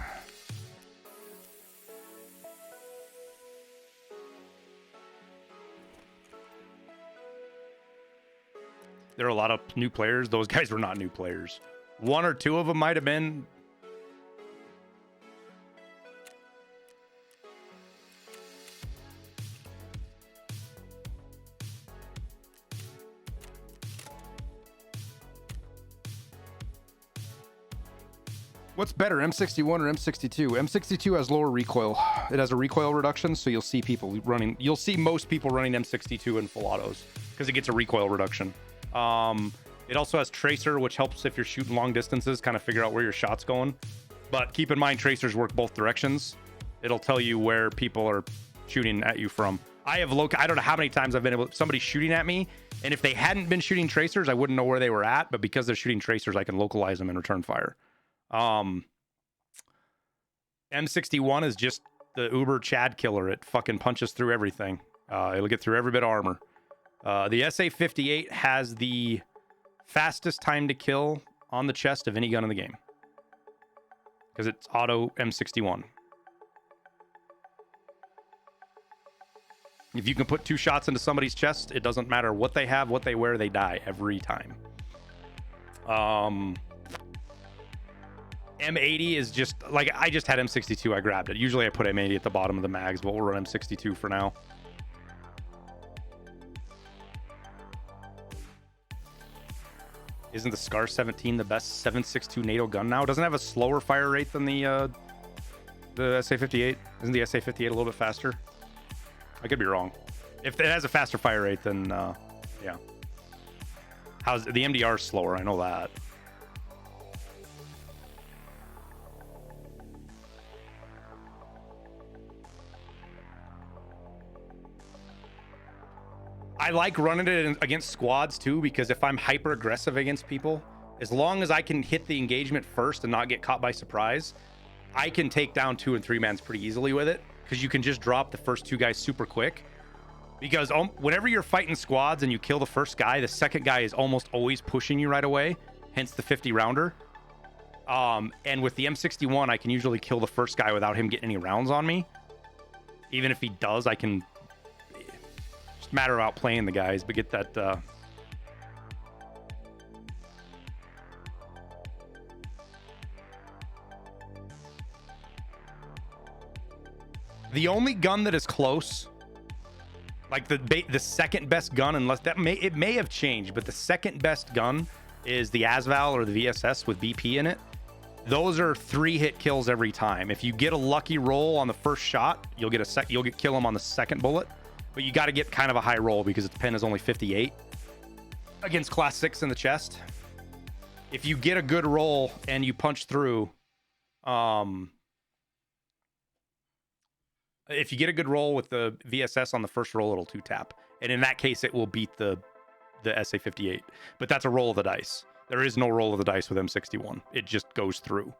There are a lot of new players. Those guys were not new players. 1 or 2 of them might have been. What's better, M61 or M62? M62 has lower recoil. It has a recoil reduction, so you'll see people running. You'll see most people running M62 in full autos because it gets a recoil reduction. It also has tracer, which helps if you're shooting long distances, kind of figure out where your shot's going. But keep in mind, tracers work both directions. It'll tell you where people are shooting at you from. I don't know how many times I've been able, somebody shooting at me, and if they hadn't been shooting tracers, I wouldn't know where they were at. But because they're shooting tracers, I can localize them and return fire. M61 is just the uber Chad killer. It fucking punches through everything. It'll get through every bit of armor. The SA58 has the fastest time to kill on the chest of any gun in the game because it's auto M61. If you can put 2 shots into somebody's chest, it doesn't matter what they have, what they wear, they die every time. M80 is just like, I just had M62, I grabbed it. Usually I put M80 at the bottom of the mags, but we'll run M62 for now. Isn't the Scar 17 the best 7.62 NATO gun now? It doesn't have a slower fire rate than the SA58. Isn't the SA58 a little bit faster? I could be wrong. If it has a faster fire rate, then yeah. How's the MDR slower? I know that. I like running it against squads too, because if I'm hyper aggressive against people, as long as I can hit the engagement first and not get caught by surprise, I can take down 2 and 3 mans pretty easily with it, because you can just drop the first 2 guys super quick. Because whenever you're fighting squads and you kill the first guy, the second guy is almost always pushing you right away, hence the 50 rounder. And with the M61, I can usually kill the first guy without him getting any rounds on me. Even if he does, I can... Just a matter of outplaying the guys, but get that... The only gun that is close, like the second best gun, unless it may have changed, but the second best gun is the ASVAL or the VSS with BP in it. Those are 3-hit kills every time. If you get a lucky roll on the first shot, you'll kill him on the second bullet, but you got to get kind of a high roll because its pen is only 58 against class 6 in the chest. If you get a good roll and you punch through, if you get a good roll with the VSS on the first roll, it'll 2-tap. And in that case, it will beat the SA58. But that's a roll of the dice. There is no roll of the dice with M61. It just goes through.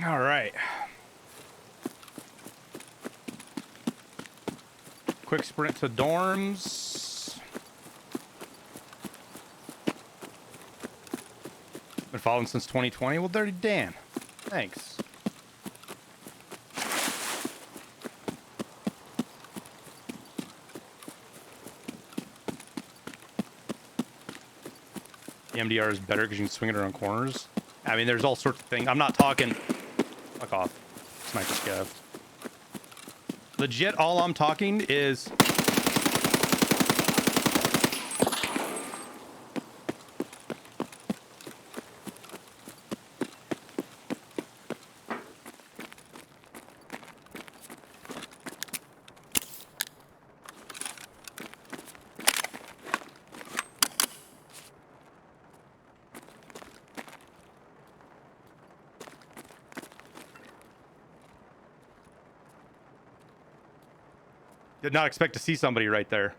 All right. Quick sprint to dorms. Been following since 2020. Well, Dirty Dan. Thanks. The MDR is better because you can swing it around corners. I mean, there's all sorts of things. I'm not talking... Fuck off. Sniper scav. Legit, all I'm talking is... Did not expect to see somebody right there.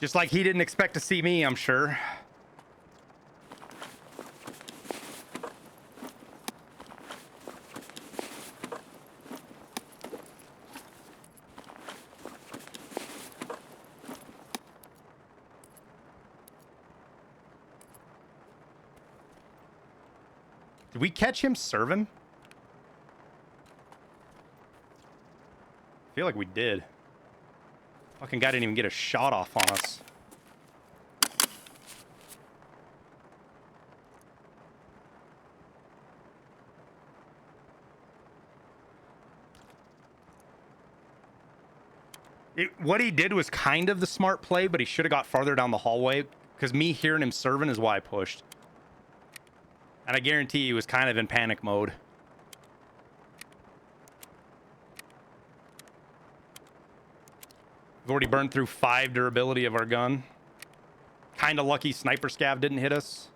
Just like he didn't expect to see me, I'm sure. Did we catch him serving? I feel like we did. Fucking guy didn't even get a shot off on us. What he did was kind of the smart play, but he should have got farther down the hallway, because me hearing him serving is why I pushed. And I guarantee he was kind of in panic mode. We've already burned through 5 durability of our gun. Kind of lucky sniper scav didn't hit us.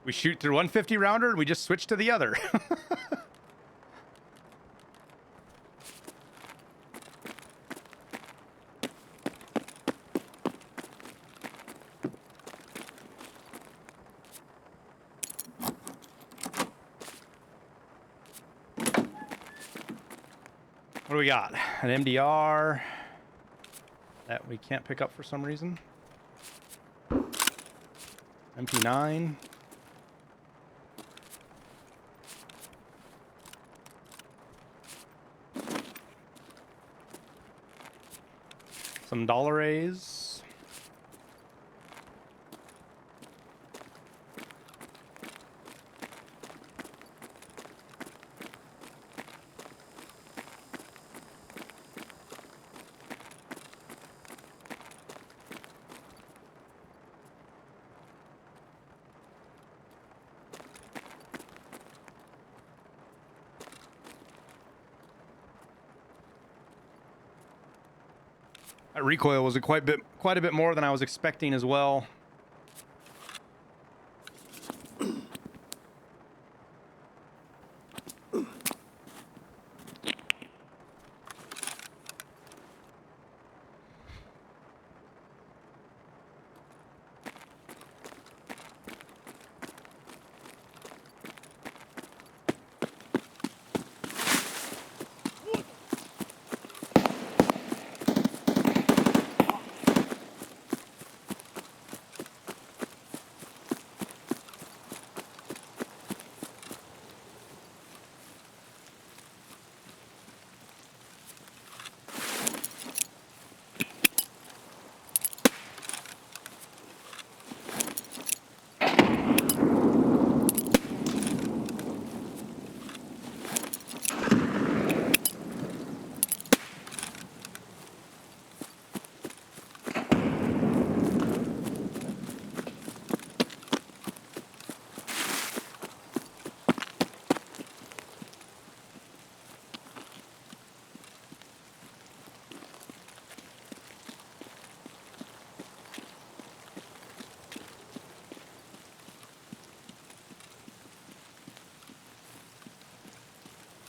We shoot through 150 rounder and we just switch to the other. What do we got? An MDR that we can't pick up for some reason. MP9. Some $A's. That recoil was quite a bit more than I was expecting as well.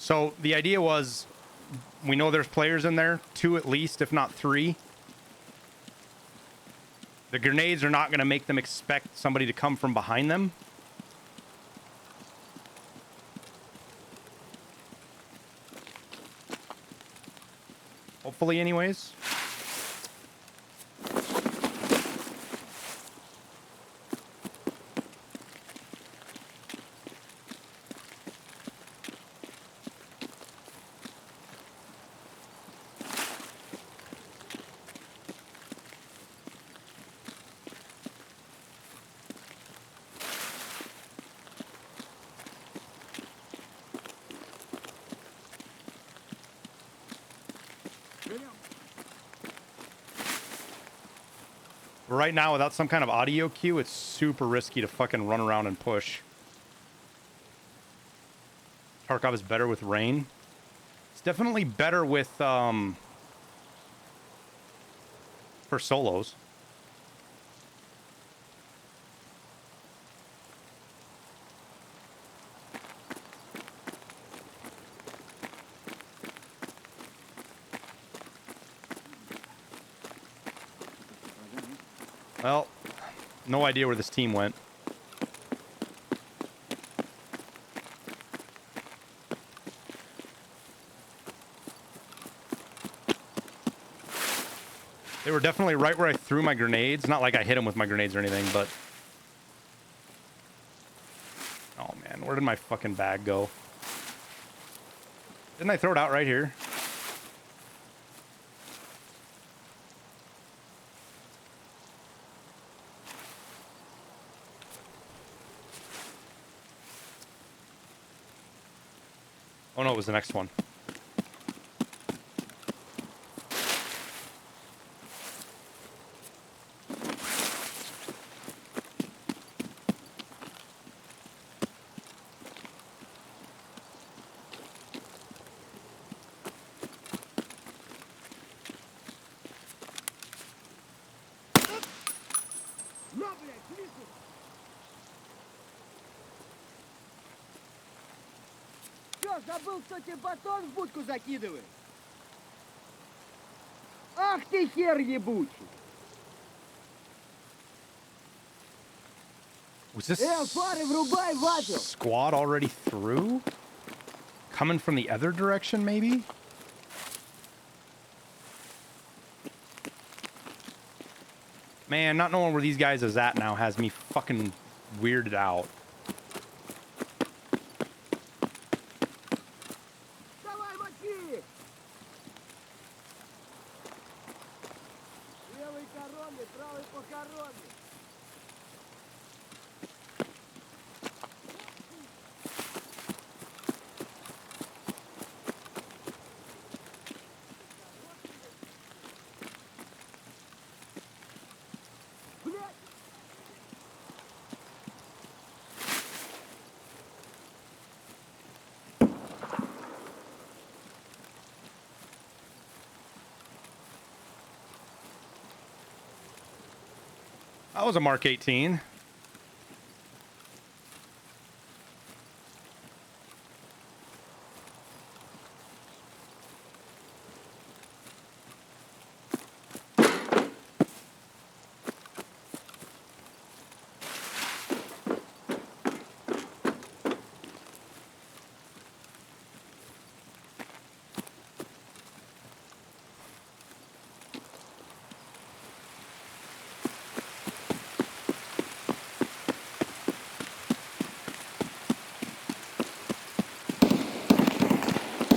So the idea was, we know there's players in there, 2 at least, if not 3. The grenades are not going to make them expect somebody to come from behind them. Hopefully, anyways. Right now, without some kind of audio cue, it's super risky to fucking run around and push. Tarkov is better with rain. It's definitely better with, for solos. Well, no idea where this team went. They were definitely right where I threw my grenades. Not like I hit them with my grenades or anything, but... Oh, man. Where did my fucking bag go? Didn't I throw it out right here? Oh, no, it was the next one. На, блядь, вижу! Чё, забыл, кто тебе батон в будку закидывает? Ах ты хер ебучий! Was this фары врубай, ватер! squad already through? Coming from the other direction, maybe? Man, not knowing where these guys is at now has me fucking weirded out. Давай, мочи! Левый короны, правый похоронный! That was a Mark 18.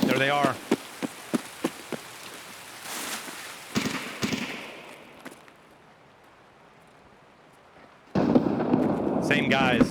There they are. Same guys.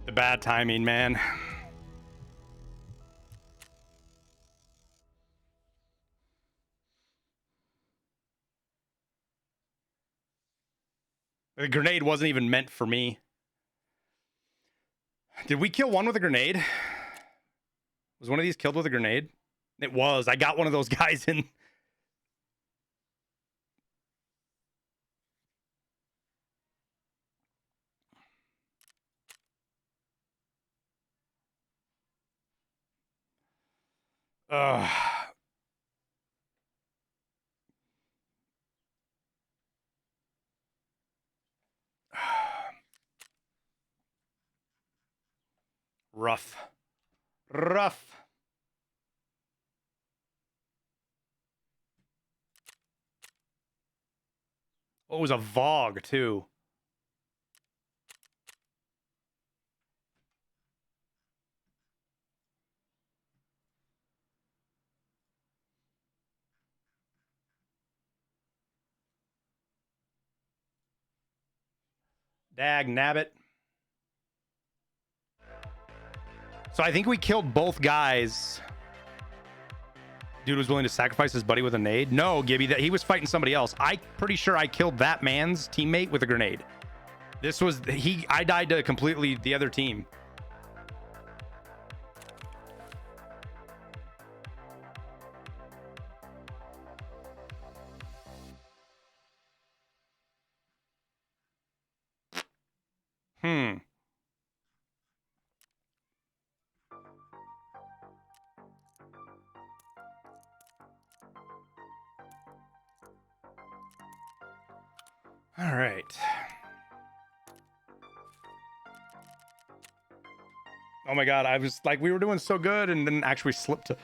The bad timing, man. The grenade wasn't even meant for me. Did we kill one with a grenade? Was one of these killed with a grenade? It was. I got one of those guys in. Ugh. Rough. Rough. Oh, it was a Vogue, too. Dag nabbit. So I think we killed both guys. Dude was willing to sacrifice his buddy with a nade. No, Gibby, that he was fighting somebody else. I'm pretty sure I killed that man's teammate with a grenade. This was I died to completely the other team. All right. Oh my god, I was like, we were doing so good and then actually slipped to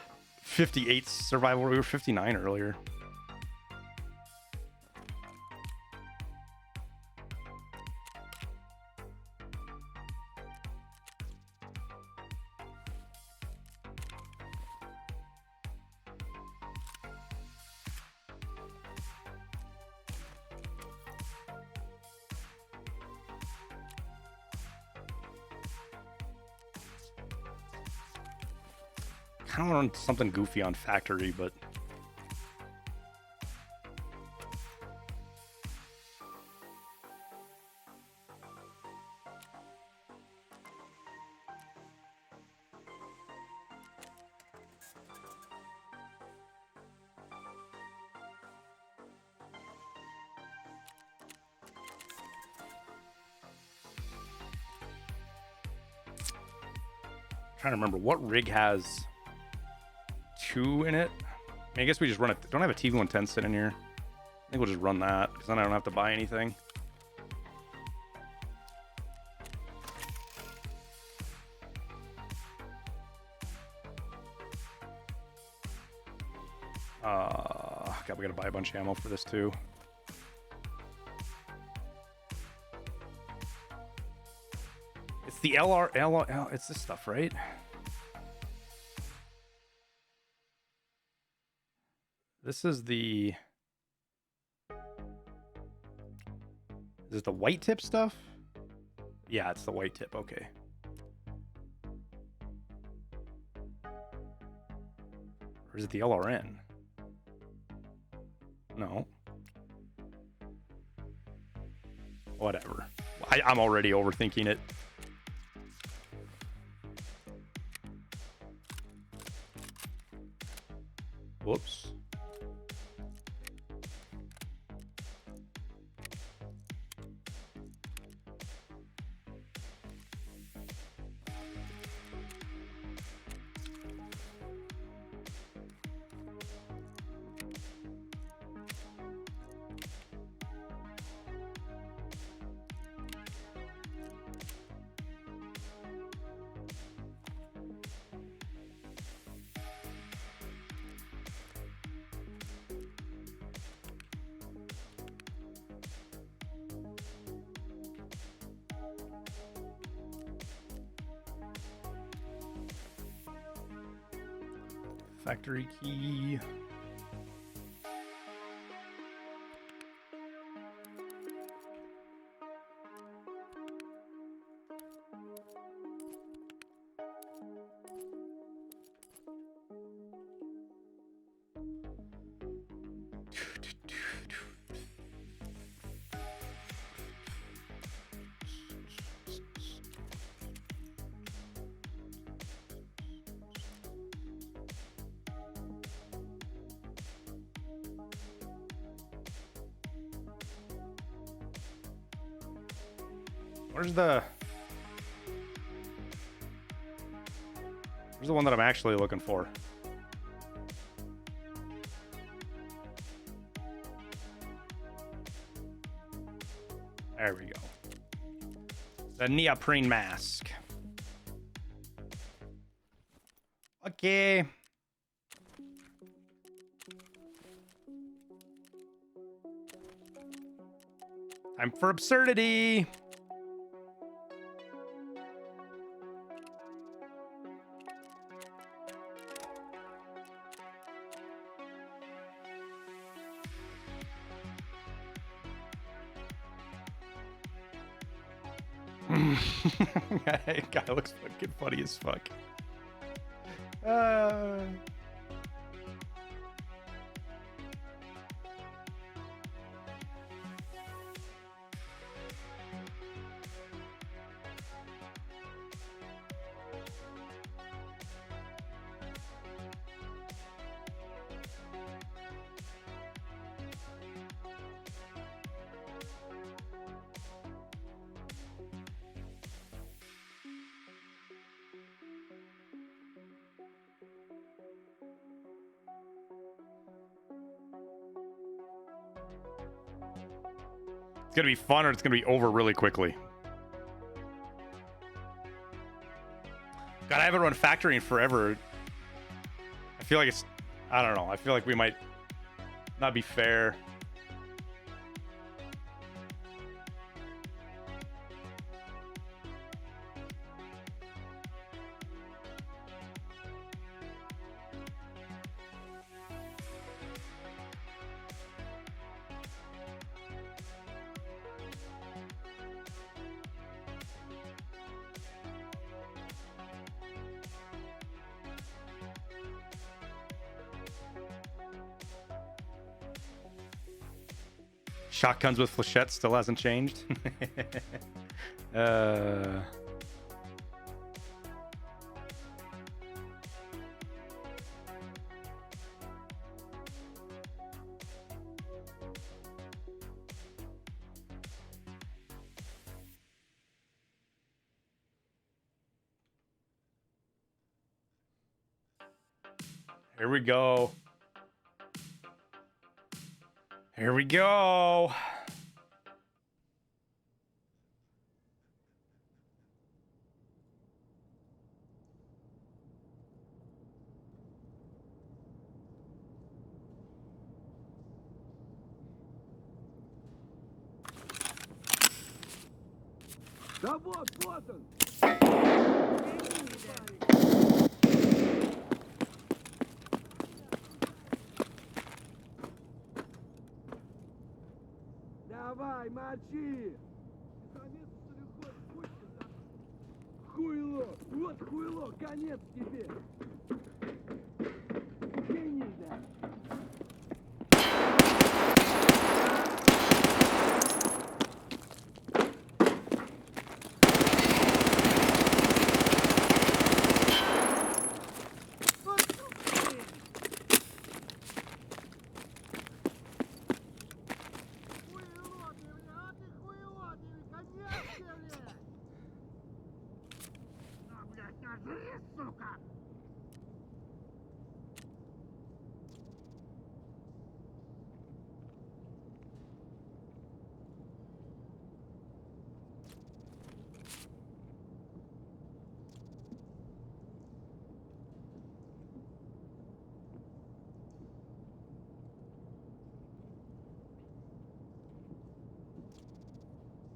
58 survival. We were 59 earlier. I don't want something goofy on factory, but trying to remember what rig has 2 in it. I mean, I guess we just run it. Don't I have a TV110 sitting here? I think we'll just run that because then I don't have to buy anything. God, we gotta buy a bunch of ammo for this too. It's the LR, it's this stuff, right? This is the... Is it the white tip stuff? Yeah, it's the white tip. Okay. Or is it the LRN? No. Whatever. I'm already overthinking it. Whoops. Factory key. Where's the one that I'm actually looking for? There we go. The neoprene mask. Okay. Time for absurdity. Guy looks fucking funny as fuck. It's gonna be fun or it's gonna be over really quickly. God, I haven't run factory in forever. I feel like it's, I don't know. I feel like we might not be fair. Shotguns with flechettes still hasn't changed. Here we go. Here we go. Да вот, вот он! Давай, мочи! Конец, что ли, ход, пустим, да? Хуйло! Вот хуйло! Конец тебе! Гений, да!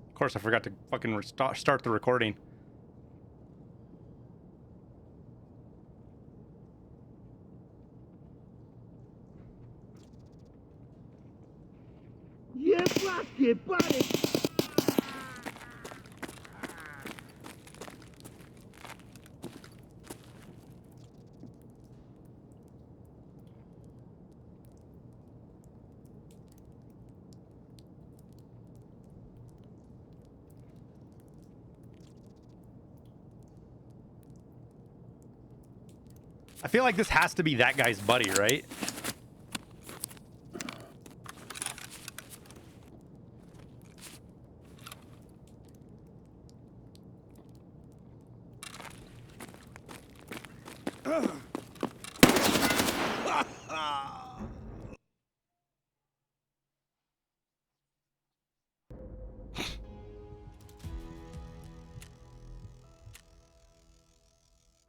Of course, I forgot to fucking start the recording. Ебашки, парень! I feel like this has to be that guy's buddy, right?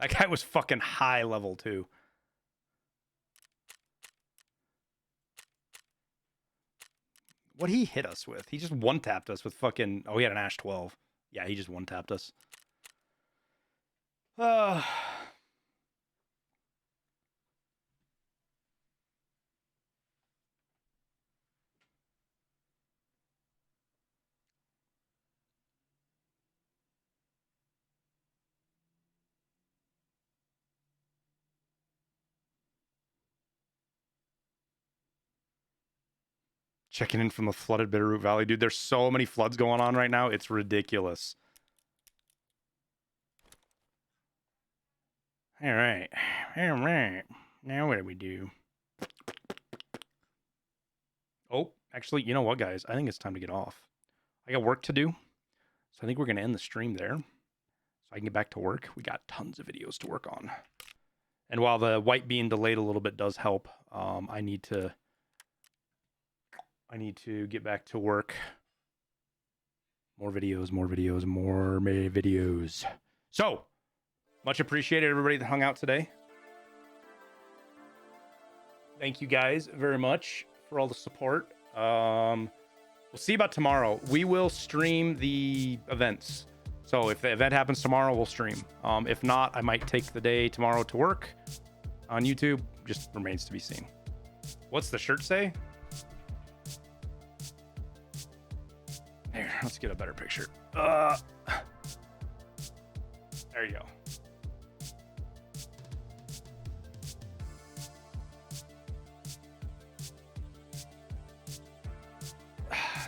That guy was fucking high level too. What he hit us with? He just one-tapped us with fucking... Oh, he had an Ash 12. Yeah, he just one-tapped us. Checking in from the flooded Bitterroot Valley. Dude, there's so many floods going on right now. It's ridiculous. All right. All right. Now what do we do? Oh, actually, you know what, guys? I think it's time to get off. I got work to do. So I think we're going to end the stream there. So I can get back to work. We got tons of videos to work on. And while the white being delayed a little bit does help, I need to get back to work. More videos, more videos, more videos. So, much appreciated, everybody that hung out today. Thank you guys very much for all the support. We'll see about tomorrow. We will stream the events. So if the event happens tomorrow, we'll stream. If not, I might take the day tomorrow to work on YouTube. Just remains to be seen. What's the shirt say? Here, let's get a better picture. There you go.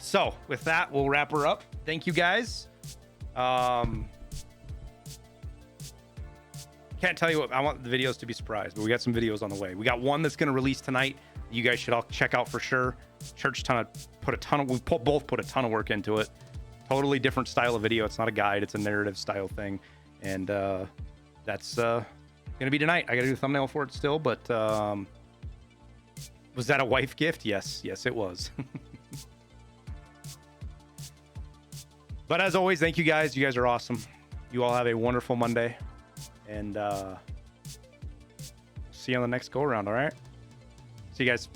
So with that, we'll wrap her up. Thank you guys. Can't tell you what, I want the videos to be surprised, but we got some videos on the way. We got one that's going to release tonight. You guys should all check out for sure. Church we both put a ton of work into it. Totally different style of video. It's not a guide, it's a narrative style thing. And that's going to be tonight. I got to do a thumbnail for it still, but was that a wife gift? Yes, it was. But as always, thank you guys. You guys are awesome. You all have a wonderful Monday. And see you on the next go around, all right? See you guys.